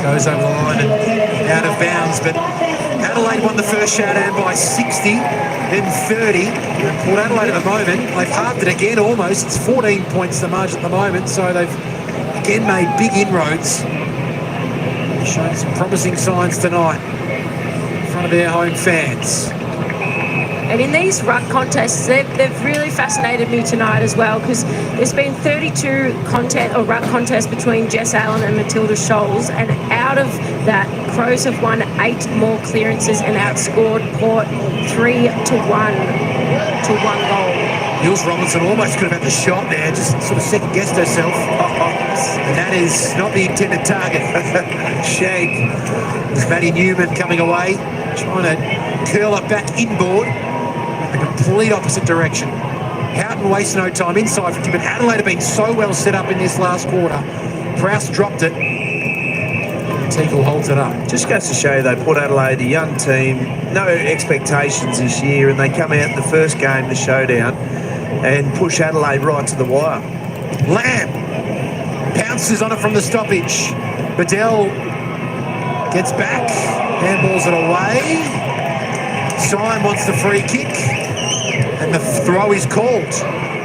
Goes over the line and out of bounds, but Adelaide won the first showdown by 60, then 30. And Port Adelaide at the moment, they've halved it again almost. It's 14 points the margin at the moment, so they've again made big inroads. Showing some promising signs tonight in front of their home fans. And in these ruck contests, they've really fascinated me tonight as well, because there's been 32 ruck contests between Jess Allen and Matilda Scholes, and out of that, Crows have won 8 more clearances and outscored Port 3-1 to 1 goal. Jules Robinson almost could have had the shot there, just sort of second-guessed herself. And that is not the intended target. Shag. Maddie Newman coming away, trying to curl it back inboard in the complete opposite direction. Houghton wastes no time inside 50, but Adelaide have been so well set up in this last quarter. Prowse dropped it. Teagle holds it up. Just goes to show they put Adelaide, a young team, no expectations this year, and they come out in the first game, the showdown, and push Adelaide right to the wire. Lamb pounces on it from the stoppage. Bedell gets back, handballs it away. Syme wants the free kick, and the throw is called.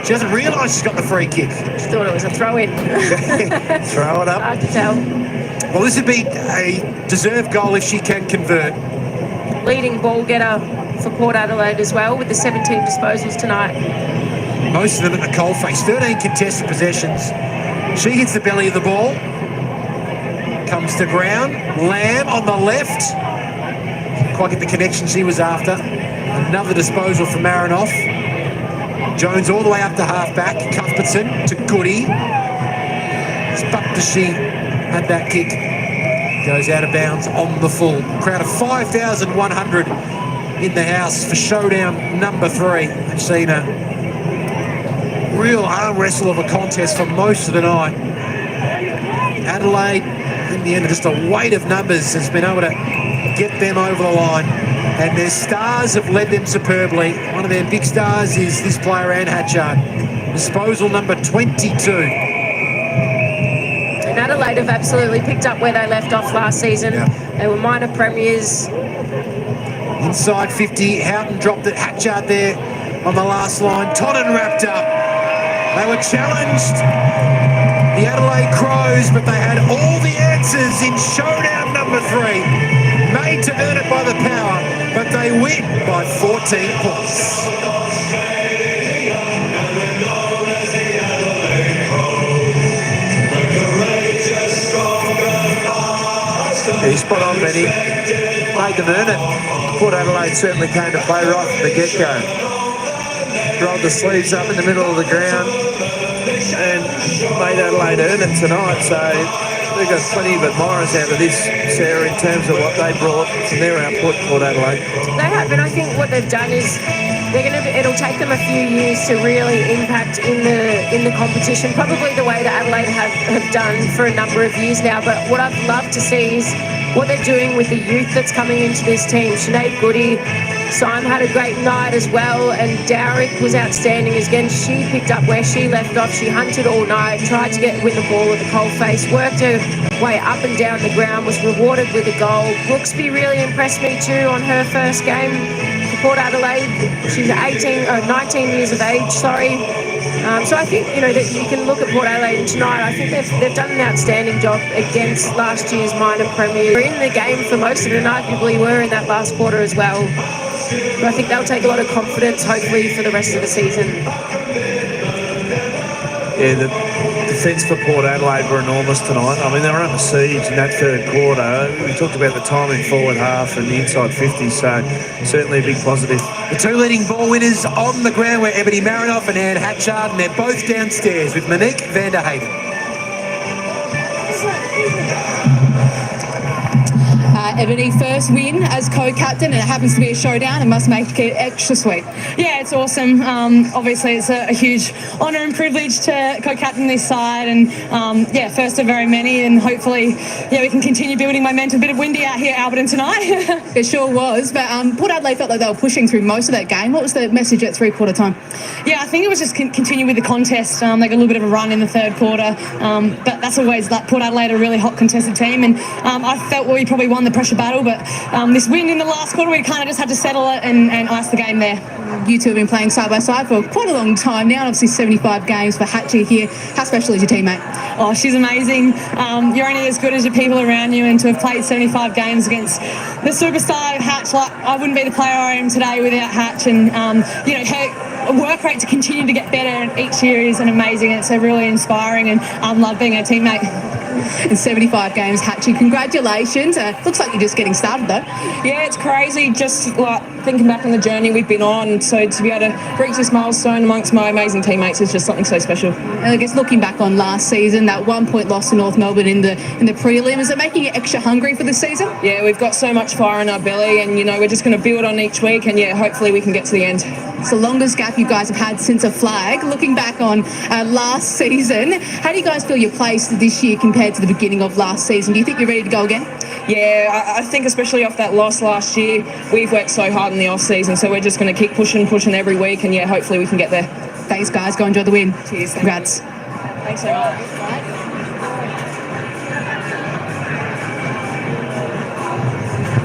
She doesn't realise she's got the free kick. She thought it was a throw-in. Throw it up. Hard to tell. Well, this would be a deserved goal if she can convert. Leading ball getter for Port Adelaide as well, with the 17 disposals tonight. Most of them at the coalface. 13 contested possessions. She hits the belly of the ball. Comes to ground. Lamb on the left. Didn't quite get the connection she was after. Another disposal for Marinoff. Jones all the way up to half-back. Cuthbertson to Goody. But does she had that kick. Goes out of bounds on the full. Crowd of 5,100 in the house for showdown number 3. I've seen a real arm wrestle of a contest for most of the night. Adelaide, in the end, just a weight of numbers has been able to get them over the line. And their stars have led them superbly. One of their big stars is this player, Anne Hatchard. Disposal number 22. And Adelaide have absolutely picked up where they left off last season. Yeah. They were minor premiers. Inside 50, Houghton dropped it. Hatchard there on the last line. Tonnen wrapped up. They were challenged, the Adelaide Crows, but they had all the answers in showdown number 3. Made to earn it by the power, but they win by 14 points. He's spot on, Benny. Made them earn it. Port Adelaide certainly came to play right from the get-go. Rolled the sleeves up in the middle of the ground and made Adelaide earn it tonight. So they've got plenty of admirers out of this, Sarah, in terms of what they brought from their output, Port Adelaide. They have, and I think what they've done is it'll take them a few years to really impact in the competition, probably the way that Adelaide have done for a number of years now. But what I'd love to see is what they're doing with the youth that's coming into this team. Sinead Goody, Syme had a great night as well, and Dowrick was outstanding again. She picked up where she left off. She hunted all night, tried to win the ball at the coalface, worked her way up and down the ground, was rewarded with a goal. Brooksby really impressed me too on her first game for Port Adelaide. She's 19 years of age, so I think, that you can look at Port Adelaide tonight. I think they've done an outstanding job against last year's minor premiers. They're in the game for most of it, and arguably were in that last quarter as well. But I think they'll take a lot of confidence, hopefully, for the rest of the season. Yeah, the defence for Port Adelaide were enormous tonight. I mean, they were under siege in that third quarter. We talked about the timing forward half and the inside 50, so certainly a big positive. The 2 leading ball winners on the ground were Ebony Marinoff and Anne Hatchard, and they're both downstairs with Monique van der Haven. Ebony, first win as co-captain, and it happens to be a showdown. It must make it extra sweet. Yeah, it's awesome. Obviously, it's a huge honour and privilege to co-captain this side, and first of very many, and hopefully, we can continue building momentum. A bit of windy out here, Alberton, tonight. It sure was, but Port Adelaide felt like they were pushing through most of that game. What was the message at three-quarter time? Yeah, I think it was just continue with the contest. They got a little bit of a run in the third quarter, but that's always Port Adelaide, a really hot contested team, and I felt we probably won the pressure battle, but this win in the last quarter, we kind of just had to settle it and ice the game there. You two have been playing side by side for quite a long time now, and obviously 75 games for Hatchie here. How special is your teammate? Oh, she's amazing. You're only as good as your people around you, and to have played 75 games against the superstar Hatch, like I wouldn't be the player I am today without Hatch, and her work rate to continue to get better each year is amazing. It's really inspiring, and I love being her teammate. In 75 games, Hatchie, congratulations. Looks like you're just getting started though. Yeah, it's crazy, just like thinking back on the journey we've been on. So to be able to reach this milestone amongst my amazing teammates is just something so special. I guess looking back on last season, that 1 point loss to North Melbourne in the prelim, is it making you extra hungry for this season? Yeah, we've got so much fire in our belly, and we're just going to build on each week, and hopefully we can get to the end. It's the longest gap you guys have had since a flag. Looking back on last season, how do you guys feel you're placed this year compared to the beginning of last season? Do you think you're ready to go again? Yeah, I think especially off that loss last year, we've worked so hard in the off-season, so we're just going to keep pushing every week, and hopefully we can get there. Thanks, guys. Go enjoy the win. Cheers. Congrats. Thanks so much.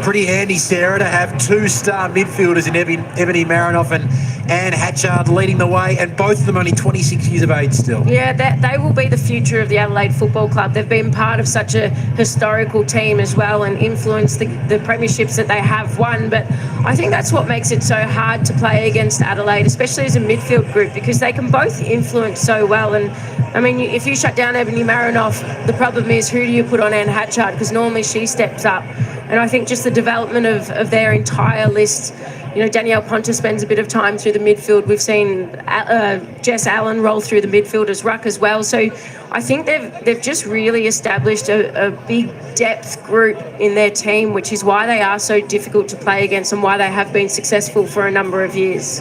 Pretty handy, Sarah, to have two-star midfielders in Ebony Marinoff and Anne Hatchard leading the way, and both of them only 26 years of age still. Yeah, they will be the future of the Adelaide Football Club. They've been part of such a historical team as well and influenced the premierships that they have won. But I think that's what makes it so hard to play against Adelaide, especially as a midfield group, because they can both influence so well. And I mean, if you shut down Ebony Marinoff, the problem is who do you put on Anne Hatchard, because normally she steps up. And I think just the development of their entire list, Danielle Ponta spends a bit of time through the midfield. We've seen Jess Allen roll through the midfield as ruck as well. So I think they've just really established a big depth group in their team, which is why they are so difficult to play against and why they have been successful for a number of years.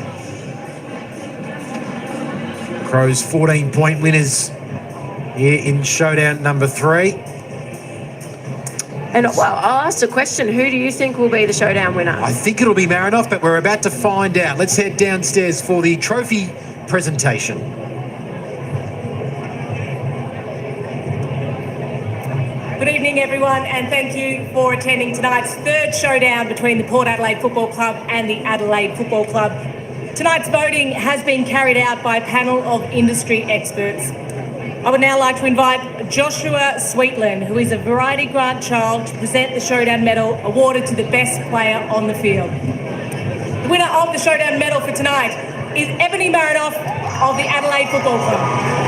Crows 14-point winners here in showdown number 3. And I'll ask the question, who do you think will be the showdown winner? I think it'll be Marinoff, but we're about to find out. Let's head downstairs for the trophy presentation. Good evening, everyone, and thank you for attending tonight's third showdown between the Port Adelaide Football Club and the Adelaide Football Club. Tonight's voting has been carried out by a panel of industry experts. I would now like to invite Joshua Sweetland, who is a Variety Grant Child, to present the Showdown Medal awarded to the best player on the field. The winner of the Showdown Medal for tonight is Ebony Marinoff of the Adelaide Football Club.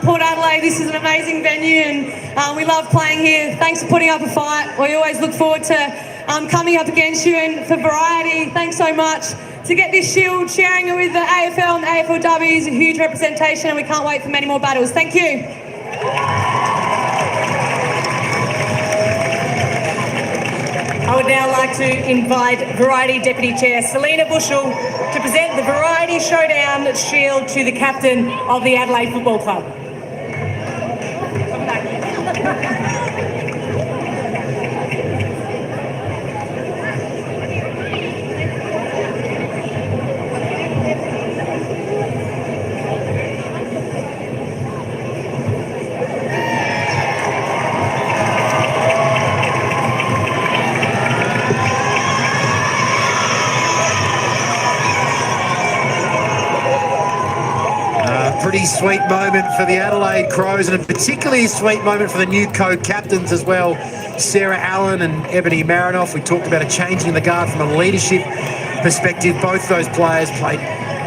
Port Adelaide, this is an amazing venue, and we love playing here. Thanks for putting up a fight. We always look forward to coming up against you, and for Variety, thanks so much. To get this shield, sharing it with the AFL and the AFLW is a huge representation, and we can't wait for many more battles. Thank you. I would now like to invite Variety Deputy Chair Selena Bushell to present the Variety Showdown Shield to the captain of the Adelaide Football Club. Pretty sweet moment for the Adelaide Crows, and a particularly sweet moment for the new co-captains as well, Sarah Allen and Ebony Marinoff. We talked about a changing of the guard from a leadership perspective. Both those players played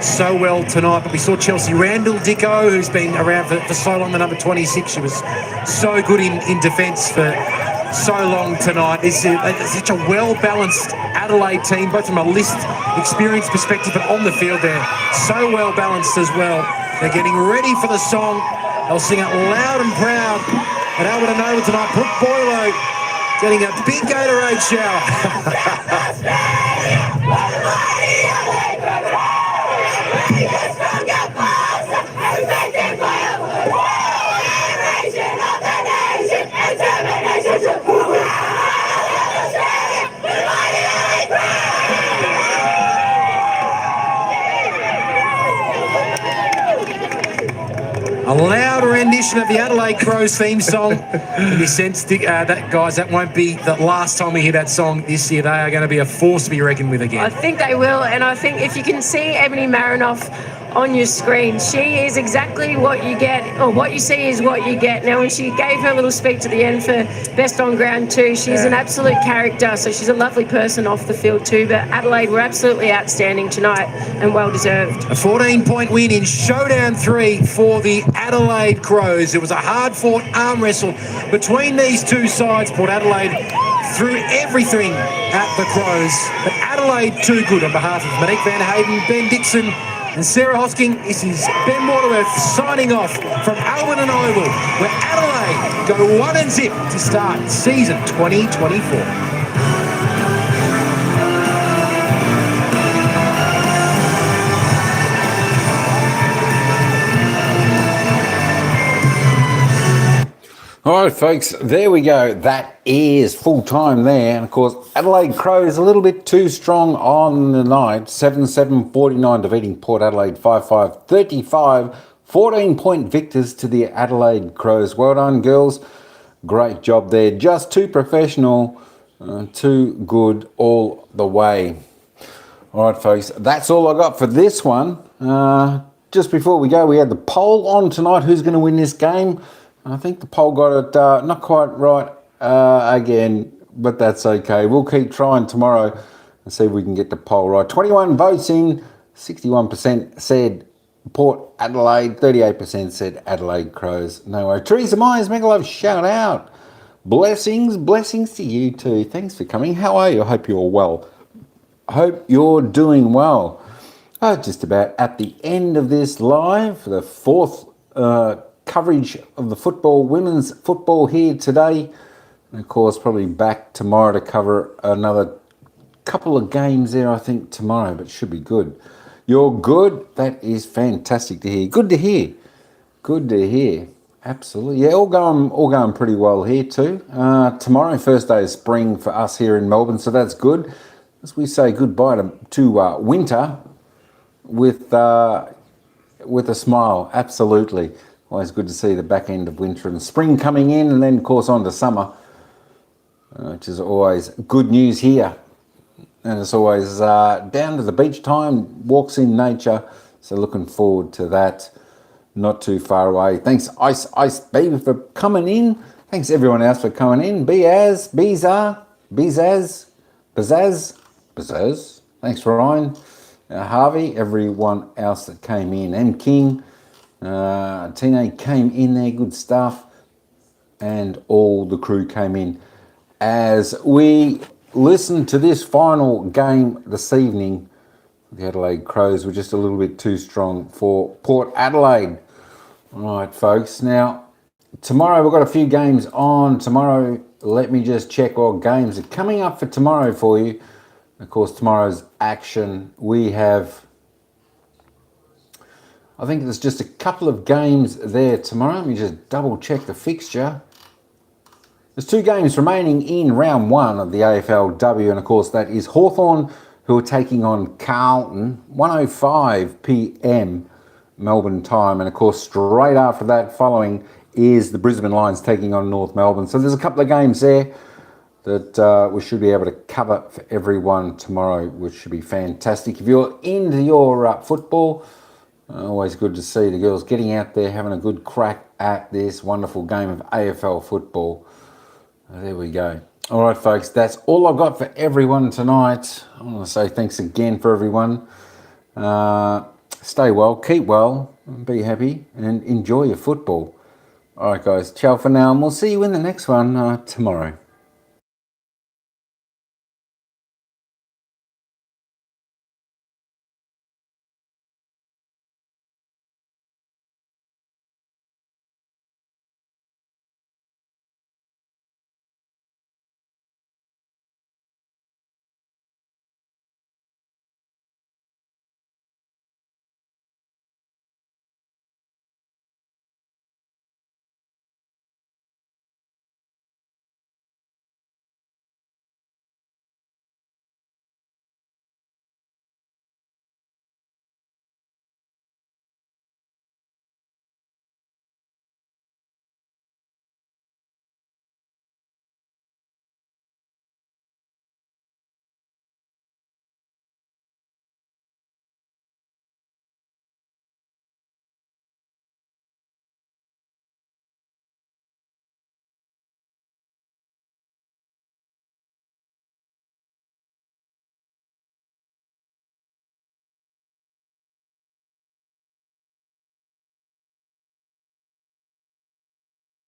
so well tonight, but we saw Chelsea Randall Dicko, who's been around for so long, the number 26. She was so good in defence for so long tonight. It's such a well-balanced Adelaide team, both from a list experience perspective, but on the field they're so well-balanced as well. They're getting ready for the song. They'll sing it loud and proud at Albert and Oval tonight. Brooke Boylo getting a big Gatorade shower. a loud rendition of the Adelaide Crows theme song. In the sense, that guys, that won't be the last time we hear that song this year. They are going to be a force to be reckoned with again. I think they will, and I think if you can see Ebony Marinoff on your screen, she is exactly what you get, or what you see is what you get. Now, when she gave her little speech at the end for Best on Ground too, she's an absolute character, so she's a lovely person off the field too. But Adelaide were absolutely outstanding tonight and well deserved. A 14-point win in Showdown 3 for the Adelaide Crows. It was a hard-fought arm wrestle between these two sides. Port Adelaide threw everything at the Crows, but Adelaide too good. On behalf of Monique Van Hayden, Ben Dixon and Sarah Hosking, this is Ben Waterworth signing off from Albion Oval, where Adelaide go 1-0 to start season 2024. All right, folks, there we go. That is full time there. And of course, Adelaide Crows a little bit too strong on the night. 7-7-49 defeating Port Adelaide 5-5 35. 14-point victors to the Adelaide Crows. Well done, girls. Great job there. Just too professional, too good all the way. All right, folks, that's all I got for this one. Just before we go, we had the poll on tonight. Who's going to win this game? I think the poll got it not quite right again, but that's okay. We'll keep trying tomorrow and see if we can get the poll right. 21 votes in, 61% said Port Adelaide, 38% said Adelaide Crows. No way. Teresa Myers, mega love, shout out. Blessings to you too. Thanks for coming. How are you? I hope you're well. I hope you're doing well. Just about at the end of this live for the fourth coverage of the football, women's football here today. And of course, probably back tomorrow to cover another couple of games there, I think, tomorrow, but should be good. You're good? That is fantastic to hear. Good to hear. Good to hear. Absolutely. Yeah, all going pretty well here too. Tomorrow, first day of spring for us here in Melbourne, so that's good. As we say goodbye to winter with a smile. Absolutely. Always good to see the back end of winter and spring coming in, and then, of course, on to summer, which is always good news here. And it's always down to the beach time, walks in nature, so looking forward to that. Not too far away. Thanks, Ice Baby, for coming in. Thanks, everyone else, for coming in. Bizaz. Thanks, Ryan. Harvey, everyone else that came in. M. King. Tina came in there, good stuff, and all the crew came in. As we listen to this final game this evening, the Adelaide Crows were just a little bit too strong for Port Adelaide. All right, folks. Now, tomorrow we've got a few games on. Tomorrow, let me just check what games are coming up for tomorrow for you. Of course, tomorrow's action, we have, I think there's just a couple of games there tomorrow. Let me just double check the fixture. There's two games remaining in round one of the AFLW, and of course that is Hawthorn, who are taking on Carlton, 1:05 p.m. Melbourne time, and of course straight after that following is the Brisbane Lions taking on North Melbourne. So there's a couple of games there that we should be able to cover for everyone tomorrow, which should be fantastic. If you're into your football, always good to see the girls getting out there, having a good crack at this wonderful game of AFL football. There we go. All right, folks, that's all I've got for everyone tonight. I want to say thanks again for everyone. Stay well, keep well, be happy, and enjoy your football. All right, guys, ciao for now, and we'll see you in the next one tomorrow.